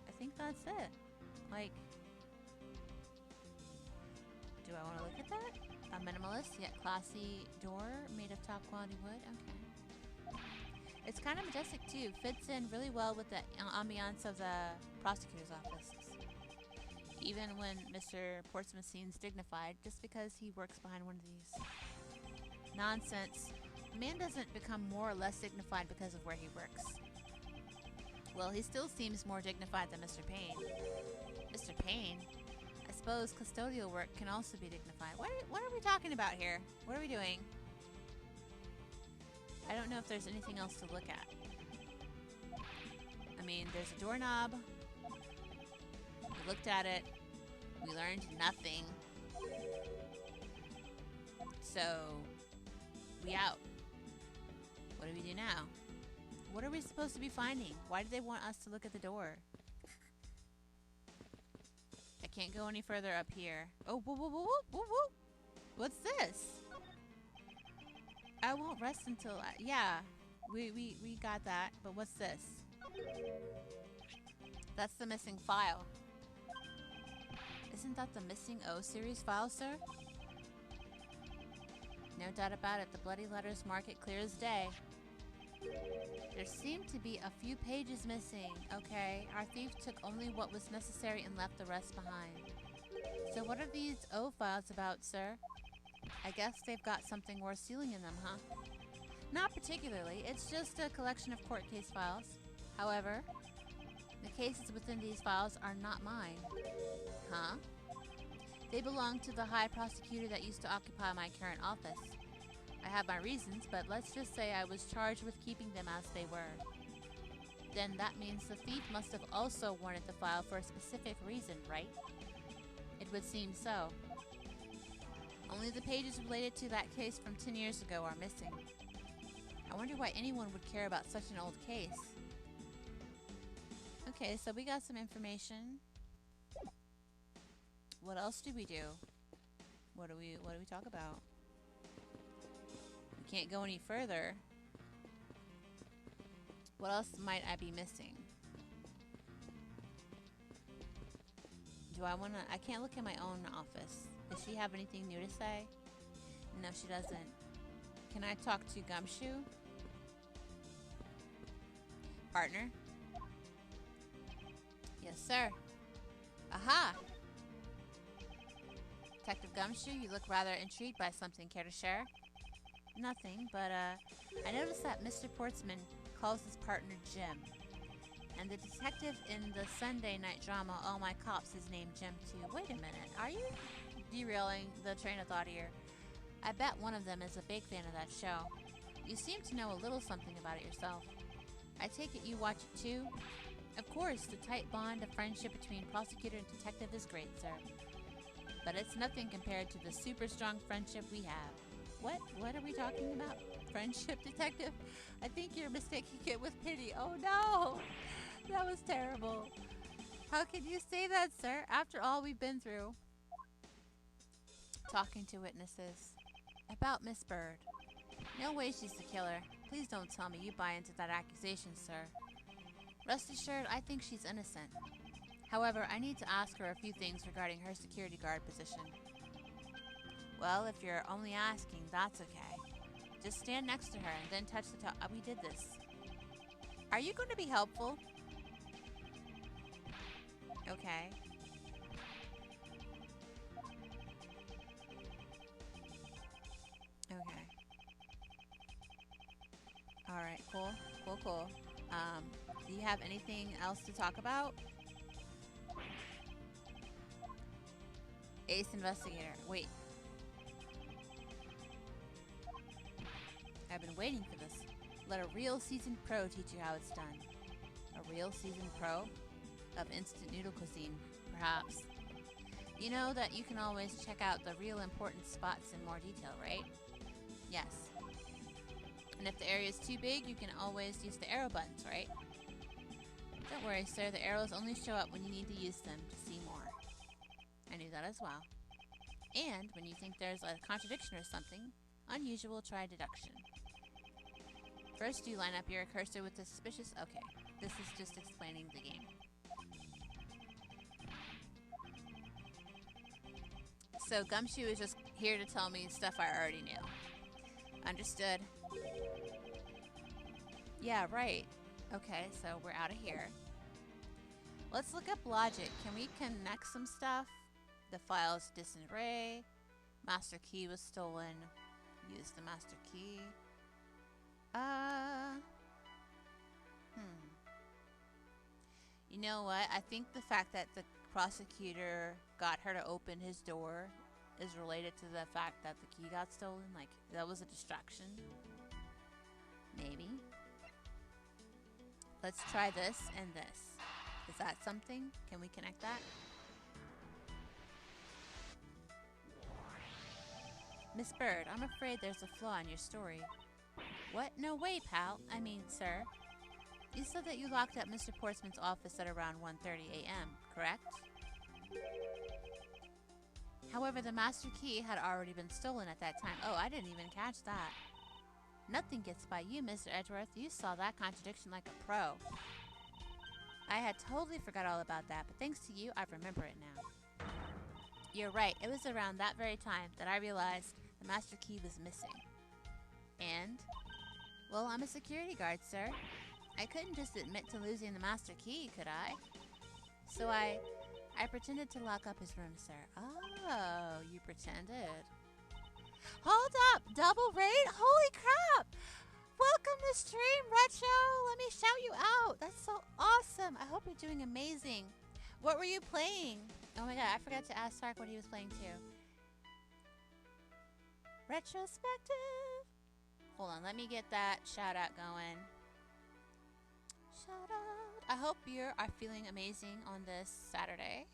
I think that's it. Like, do I want to look at that? A minimalist yet classy door made of top quality wood? Okay. It's kind of majestic too. Fits in really well with the ambiance of the prosecutor's office. Even when Mr. Portsman seems dignified, just because he works behind one of these. Nonsense. A man doesn't become more or less dignified because of where he works. Well, he still seems more dignified than Mr. Payne. Mr. Payne? I suppose custodial work can also be dignified. What are we talking about here? What are we doing? I don't know if there's anything else to look at. I mean, there's a doorknob. We looked at it. We learned nothing. So, we out. What do we do now? What are we supposed to be finding? Why do they want us to look at the door? I can't go any further up here. Oh, whoa, whoa, whoa, whoa, whoa, whoa. What's this? I won't rest until yeah, we got that. But what's this? That's the missing file. Isn't that the missing O series file, sir? No doubt about it. The bloody letters mark it clear as day. There seem to be a few pages missing. Okay, our thief took only what was necessary and left the rest behind. So what are these O files about, sir? I guess they've got something worth sealing in them, huh? Not particularly. It's just a collection of court case files. However, the cases within these files are not mine. Huh? They belong to the high prosecutor that used to occupy my current office. I have my reasons, but let's just say I was charged with keeping them as they were. Then that means the thief must have also wanted the file for a specific reason, right? It would seem so. Only the pages related to that case from 10 years ago are missing. I wonder why anyone would care about such an old case. Okay, so we got some information. What else do we do? What do we talk about? We can't go any further. What else might I be missing? Do I wanna... I can't look in my own office. Does she have anything new to say? No, she doesn't. Can I talk to Gumshoe? Partner? Yes, sir. Aha! Detective Gumshoe, you look rather intrigued by something. Care to share? Nothing, but I noticed that Mr. Portsman calls his partner Jim. And the detective in the Sunday night drama All My Cops is named Jim too. Wait a minute, are you derailing the train of thought here? I bet one of them is a big fan of that show. You seem to know a little something about it yourself. I take it you watch it too? Of course, the tight bond of friendship between prosecutor and detective is great, sir. But it's nothing compared to the super strong friendship we have. What are we talking about? Friendship, detective? I think you're mistaking it with pity. Oh no! That was terrible. How can you say that, sir? After all we've been through. Talking to witnesses. About Miss Bird. No way she's the killer. Please don't tell me you buy into that accusation, sir. Rest assured, I think she's innocent. However, I need to ask her a few things regarding her security guard position. Well, if you're only asking, that's okay. Just stand next to her and then touch the top. We did this. Are you going to be helpful? Okay. Okay. Alright, cool. Cool. Do you have anything else to talk about? Ace Investigator. Wait. I've been waiting for this. Let a real seasoned pro teach you how it's done. A real seasoned pro? Of instant noodle cuisine, perhaps. You know that you can always check out the real important spots in more detail, right? Yes. And if the area is too big, you can always use the arrow buttons, right? Don't worry, sir. The arrows only show up when you need to use them to see more. I knew that as well. And when you think there's a contradiction or something unusual, try deduction. First, you line up your cursor with the suspicious... Okay, this is just explaining the game. So Gumshoe is just here to tell me stuff I already knew. Understood. Yeah, right. Okay, so we're out of here. Let's look up logic. Can we connect some stuff? The file's disarray. Master key was stolen. Use the master key. You know what? I think the fact that the prosecutor got her to open his door is related to the fact that the key got stolen. Like, that was a distraction. Maybe. Let's try this and this. Is that something? Can we connect that? Miss Bird, I'm afraid there's a flaw in your story. What? No way, pal. I mean, sir. You said that you locked up Mr. Portsman's office at around 1:30 a.m., correct? However, the master key had already been stolen at that time. Oh, I didn't even catch that. Nothing gets by you, Mr. Edgeworth. You saw that contradiction like a pro. I had totally forgot all about that, but thanks to you, I remember it now. You're right. It was around that very time that I realized the master key was missing. And, well, I'm a security guard, sir. I couldn't just admit to losing the master key, could I? So I pretended to lock up his room, sir. Oh, you pretended. Hold up! Double raid? Holy crap! Welcome to stream, Retro! Let me shout you out! That's so awesome! I hope you're doing amazing. What were you playing? Oh my god, I forgot to ask Sark what he was playing too. Retrospective! Hold on, let me get that shout out going. Shout out! I hope you are feeling amazing on this Saturday.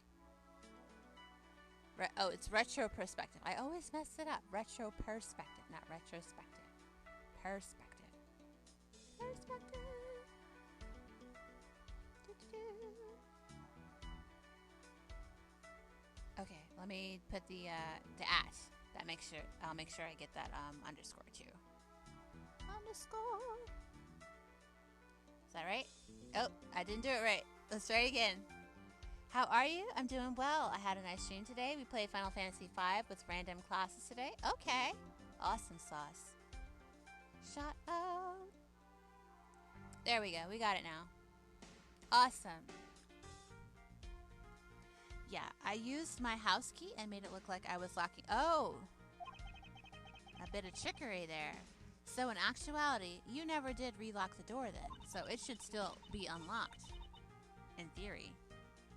Oh, it's retro perspective. I always mess it up. Retro perspective, not retrospective. Perspective. Perspective. Okay, let me put the at. That makes sure I'll make sure I get that underscore too. Underscore. Is that right? Oh, I didn't do it right. Let's try it again. How are you? I'm doing well. I had a nice stream today. We played Final Fantasy V with random classes today. Okay. Awesome sauce. Shout out. There we go. We got it now. Awesome. Yeah, I used my house key and made it look like I was locking. Oh! A bit of trickery there. So in actuality, you never did relock the door then. So it should still be unlocked. In theory.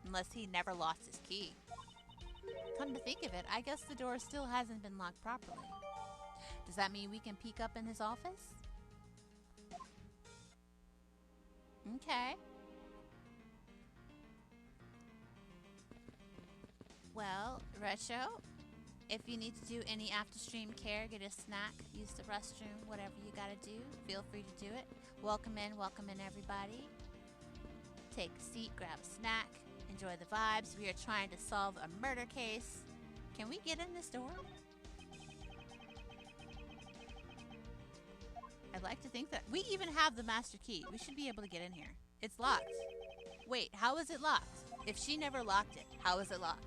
Unless he never lost his key. Come to think of it, I guess the door still hasn't been locked properly. Does that mean we can peek up in his office? Okay. Well, Retro, if you need to do any after stream care, get a snack, use the restroom, whatever you gotta do, feel free to do it. Welcome in everybody. Take a seat, grab a snack, enjoy the vibes. We are trying to solve a murder case. Can we get in this door? I'd like to think that we even have the master key. We should be able to get in here. It's locked. Wait, how is it locked? If she never locked it, how is it locked?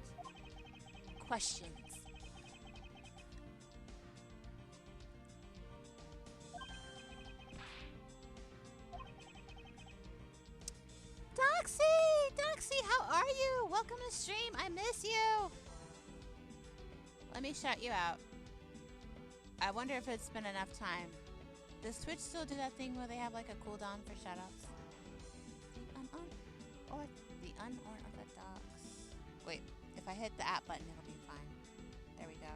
Questions. Doxy! Doxy, how are you? Welcome to stream. I miss you. Let me shout you out. I wonder if it's been enough time. Does Twitch still do that thing where they have like a cooldown for shoutouts? The unorthodox. Wait, if I hit the app button, it'll be fine. There we go.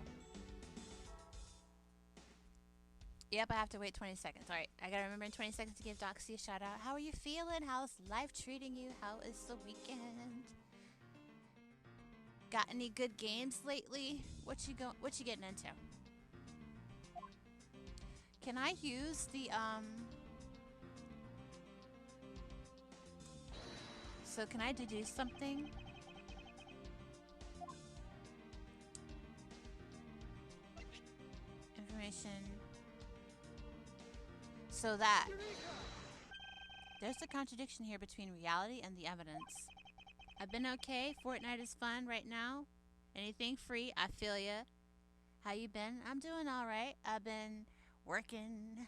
Yep, I have to wait 20 seconds. Alright, I gotta remember in 20 seconds to give Doxy a shout out. How are you feeling? How's life treating you? How is the weekend? Got any good games lately? What you getting into? Can I use the so can I deduce something? Information. So that there's a contradiction here between reality and the evidence. I've been okay. Fortnite is fun right now. Anything free, I feel ya. How you been? I'm doing all right. I've been working,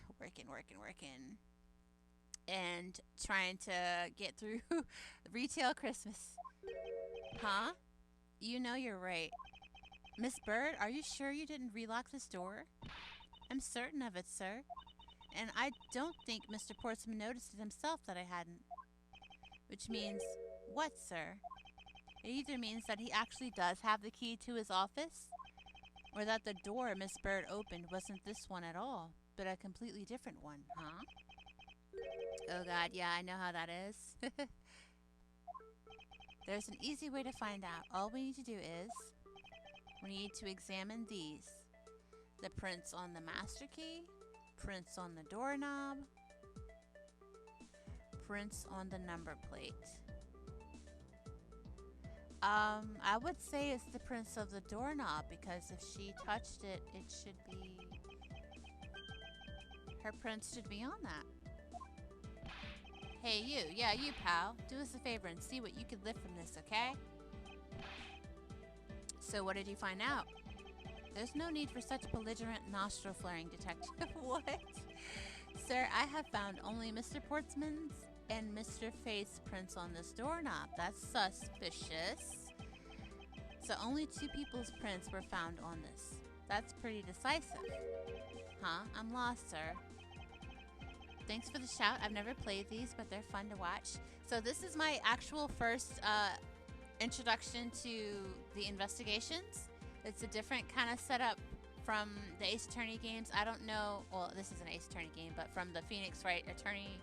and trying to get through retail Christmas. Huh? You know you're right. Miss Bird, are you sure you didn't relock this door? I'm certain of it, sir. And I don't think Mr. Portsmouth noticed it himself that I hadn't. Which means, what, sir? It either means that he actually does have the key to his office, or that the door Miss Bird opened wasn't this one at all, but a completely different one, huh? Oh god, yeah, I know how that is. There's an easy way to find out. All we need to do is, we need to examine these. The prints on the master key, prints on the doorknob, prints on the number plate. I would say it's the prince of the doorknob because if she touched it, it should be... Her prince should be on that. Hey, you. Yeah, you, pal. Do us a favor and see what you could lift from this, okay? So what did you find out? There's no need for such belligerent nostril flaring, detective. What? Sir, I have found only Mr. Portsman's and Mr. Faith's prints on this doorknob. That's suspicious. So only 2 people's prints were found on this. That's pretty decisive. Huh? I'm lost, sir. Thanks for the shout. I've never played these, but they're fun to watch. So this is my actual first introduction to the investigations. It's a different kind of setup from the Ace Attorney games. I don't know, well, this is an Ace Attorney game, but from the Phoenix Wright Attorney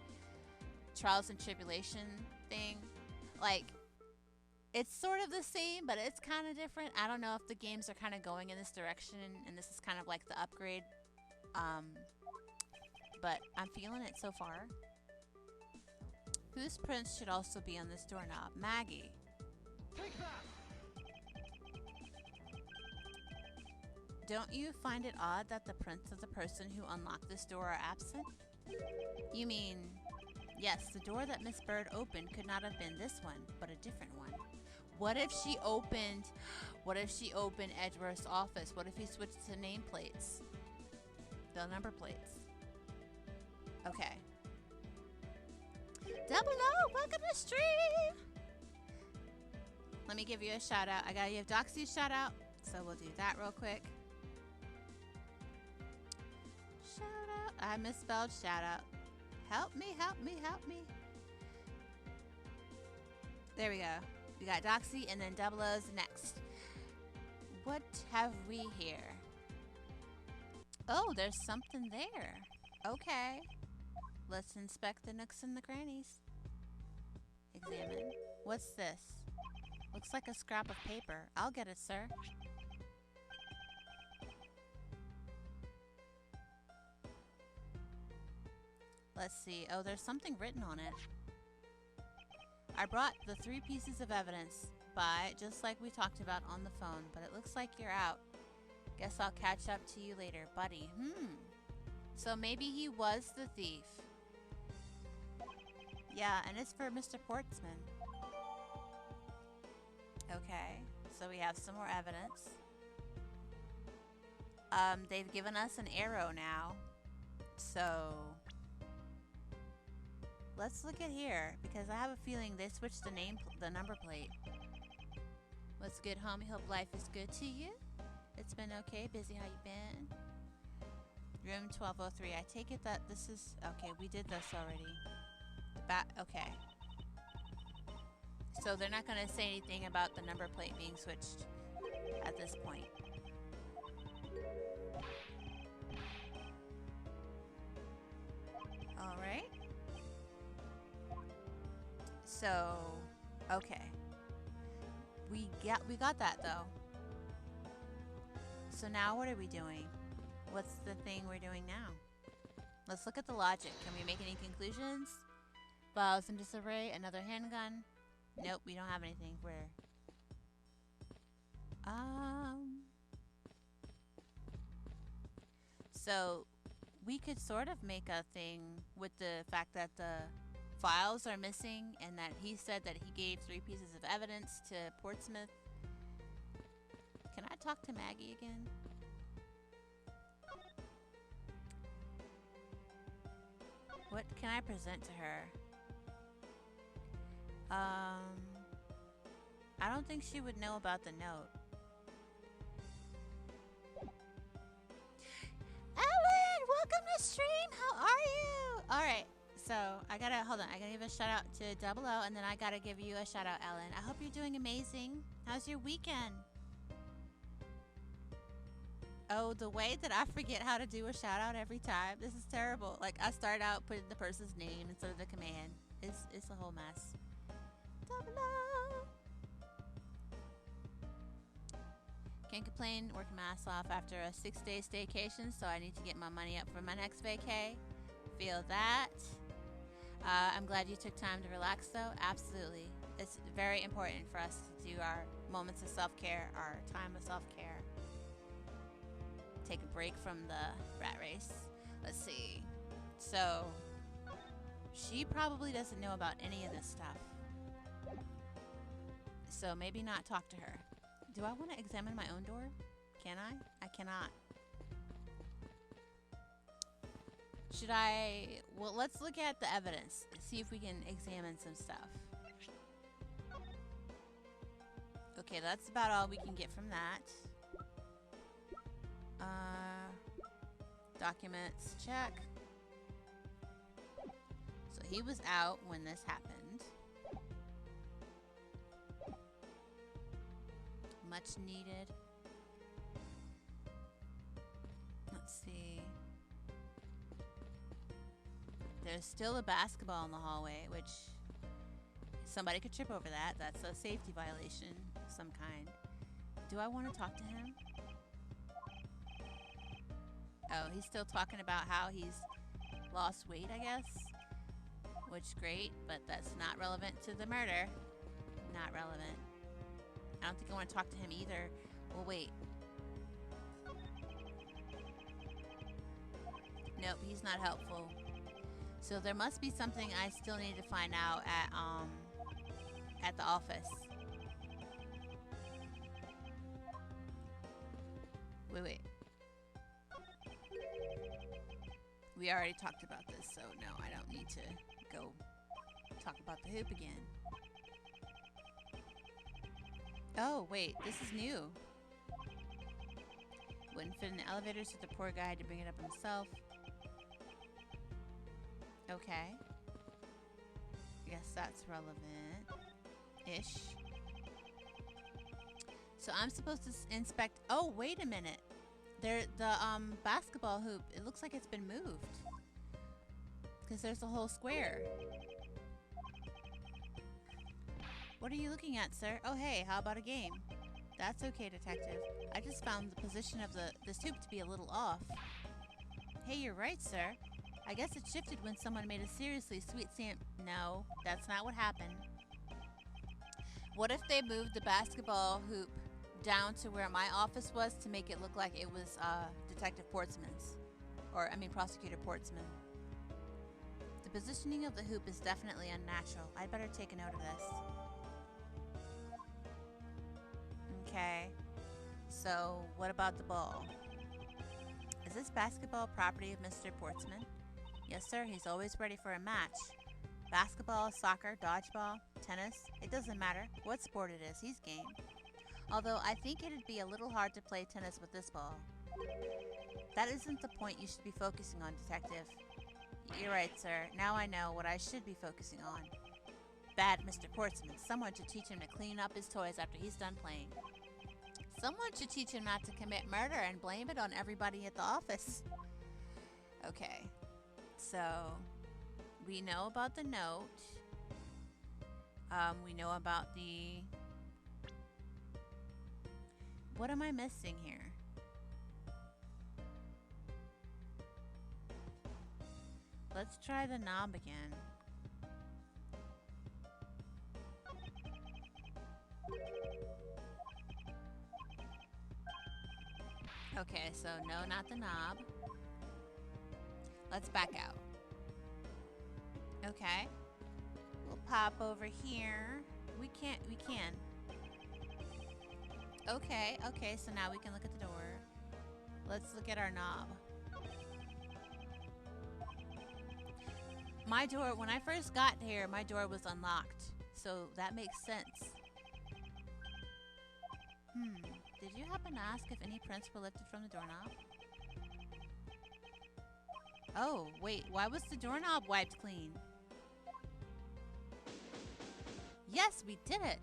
Trials and Tribulation thing. Like, it's sort of the same, but it's kind of different. I don't know if the games are kind of going in this direction, and this is kind of like the upgrade. But I'm feeling it so far. Whose prints should also be on this doorknob? Maggie. Take that! Don't you find it odd that the prints of the person who unlocked this door are absent? You mean, yes, the door that Miss Bird opened could not have been this one, but a different one. What if she opened Edgeworth's office? What if he switched to nameplates? The number plates. Okay. Double O, welcome to the stream! Let me give you a shout out. I gotta give Doxy a shout out, so we'll do that real quick. Shout out. I misspelled shout out. Help me, help me, help me. There we go. We got Doxy and then Double O's next. What have we here? Oh, there's something there. Okay. Let's inspect the nooks and the crannies. Examine. What's this? Looks like a scrap of paper. I'll get it, sir. Let's see. Oh, there's something written on it. I brought the 3 pieces of evidence by, just like we talked about on the phone, but it looks like you're out. Guess I'll catch up to you later, buddy. So maybe he was the thief. Yeah, and it's for Mr. Portsman. Okay, so we have some more evidence. They've given us an arrow now. So let's look at here, because I have a feeling they switched the number plate. What's good, homie? Hope life is good to you. It's been okay. Busy, how you been? Room 1203. I take it that this is... Okay, we did this already. Okay. So they're not going to say anything about the number plate being switched at this point. Alright. So, okay. We got that though. So now what are we doing? What's the thing we're doing now? Let's look at the logic. Can we make any conclusions? Files in disarray, another handgun. Nope, we don't have anything. So we could sort of make a thing with the fact that the files are missing and that he said that he gave 3 pieces of evidence to Portsmouth. Can I talk to Maggie again? What can I present to her? I don't think she would know about the note. Ellen, welcome to stream. How are you? All right. So I gotta give a shout out to Double O, and then I gotta give you a shout out, Ellen. I hope you're doing amazing. How's your weekend? Oh, the way that I forget how to do a shout out every time. This is terrible. Like, I start out putting the person's name instead of the command. It's a whole mess. Double O. Can't complain. Working my ass off after a 6-day staycation, so I need to get my money up for my next vacay. Feel that. I'm glad you took time to relax, though. Absolutely. it's very important for us to do our moments of self-care, our time of self-care. Take a break from the rat race. Let's see. So, she probably doesn't know about any of this stuff. So maybe not talk to her. Do I want to examine my own door? Can I? I cannot. Should I? Well, let's look at the evidence. See if we can examine some stuff. Okay, that's about all we can get from that. Documents, check. So he was out when this happened. Much needed. Let's see. There's still a basketball in the hallway, which somebody could trip over that. That's a safety violation of some kind. Do I want to talk to him? Oh, he's still talking about how he's lost weight, I guess. Which, great, but that's not relevant to the murder. Not relevant. I don't think I want to talk to him either. Well, wait. Nope, he's not helpful. So there must be something I still need to find out at the office. Wait. We already talked about this, so no, I don't need to go talk about the hoop again. Oh, wait, this is new. Wouldn't fit in the elevator, so the poor guy had to bring it up himself. Okay. Guess that's relevant-ish. So I'm supposed to inspect... Oh, wait a minute. The basketball hoop, it looks like it's been moved. Because there's a whole square. What are you looking at, sir? Oh, hey, how about a game? That's okay, detective. I just found the position of this hoop to be a little off. Hey, you're right, sir. I guess it shifted when someone made a seriously sweet No, that's not what happened. What if they moved the basketball hoop down to where my office was to make it look like it was Detective Portsman's? Prosecutor Portsman. The positioning of the hoop is definitely unnatural. I'd better take a note of this. Okay. So, what about the ball? Is this basketball property of Mr. Portsman? Yes, sir. He's always ready for a match. Basketball, soccer, dodgeball, tennis. It doesn't matter what sport it is. He's game. Although I think it'd be a little hard to play tennis with this ball. That isn't the point you should be focusing on, Detective. You're right, sir. Now I know what I should be focusing on. Bad Mr. Portsman. Someone should teach him to clean up his toys after he's done playing. Someone should teach him not to commit murder and blame it on everybody at the office. Okay. So, we know about the note. We know about the... What am I missing here? Let's try the knob again. Okay, so no, not the knob. Let's back out. Okay. We'll pop over here. We can. Okay, so now we can look at the door. Let's look at our knob. My door, when I first got here, my door was unlocked. So that makes sense. Did you happen to ask if any prints were lifted from the doorknob? Oh, wait, why was the doorknob wiped clean? Yes, we did it!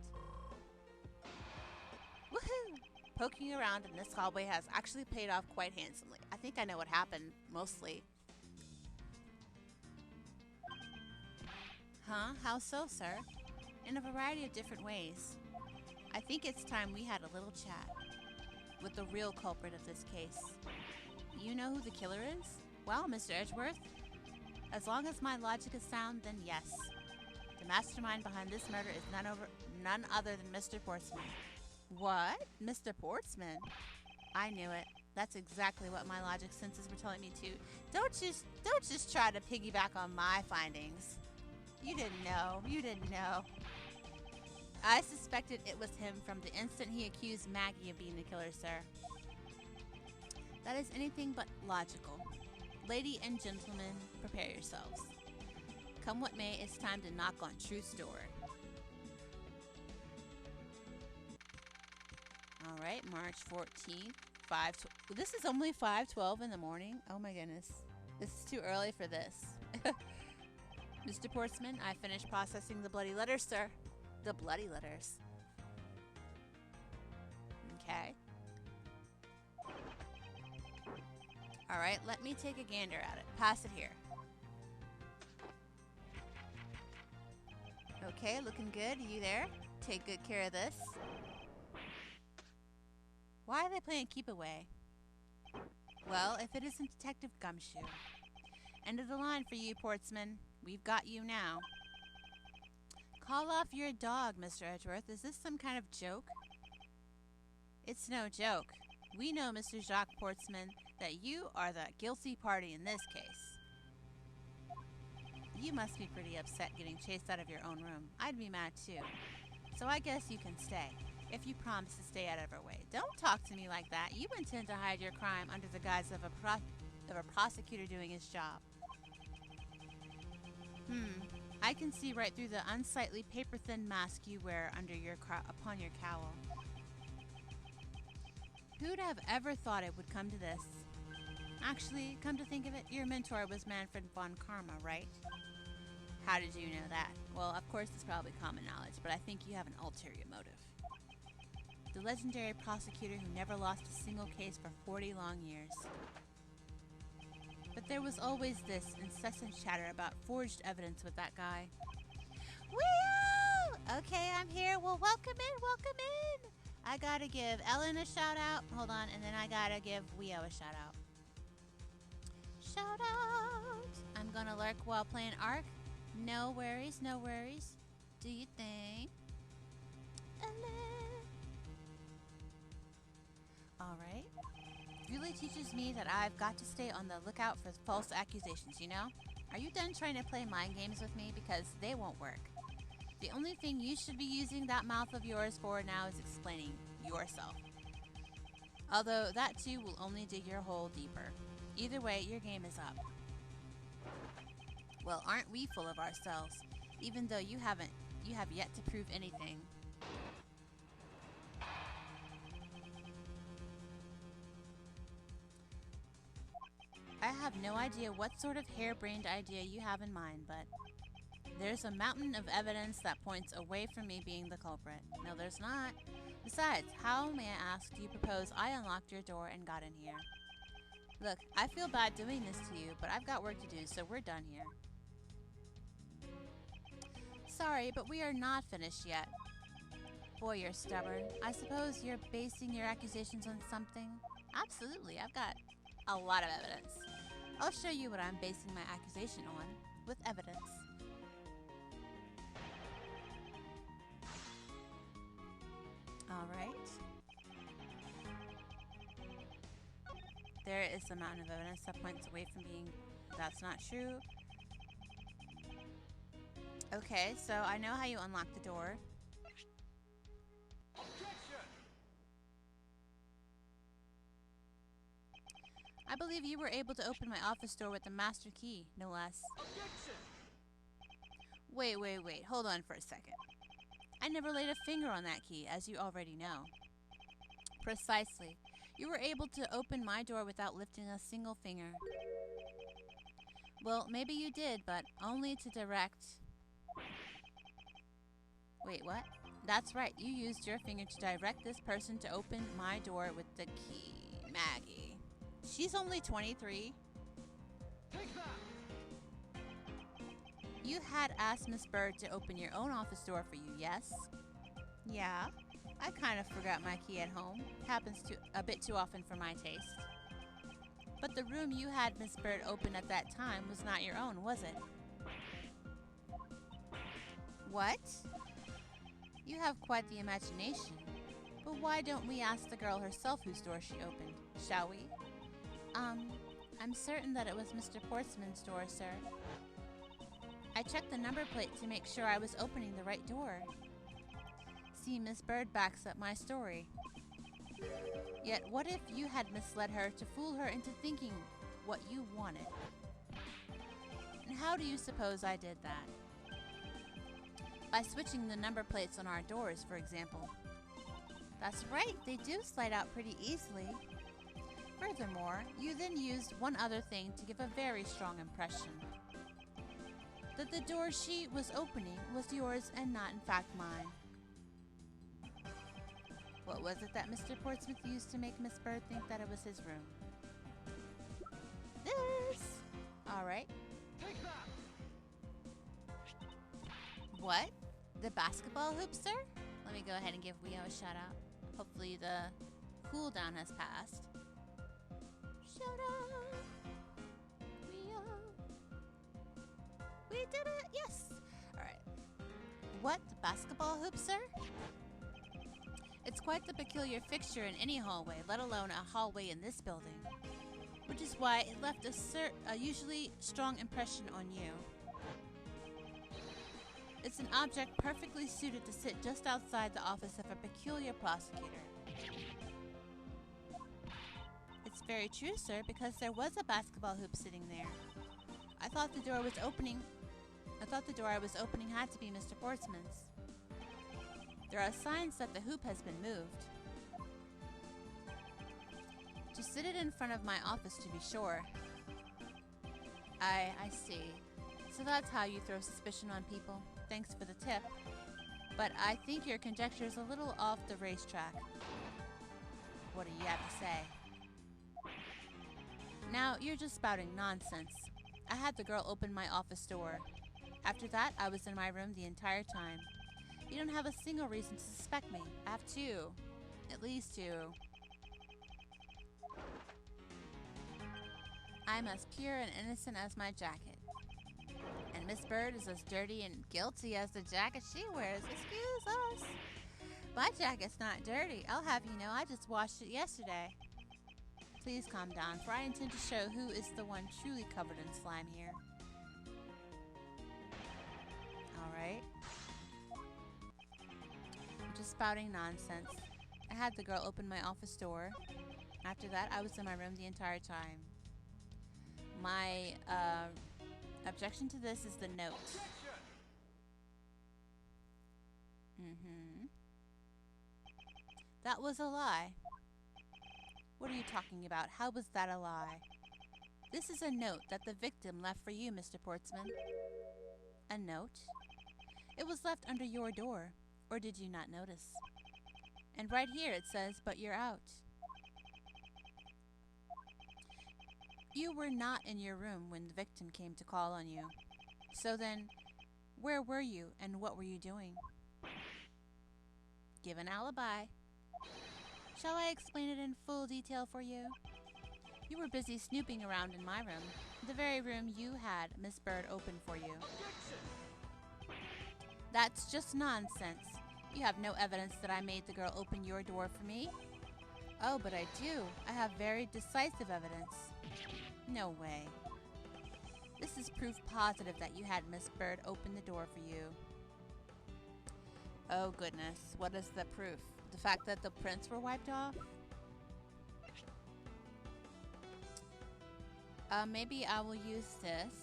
Woohoo! Poking around in this hallway has actually paid off quite handsomely. I think I know what happened, mostly. Huh? How so, sir? In a variety of different ways. I think it's time we had a little chat with the real culprit of this case. You know who the killer is? Well, Mr. Edgeworth, as long as my logic is sound, then yes. The The mastermind behind this murder is none other than Mr. Portsman. What? Mr. Portsman? I knew it. That's exactly what my logic senses were telling me too. Don't just try to piggyback on my findings. You didn't know. You didn't know. I suspected it was him from the instant he accused Maggie of being the killer, sir. That is anything but logical. Lady and gentlemen, prepare yourselves. Come what may, it's time to knock on Truth's door. Alright, March 14th. This is only 5:12 in the morning? Oh my goodness. This is too early for this. Mr. Portsman, I finished processing the bloody letters, sir. The bloody letters. Okay. Alright, let me take a gander at it. Pass it here. Okay, looking good. Are you there? Take good care of this. Why are they playing keep away? Well, if it isn't Detective Gumshoe. End of the line for you, Portsman. We've got you now. Call off your dog, Mr. Edgeworth. Is this some kind of joke? It's no joke. We know, Mr. Jacques Portsman, that you are the guilty party in this case. You must be pretty upset getting chased out of your own room. I'd be mad too. So I guess you can stay, if you promise to stay out of our way. Don't talk to me like that. You intend to hide your crime under the guise of a prosecutor doing his job. I can see right through the unsightly paper-thin mask you wear upon your cowl. Who'd have ever thought it would come to this? Actually, come to think of it, your mentor was Manfred von Karma, right? How did you know that? Well, of course it's probably common knowledge, but I think you have an ulterior motive. The legendary prosecutor who never lost a single case for 40 long years. But there was always this incessant chatter about forged evidence with that guy. Whee! Okay, I'm here. Well, welcome in, welcome in. I gotta give Ellen a shout out. Hold on, and then I gotta give Weo a shout out. Shout out! I'm gonna lurk while playing Ark. No worries, no worries. Do you think? Ellen. Alright. Really teaches me that I've got to stay on the lookout for false accusations, you know? Are you done trying to play mind games with me? Because they won't work. The only thing you should be using that mouth of yours for now is explaining yourself. Although that too will only dig your hole deeper. Either way, your game is up. Well, aren't we full of ourselves? Even though you have yet to prove anything. I have no idea what sort of harebrained idea you have in mind, but there's a mountain of evidence that points away from me being the culprit. No, there's not. Besides, how, may I ask, do you propose I unlocked your door and got in here? Look, I feel bad doing this to you, but I've got work to do, so we're done here. Sorry, but we are not finished yet. Boy, you're stubborn. I suppose you're basing your accusations on something? Absolutely, I've got a lot of evidence. I'll show you what I'm basing my accusation on, with evidence. Alright. There is a mountain of evidence that points away from being... That's not true. Okay, so I know how you unlock the door. I believe you were able to open my office door with the master key, no less. Wait. Hold on for a second. I never laid a finger on that key, as you already know. Precisely. You were able to open my door without lifting a single finger. Well, maybe you did, but only to direct... Wait, what? That's right, you used your finger to direct this person to open my door with the key. Maggie. She's only 23. You had asked Miss Bird to open your own office door for you, yes? Yeah. I kind of forgot my key at home. Happens a bit too often for my taste. But the room you had Miss Bird open at that time was not your own, was it? What? You have quite the imagination. But why don't we ask the girl herself whose door she opened, shall we? I'm certain that it was Mr. Portsman's door, sir. I checked the number plate to make sure I was opening the right door. See, Miss Bird backs up my story. Yet what if you had misled her to fool her into thinking what you wanted? And how do you suppose I did that? By switching the number plates on our doors, for example. That's right, they do slide out pretty easily. Furthermore, you then used one other thing to give a very strong impression. That the door she was opening was yours and not in fact mine. What was it that Mr. Portsmouth used to make Miss Bird think that it was his room? This! Alright. What? The basketball hoop, sir? Let me go ahead and give Weo a shout out. Hopefully the cooldown has passed. Shout out! Weo! We did it! Yes! Alright. What? The basketball hoop, sir? It's quite the peculiar fixture in any hallway, let alone a hallway in this building. Which is why it left a usually strong impression on you. It's an object perfectly suited to sit just outside the office of a peculiar prosecutor. It's very true, sir, because there was a basketball hoop sitting there. I thought the door I was opening had to be Mr. Portsman's. There are signs that the hoop has been moved. To sit it in front of my office, to be sure. I see. So that's how you throw suspicion on people. Thanks for the tip. But I think your conjecture is a little off the racetrack. What do you have to say? Now, you're just spouting nonsense. I had the girl open my office door. After that, I was in my room the entire time. You don't have a single reason to suspect me. I have two. At least two. I'm as pure and innocent as my jacket. And Miss Bird is as dirty and guilty as the jacket she wears. Excuse us. My jacket's not dirty. I'll have you know I just washed it yesterday. Please calm down, for I intend to show who is the one truly covered in slime here. Alright. Just spouting nonsense. I had the girl open my office door. After that, I was in my room the entire time. My objection to this is the note. That was a lie. What are you talking about? How was that a lie? This is a note that the victim left for you, Mr. Portsman. A note? It was left under your door. Or did you not notice? And right here it says, but you're out. You were not in your room when the victim came to call on you. So then, where were you and what were you doing? Give an alibi. Shall I explain it in full detail for you? You were busy snooping around in my room, the very room you had Miss Bird open for you. That's just nonsense. You have no evidence that I made the girl open your door for me. Oh, but I do. I have very decisive evidence. No way. This is proof positive that you had Miss Bird open the door for you. Oh goodness, what is the proof? The fact that the prints were wiped off? Maybe I will use this.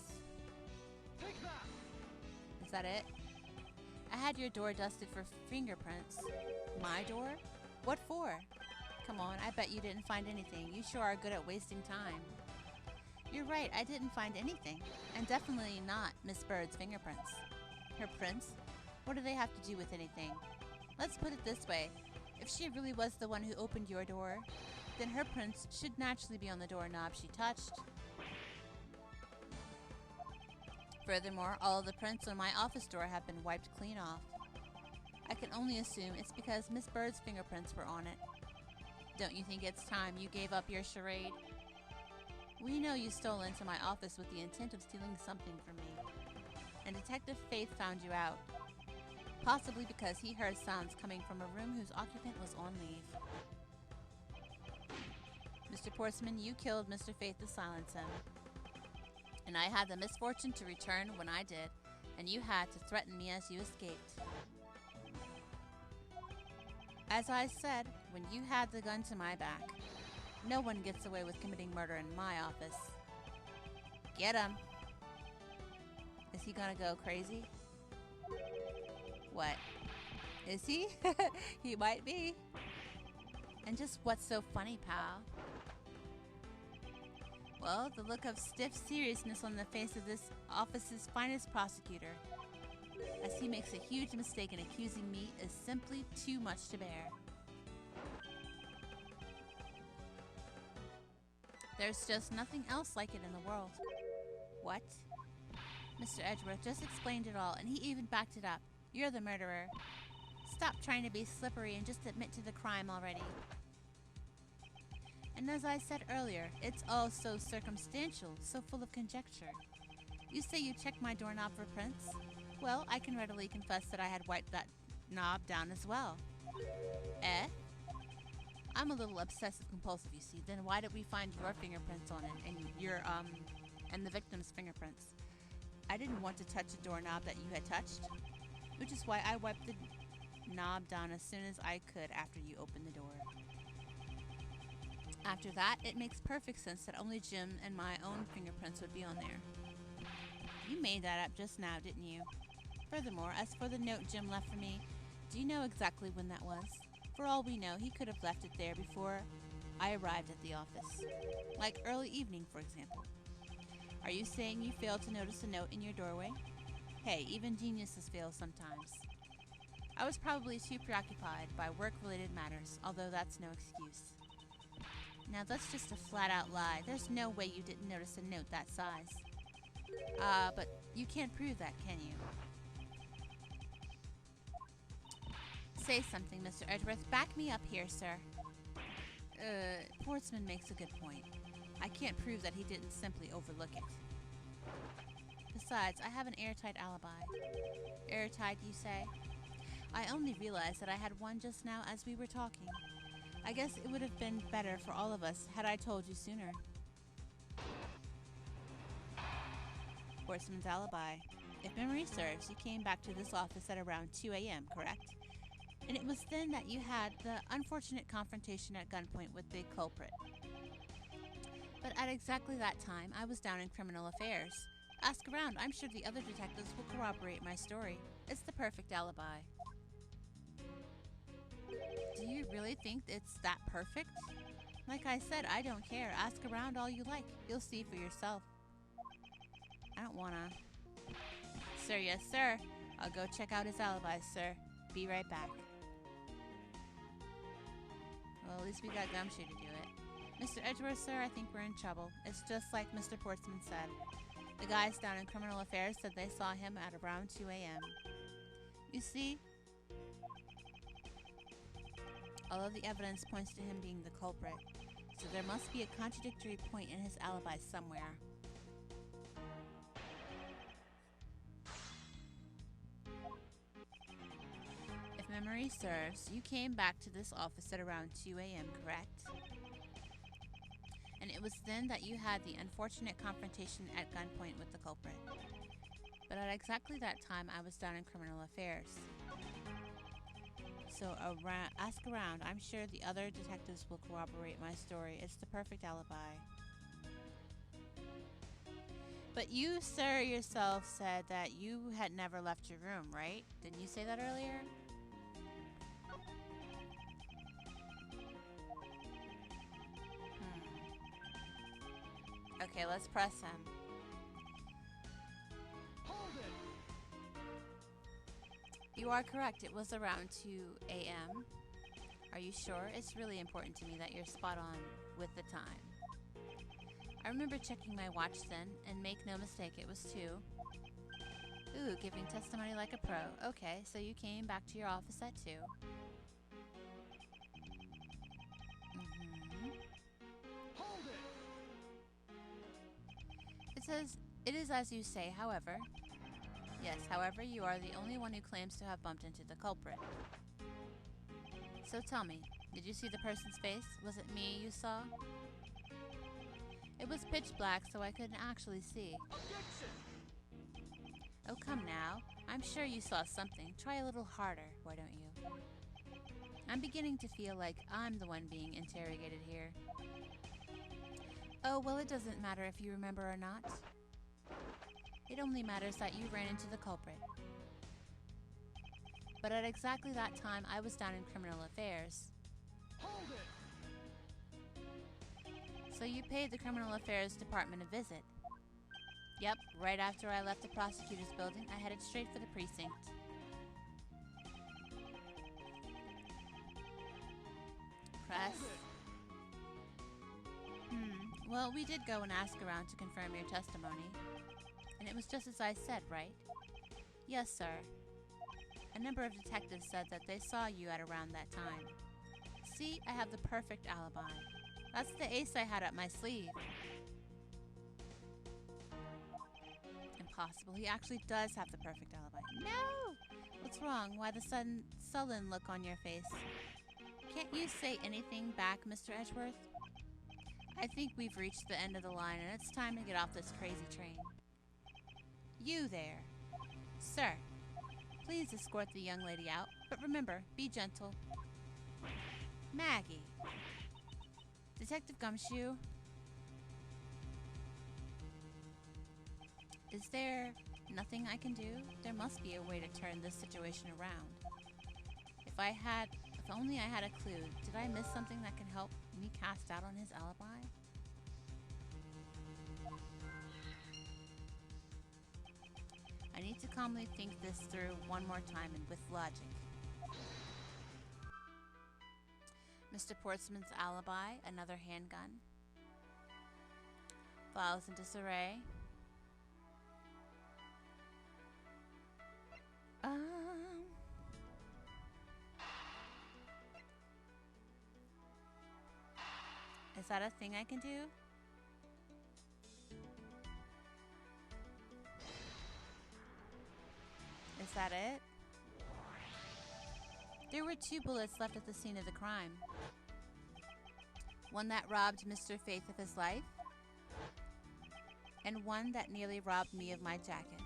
Is that it? I had your door dusted for fingerprints. My door? What for? Come on, I bet you didn't find anything. You sure are good at wasting time. You're right, I didn't find anything. And definitely not Miss Bird's fingerprints. Her prints? What do they have to do with anything? Let's put it this way. If she really was the one who opened your door, then her prints should naturally be on the doorknob she touched. Furthermore, all of the prints on my office door have been wiped clean off. I can only assume it's because Miss Bird's fingerprints were on it. Don't you think it's time you gave up your charade? We know you stole into my office with the intent of stealing something from me. And Detective Faith found you out. possibly because he heard sounds coming from a room whose occupant was on leave. Mr. Portsman, you killed Mr. Faith to silence him. And I had the misfortune to return when I did, and you had to threaten me as you escaped. As I said, when you had the gun to my back, no one gets away with committing murder in my office. Get him! Is he gonna go crazy? What? Is he? He might be. And just what's so funny, pal? Well, the look of stiff seriousness on the face of this office's finest prosecutor, as he makes a huge mistake in accusing me, is simply too much to bear. There's just nothing else like it in the world. What? Mr. Edgeworth just explained it all, and he even backed it up. You're the murderer. Stop trying to be slippery and just admit to the crime already. And as I said earlier, it's all so circumstantial, so full of conjecture. You say you checked my doorknob for prints? Well, I can readily confess that I had wiped that knob down as well. Eh? I'm a little obsessive compulsive, you see. Then why did we find your fingerprints on it and the victim's fingerprints? I didn't want to touch a doorknob that you had touched, which is why I wiped the knob down as soon as I could after you opened the door. After that, it makes perfect sense that only Jim and my own fingerprints would be on there. You made that up just now, didn't you? Furthermore, as for the note Jim left for me, do you know exactly when that was? For all we know, he could have left it there before I arrived at the office. Like early evening, for example. Are you saying you failed to notice a note in your doorway? Hey, even geniuses fail sometimes. I was probably too preoccupied by work-related matters, although that's no excuse. Now that's just a flat-out lie. There's no way you didn't notice a note that size. But you can't prove that, can you? Say something, Mr. Edgeworth. Back me up here, sir. Portsman makes a good point. I can't prove that he didn't simply overlook it. Besides, I have an airtight alibi. Airtight, you say? I only realized that I had one just now as we were talking. I guess it would have been better for all of us had I told you sooner. Portsman's alibi. If memory serves, you came back to this office at around 2 a.m., correct? And it was then that you had the unfortunate confrontation at gunpoint with the culprit. But at exactly that time, I was down in criminal affairs. Ask around. I'm sure the other detectives will corroborate my story. It's the perfect alibi. Do you really think it's that perfect? Like I said, I don't care. Ask around all you like. You'll see for yourself. I don't wanna. Sir, yes, sir. I'll go check out his alibi, sir. Be right back. Well, at least we got gumshoe to do it. Mr. Edgeworth, sir, I think we're in trouble. It's just like Mr. Portsman said. The guys down in criminal affairs said they saw him at around 2 a.m. You see, all of the evidence points to him being the culprit, so there must be a contradictory point in his alibi somewhere. If memory serves, you came back to this office at around 2 a.m., correct? And it was then that you had the unfortunate confrontation at gunpoint with the culprit. But at exactly that time, I was down in criminal affairs. So ask around. I'm sure the other detectives will corroborate my story. It's the perfect alibi. But you, sir, yourself said that you had never left your room, right? Didn't you say that earlier? Okay, let's press him. You are correct. It was around 2 a.m. Are you sure? It's really important to me that you're spot on with the time. I remember checking my watch then, and make no mistake, it was 2. Ooh, giving testimony like a pro. Okay, so you came back to your office at 2. It says, it is as you say, however. Yes, however, you are the only one who claims to have bumped into the culprit. So tell me, did you see the person's face? Was it me you saw? It was pitch black, so I couldn't actually see. Objection! Oh, come now. I'm sure you saw something. Try a little harder, why don't you? I'm beginning to feel like I'm the one being interrogated here. Oh, well, it doesn't matter if you remember or not. It only matters that you ran into the culprit. But at exactly that time, I was down in criminal affairs. Hold it! So you paid the criminal affairs department a visit. Yep, right after I left the prosecutor's building, I headed straight for the precinct. Press. Well, we did go and ask around to confirm your testimony. And it was just as I said, right? Yes, sir. A number of detectives said that they saw you at around that time. See, I have the perfect alibi. That's the ace I had up my sleeve. Impossible. He actually does have the perfect alibi. No! What's wrong? Why the sudden sullen look on your face? Can't you say anything back, Mr. Edgeworth? I think we've reached the end of the line and it's time to get off this crazy train. You there. Sir, please escort the young lady out, but remember, be gentle. Maggie. Detective Gumshoe. Is there nothing I can do? There must be a way to turn this situation around. If only I had a clue. Did I miss something that can help me cast doubt on his alibi? I need to calmly think this through one more time and with logic. Mr. Portsman's alibi, another handgun. Files in disarray. Is that a thing I can do? Is that it? There were 2 bullets left at the scene of the crime. One that robbed Mr. Faith of his life, and one that nearly robbed me of my jacket.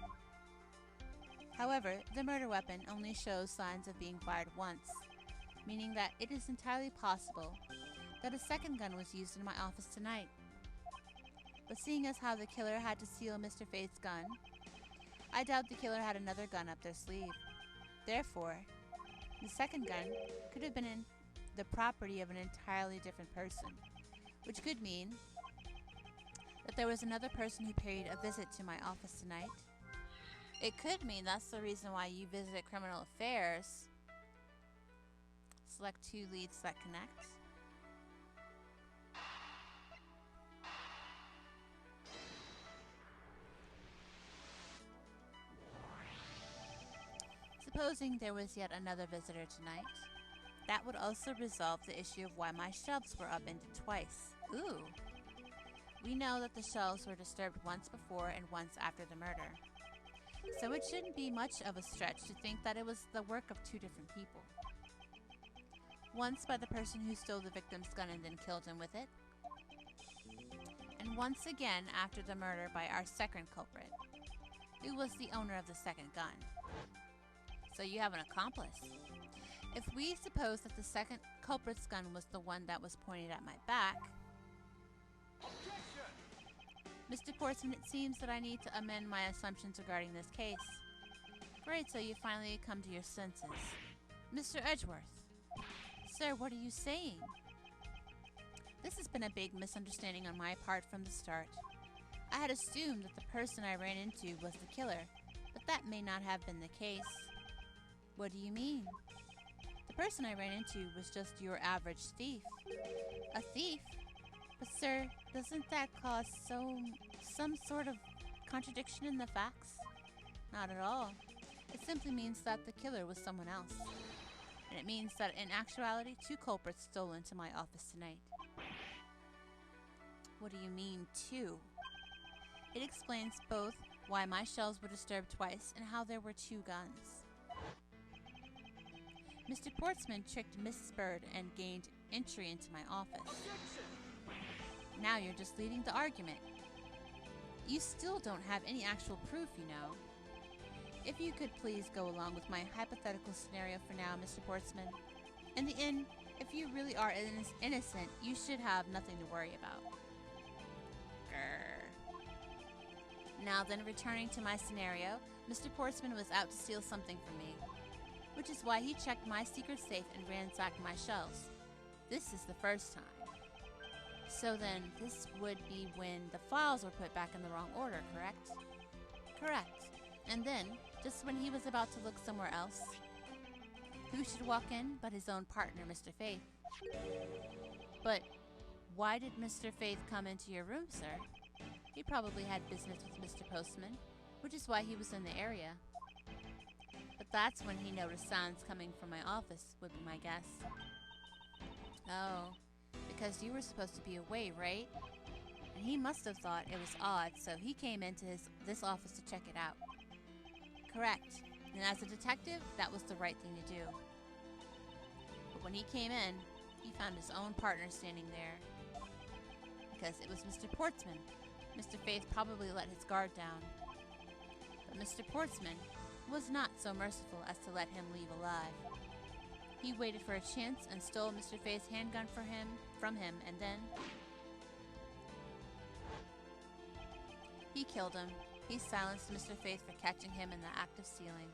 However, the murder weapon only shows signs of being fired once, meaning that it is entirely possible that a second gun was used in my office tonight. But seeing as how the killer had to steal Mr. Faith's gun, I doubt the killer had another gun up their sleeve. Therefore, the second gun could have been in the property of an entirely different person, which could mean that there was another person who paid a visit to my office tonight. It could mean that's the reason why you visited criminal affairs. Select 2 leads that connect. Supposing there was yet another visitor tonight, that would also resolve the issue of why my shelves were upended twice. Ooh. We know that the shelves were disturbed once before and once after the murder. So it shouldn't be much of a stretch to think that it was the work of 2 different people. Once by the person who stole the victim's gun and then killed him with it. And once again after the murder by our second culprit, who was the owner of the second gun. So you have an accomplice. If we suppose that the second culprit's gun was the one that was pointed at my back, Mr. Portsman, it seems that I need to amend my assumptions regarding this case. Great, so you finally come to your senses. Mr. Edgeworth. Sir, what are you saying? This has been a big misunderstanding on my part from the start. I had assumed that the person I ran into was the killer, but that may not have been the case. What do you mean? The person I ran into was just your average thief. A thief? But sir, doesn't that cause some sort of contradiction in the facts? Not at all. It simply means that the killer was someone else. And it means that in actuality, 2 culprits stole into my office tonight. What do you mean, 2? It explains both why my shelves were disturbed twice, and how there were 2 guns. Mr. Portsman tricked Mrs. Bird and gained entry into my office. Now you're just leading the argument. You still don't have any actual proof, you know. If you could please go along with my hypothetical scenario for now, Mr. Portsman. In the end, if you really are innocent, you should have nothing to worry about. Grr. Now then, returning to my scenario, Mr. Portsman was out to steal something from me, which is why he checked my secret safe and ransacked my shelves. This is the first time. So then, this would be when the files were put back in the wrong order, correct? Correct. And then, just when he was about to look somewhere else, who should walk in but his own partner, Mr. Faith? But why did Mr. Faith come into your room, sir? He probably had business with Mr. Postman, which is why he was in the area. But that's when he noticed sounds coming from my office, would be my guess. Oh, because you were supposed to be away, right? And he must have thought it was odd, so he came into this office to check it out. Correct. And as a detective, that was the right thing to do. But when he came in, he found his own partner standing there. Because it was Mr. Portsman. Mr. Faith probably let his guard down. But Mr. Portsman was not so merciful as to let him leave alive. He waited for a chance and stole Mr. Faith's handgun from him, and then he killed him. He silenced Mr. Faith for catching him in the act of stealing.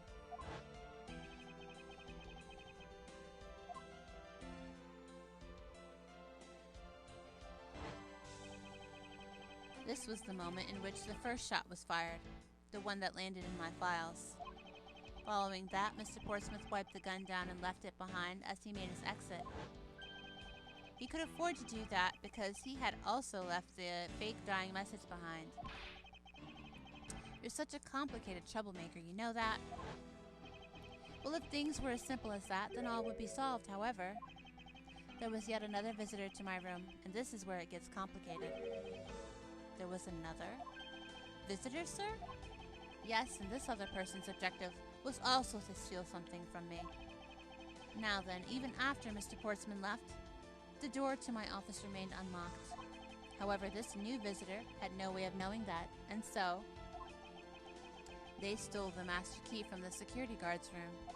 This was the moment in which the first shot was fired, the one that landed in my files. Following that, Mr. Portsmouth wiped the gun down and left it behind as he made his exit. He could afford to do that because he had also left the fake dying message behind. You're such a complicated troublemaker, you know that? Well, if things were as simple as that, then all would be solved. However, there was yet another visitor to my room, and this is where it gets complicated. There was another visitor, sir? Yes, and this other person's objective was also to steal something from me. Now then, even after Mr. Portsman left, the door to my office remained unlocked. However, this new visitor had no way of knowing that, and so they stole the master key from the security guard's room,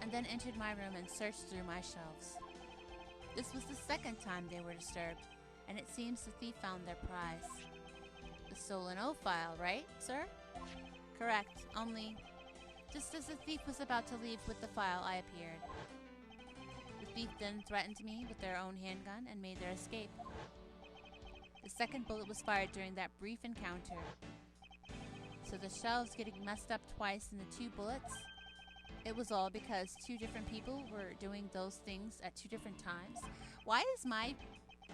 and then entered my room and searched through my shelves. This was the second time they were disturbed, and it seems the thief found their prize. The stolen O file, right, sir? Correct, only just as the thief was about to leave with the file, I appeared. The thief then threatened me with their own handgun and made their escape. The second bullet was fired during that brief encounter. So the shelves getting messed up twice in the 2 bullets, it was all because 2 different people were doing those things at 2 different times. Why is my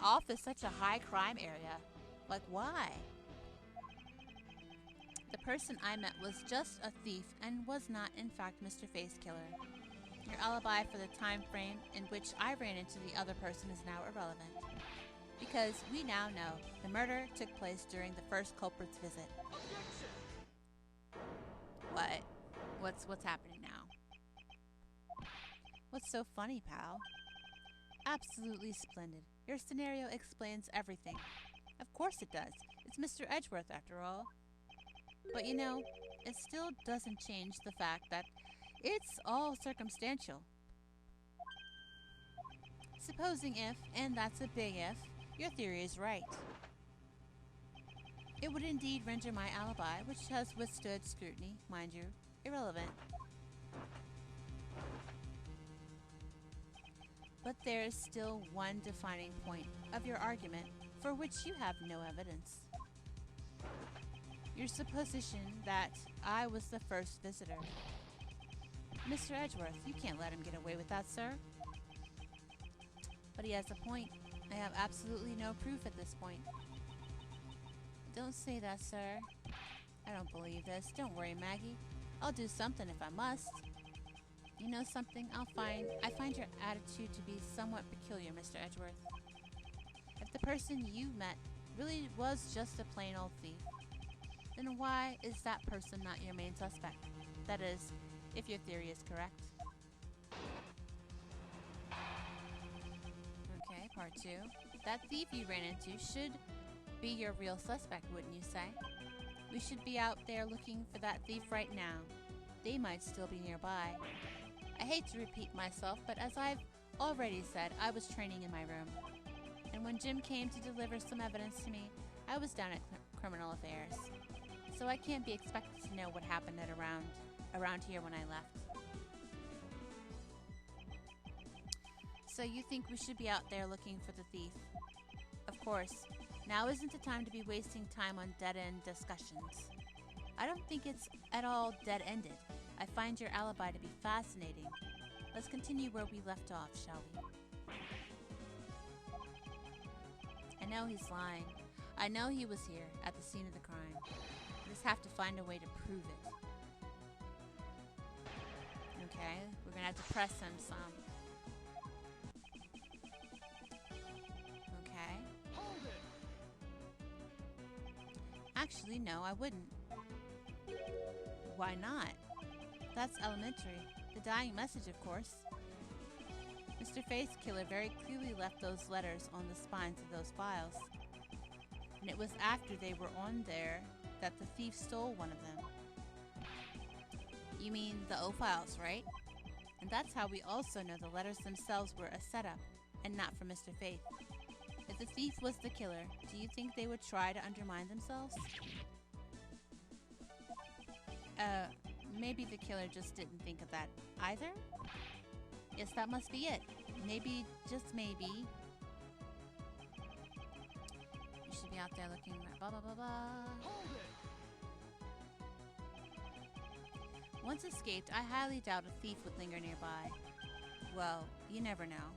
office such a high crime area? Like, why? The person I met was just a thief and was not, in fact, Mr. Face Killer. Your alibi for the time frame in which I ran into the other person is now irrelevant, because we now know the murder took place during the first culprit's visit. What? What's happening now? What's so funny, pal? Absolutely splendid. Your scenario explains everything. Of course it does. It's Mr. Edgeworth, after all. But you know, it still doesn't change the fact that it's all circumstantial. Supposing if, and that's a big if, your theory is right. It would indeed render my alibi, which has withstood scrutiny, mind you, irrelevant. But there is still one defining point of your argument for which you have no evidence. Your supposition that I was the first visitor. Mr. Edgeworth, you can't let him get away with that, sir. But he has a point. I have absolutely no proof at this point. Don't say that, sir. I don't believe this. Don't worry, Maggie. I'll do something if I must. You know something? I find your attitude to be somewhat peculiar, Mr. Edgeworth. If the person you met really was just a plain old thief, then why is that person not your main suspect? That is, if your theory is correct. Okay, part 2. That thief you ran into should be your real suspect, wouldn't you say? We should be out there looking for that thief right now. They might still be nearby. I hate to repeat myself, but as I've already said, I was training in my room. And when Jim came to deliver some evidence to me, I was down at Criminal Affairs. So I can't be expected to know what happened at around here when I left. So you think we should be out there looking for the thief? Of course, now isn't the time to be wasting time on dead-end discussions. I don't think it's at all dead-ended. I find your alibi to be fascinating. Let's continue where we left off, shall we? I know he's lying. I know he was here at the scene of the crime. I just have to find a way to prove it. Okay, we're gonna have to press him some. Okay. Actually, no, I wouldn't. Why not? That's elementary. The dying message, of course. Mr. Face Killer very clearly left those letters on the spines of those files. And it was after they were on there that the thief stole one of them. You mean the O files, right? And that's how we also know the letters themselves were a setup, and not for Mr. Faith. If the thief was the killer, do you think they would try to undermine themselves? Maybe the killer just didn't think of that either? Yes, that must be it. Maybe, just maybe. You should be out there looking blah blah blah blah. Once escaped, I highly doubt a thief would linger nearby. Well, you never know.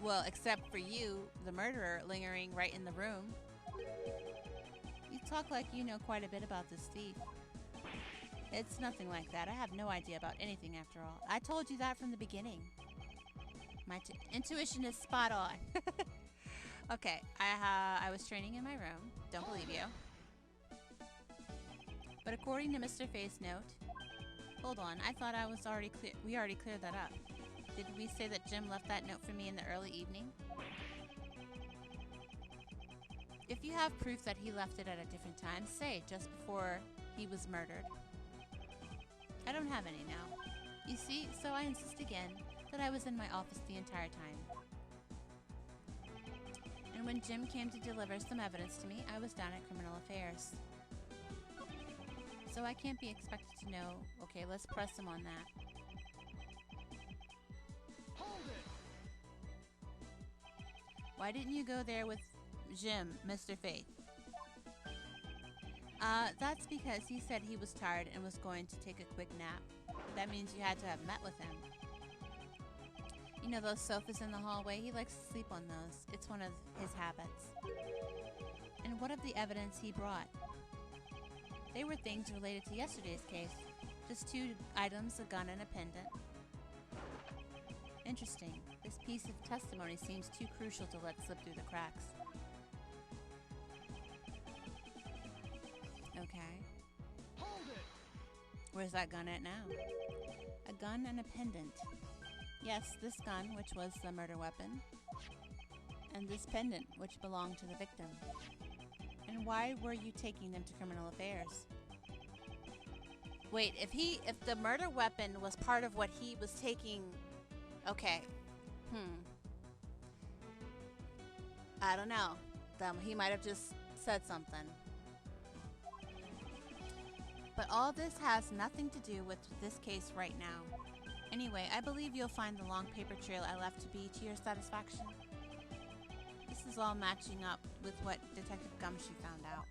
Well, except for you, the murderer, lingering right in the room. You talk like you know quite a bit about this thief. It's nothing like that. I have no idea about anything after all. I told you that from the beginning. My intuition is spot on. Okay, I was training in my room. Don't believe you. But according to Mr. Face note, hold on, I thought I was already clear. We already cleared that up. Did we say that Jim left that note for me in the early evening? If you have proof that he left it at a different time, say just before he was murdered. I don't have any now. You see, so I insist again that I was in my office the entire time. And when Jim came to deliver some evidence to me, I was down at Criminal Affairs. So I can't be expected to know. Okay, let's press him on that. Why didn't you go there with Jim, Mr. Faith? That's because he said he was tired and was going to take a quick nap. That means you had to have met with him. You know those sofas in the hallway? He likes to sleep on those. It's one of his habits. And what of the evidence he brought? They were things related to yesterday's case. Just 2 items, a gun and a pendant. Interesting. This piece of testimony seems too crucial to let slip through the cracks. Okay. Where's that gun at now? A gun and a pendant. Yes, this gun, which was the murder weapon. And this pendant, which belonged to the victim. And why were you taking them to Criminal Affairs? Wait, if the murder weapon was part of what he was taking... Okay. I don't know. He might have just said something. But all this has nothing to do with this case right now. Anyway, I believe you'll find the long paper trail I left to be to your satisfaction. This is all matching up with what Detective Gumshoe found out.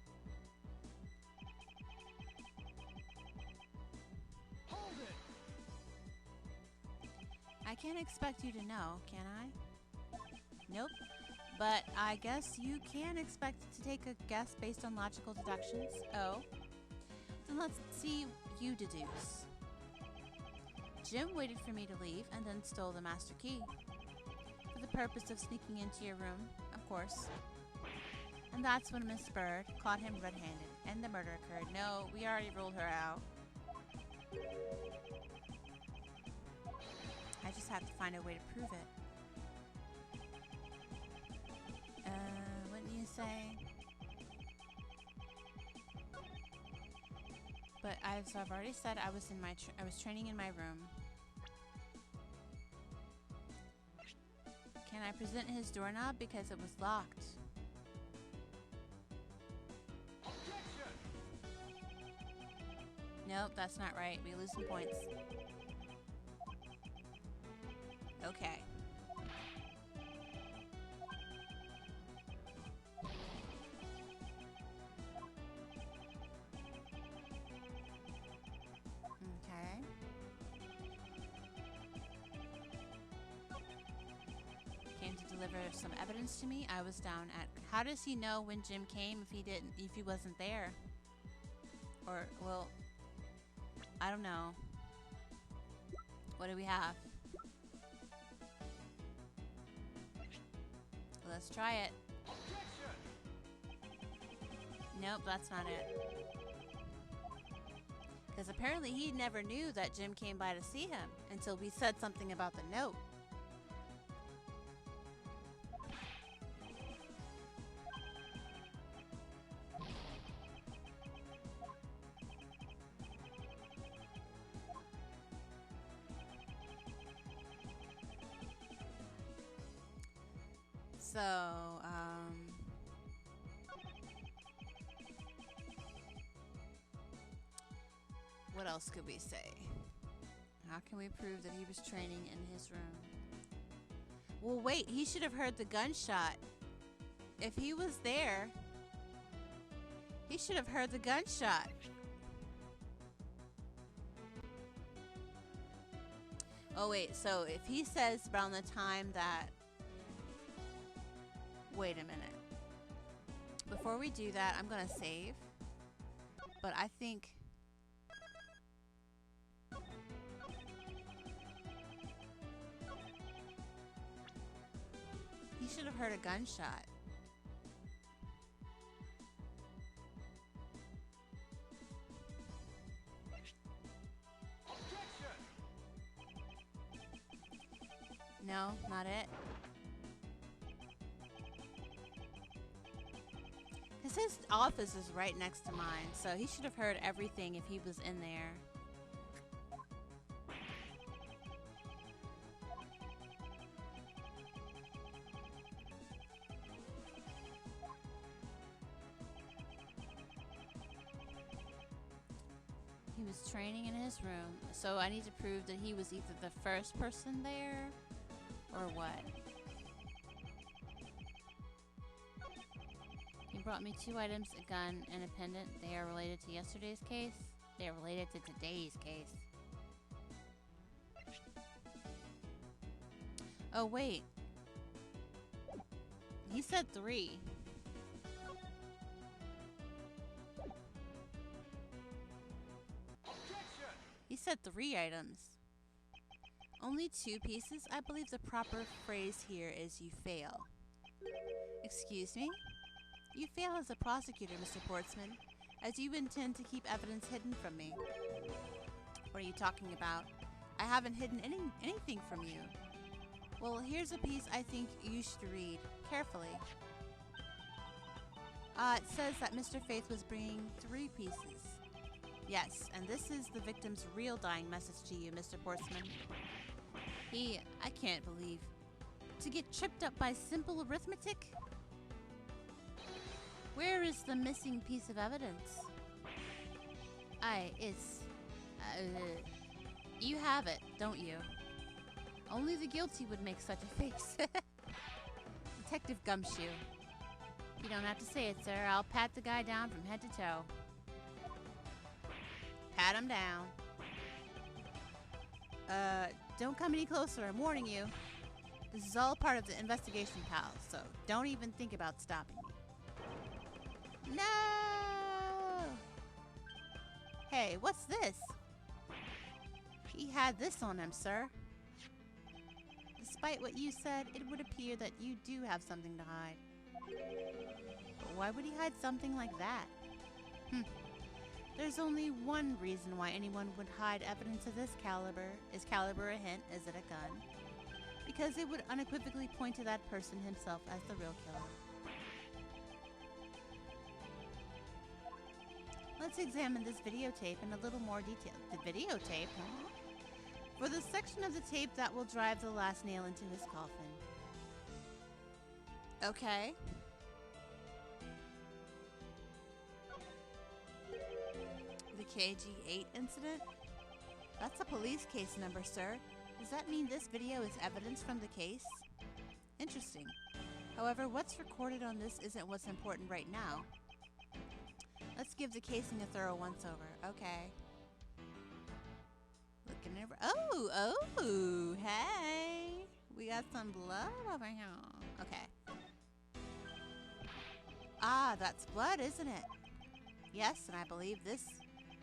I can't expect you to know, can I? Nope. But I guess you can expect to take a guess based on logical deductions. Oh. Then let's see you deduce. Jim waited for me to leave and then stole the master key. For the purpose of sneaking into your room, of course. And that's when Miss Bird caught him red-handed. And the murder occurred. No, we already ruled her out. I just have to find a way to prove it. Wouldn't you say? But so I've already said I was in my I was training in my room. Can I present his doorknob because it was locked? Nope, that's not right. We lose some points. Okay. Okay. Came to deliver some evidence to me. I was down at... How does he know when Jim came if he wasn't there? Or, well... I don't know. What do we have? Let's try it. Nope, that's not it. Because apparently he never knew that Jim came by to see him until we said something about the note. So, what else could we say? How can we prove that he was training in his room? Well, wait, he should have heard the gunshot. If he was there, he should have heard the gunshot. Oh, wait, so if he says around the time that... Wait a minute. Before we do that, I'm gonna save. But I think... He should have heard a gunshot. No, not it. Because his office is right next to mine, so he should have heard everything if he was in there. He was training in his room, so I need to prove that he was either the first person there or what. He brought me 2 items, a gun and a pendant. They are related to yesterday's case. They are related to today's case. Oh, wait. He said 3. He said 3 items. Only 2 pieces? I believe the proper phrase here is you fail. Excuse me? You fail as a prosecutor, Mr. Portsman, as you intend to keep evidence hidden from me. What are you talking about? I haven't hidden anything from you. Well, here's a piece I think you should read carefully. It says that Mr. Faith was bringing 3 pieces. Yes, and this is the victim's real dying message to you, Mr. Portsman. I can't believe, to get tripped up by simple arithmetic? Where is the missing piece of evidence? You have it, don't you? Only the guilty would make such a face. Detective Gumshoe. You don't have to say it, sir. I'll pat the guy down from head to toe. Pat him down. Don't come any closer, I'm warning you. This is all part of the investigation, pal, so don't even think about stopping me. No! Hey, what's this? He had this on him, sir. Despite what you said, it would appear that you do have something to hide. But why would he hide something like that? There's only one reason why anyone would hide evidence of this caliber. Is caliber a hint? Is it a gun? Because it would unequivocally point to that person himself as the real killer. Let's examine this videotape in a little more detail. The videotape? Huh? For the section of the tape that will drive the last nail into his coffin. Okay. The KG8 incident? That's a police case number, sir. Does that mean this video is evidence from the case? Interesting. However, what's recorded on this isn't what's important right now. Let's give the casing a thorough once-over. Okay. Looking over. Oh, hey. We got some blood over here. Okay. Ah, that's blood, isn't it? Yes, and I believe this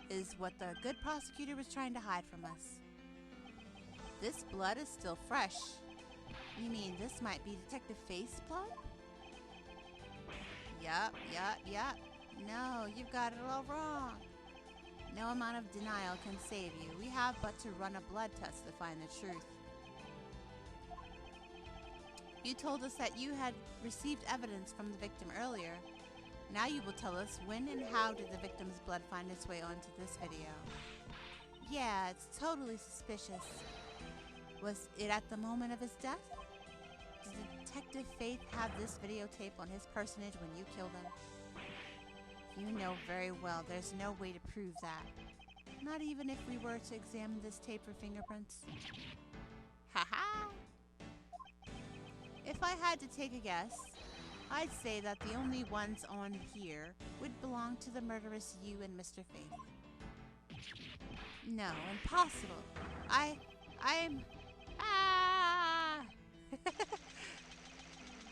is what the good prosecutor was trying to hide from us. This blood is still fresh. You mean this might be Detective Faith's blood? Yup. No, you've got it all wrong. No amount of denial can save you. We have but to run a blood test to find the truth. You told us that you had received evidence from the victim earlier. Now you will tell us when and how did the victim's blood find its way onto this video. Yeah, it's totally suspicious. Was it at the moment of his death? Did Detective Faith have this videotape on his personage when you killed him? You know very well there's no way to prove that. Not even if we were to examine this tape for fingerprints. Haha! If I had to take a guess, I'd say that the only ones on here would belong to the murderous you and Mr. Faith. No, impossible. I'm... Ah!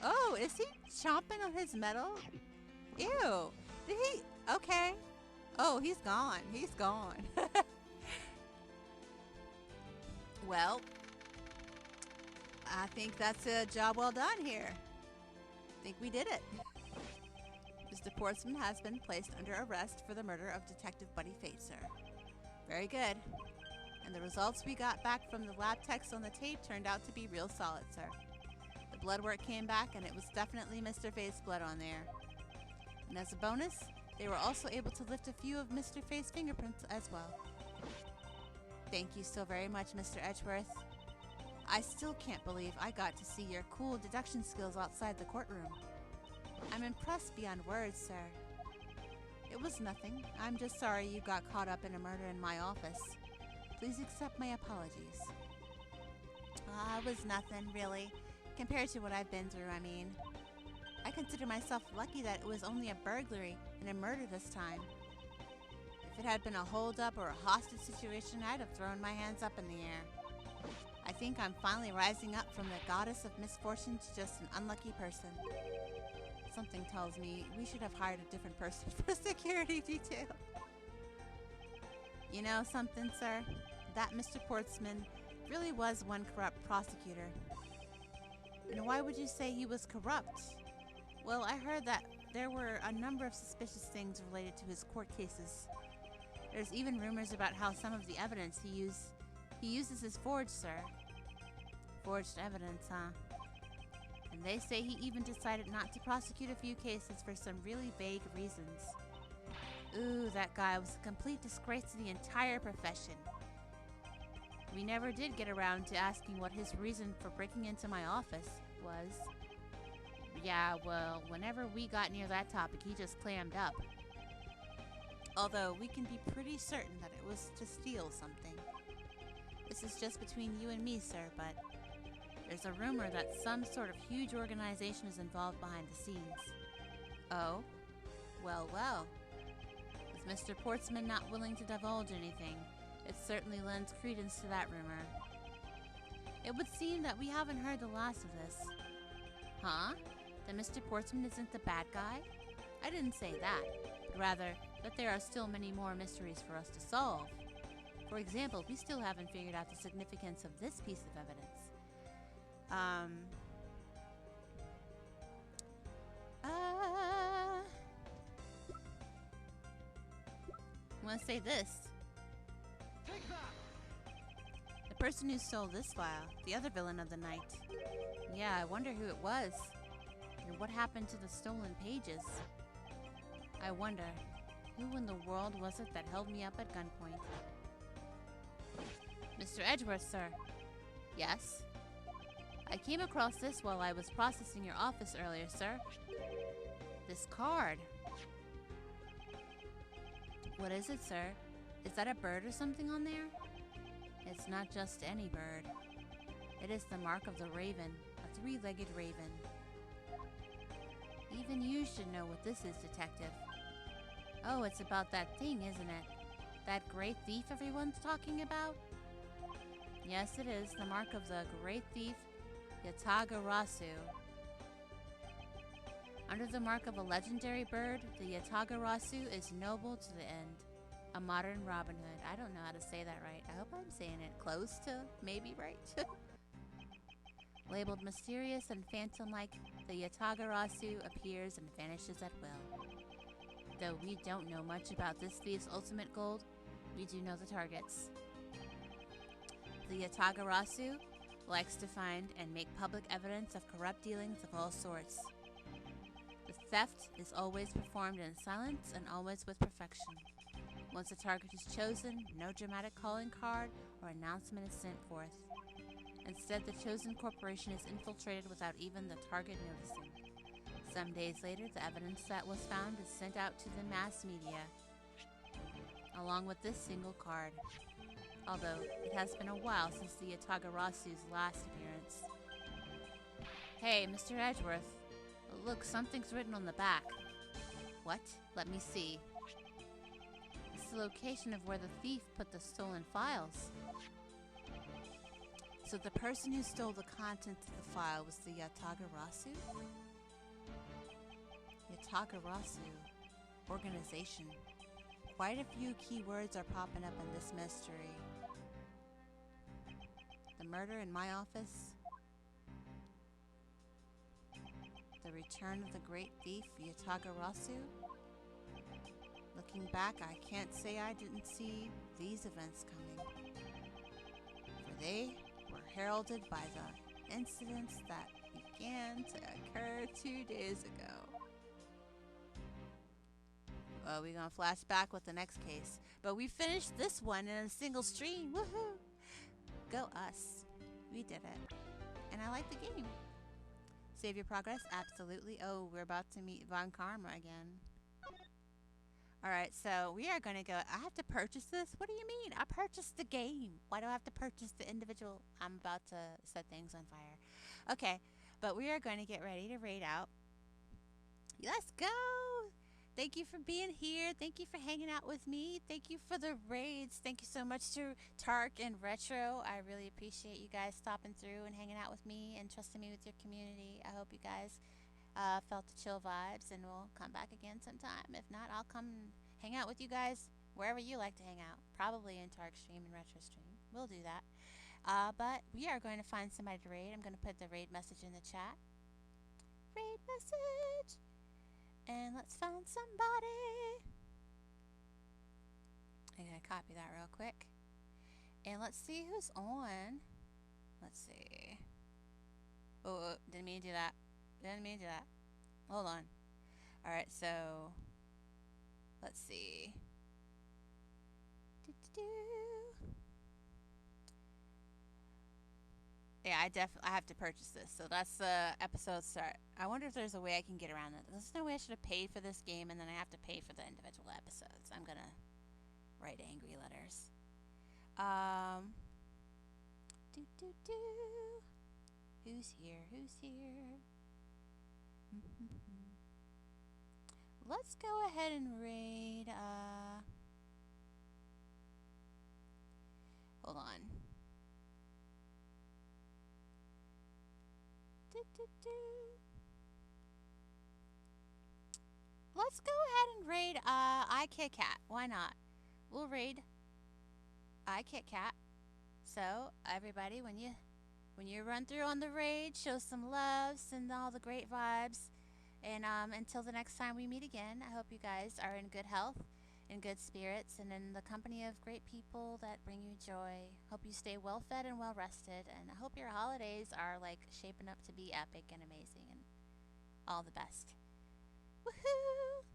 Oh, is he chomping on his metal? Ew. Did he? Okay. Oh, he's gone. He's gone. Well, I think that's a job well done here. I think we did it. Mr. Portsman has been placed under arrest for the murder of Detective Buddy Faith, sir. Very good. And the results we got back from the lab techs on the tape turned out to be real solid, sir. The blood work came back and it was definitely Mr. Faith's blood on there. And as a bonus, they were also able to lift a few of Mr. Faith's fingerprints as well. Thank you so very much, Mr. Edgeworth. I still can't believe I got to see your cool deduction skills outside the courtroom. I'm impressed beyond words, sir. It was nothing. I'm just sorry you got caught up in a murder in my office. Please accept my apologies. It was nothing, really, compared to what I've been through, I mean. I consider myself lucky that it was only a burglary and a murder this time. If it had been a hold-up or a hostage situation, I'd have thrown my hands up in the air. I think I'm finally rising up from the goddess of misfortune to just an unlucky person. Something tells me we should have hired a different person for security detail. You know something, sir? That Mr. Portsman really was one corrupt prosecutor. And why would you say he was corrupt? Well, I heard that there were a number of suspicious things related to his court cases. There's even rumors about how some of the evidence he uses is forged, sir. Forged evidence, huh? And they say he even decided not to prosecute a few cases for some really vague reasons. Ooh, that guy was a complete disgrace to the entire profession. We never did get around to asking what his reason for breaking into my office was. Yeah, well, whenever we got near that topic, he just clammed up. Although, we can be pretty certain that it was to steal something. This is just between you and me, sir, but there's a rumor that some sort of huge organization is involved behind the scenes. Oh? Well, well. With Mr. Portsman not willing to divulge anything, it certainly lends credence to that rumor. It would seem that we haven't heard the last of this. Huh? That Mr. Portsman isn't the bad guy? I didn't say that, but rather that there are still many more mysteries for us to solve. For example, we still haven't figured out the significance of this piece of evidence. want to say this. Take that! The person who stole this file, the other villain of the night. Yeah, I wonder who it was. And what happened to the stolen pages? I wonder, who in the world was it that held me up at gunpoint? Mr. Edgeworth, sir. Yes? I came across this while I was processing your office earlier, sir. This card. What is it, sir? Is that a bird or something on there? It's not just any bird. It is the mark of the raven, a three-legged raven. Even you should know what this is, Detective. Oh, it's about that thing, isn't it? That great thief everyone's talking about? Yes, it is the mark of the great thief, Yatagarasu. Under the mark of a legendary bird, the Yatagarasu is noble to the end. A modern Robin Hood. I don't know how to say that right. I hope I'm saying it close to maybe right. Labeled mysterious and phantom-like, the Yatagarasu appears and vanishes at will. Though we don't know much about this thief's ultimate goal, we do know the targets. The Yatagarasu likes to find and make public evidence of corrupt dealings of all sorts. The theft is always performed in silence and always with perfection. Once a target is chosen, no dramatic calling card or announcement is sent forth. Instead, the chosen corporation is infiltrated without even the target noticing. Some days later, the evidence that was found is sent out to the mass media, along with this single card. Although, it has been a while since the Yatagarasu's last appearance. Hey, Mr. Edgeworth. Look, something's written on the back. What? Let me see. It's the location of where the thief put the stolen files. So the person who stole the contents of the file was the Yatagarasu? Yatagarasu. Organization. Quite a few key words are popping up in this mystery. The murder in my office. The return of the great thief, Yatagarasu. Looking back, I can't say I didn't see these events coming. For they were heralded by the incidents that began to occur 2 days ago. Well, we're gonna flash back with the next case. But we finished this one in a single stream. Woohoo! Go us. We did it. And I like the game. Save your progress? Absolutely. Oh, we're about to meet Von Karma again. Alright, so we are going to go. I have to purchase this? What do you mean? I purchased the game. Why do I have to purchase the individual? I'm about to set things on fire. Okay, but we are going to get ready to raid out. Let's go! Thank you for being here. Thank you for hanging out with me. Thank you for the raids. Thank you so much to Tark and Retro. I really appreciate you guys stopping through and hanging out with me and trusting me with your community. I hope you guys felt the chill vibes, and we'll come back again sometime. If not, I'll come hang out with you guys wherever you like to hang out. Probably in Tark stream and Retro stream. We'll do that. But we are going to find somebody to raid. I'm going to put the raid message in the chat. Raid message! And let's find somebody. I'm going to copy that real quick. And let's see who's on. Let's see. Oh, didn't mean to do that. Didn't mean to do that. Hold on. Alright, so let's see. Yeah, I have to purchase this. So that's the episode start. I wonder if there's a way I can get around it. There's no way I should have paid for this game and then I have to pay for the individual episodes. I'm gonna write angry letters. Who's here? Who's here? Let's go ahead and raid, hold on. Let's go ahead and raid, Outtt. Why not? We'll raid Outtt. So, everybody, when you run through on the raid, show some love, send all the great vibes. And until the next time we meet again, I hope you guys are in good health in good spirits and in the company of great people that bring you joy. Hope you stay well fed and well rested, and I hope your holidays are like shaping up to be epic and amazing and all the best. Woohoo!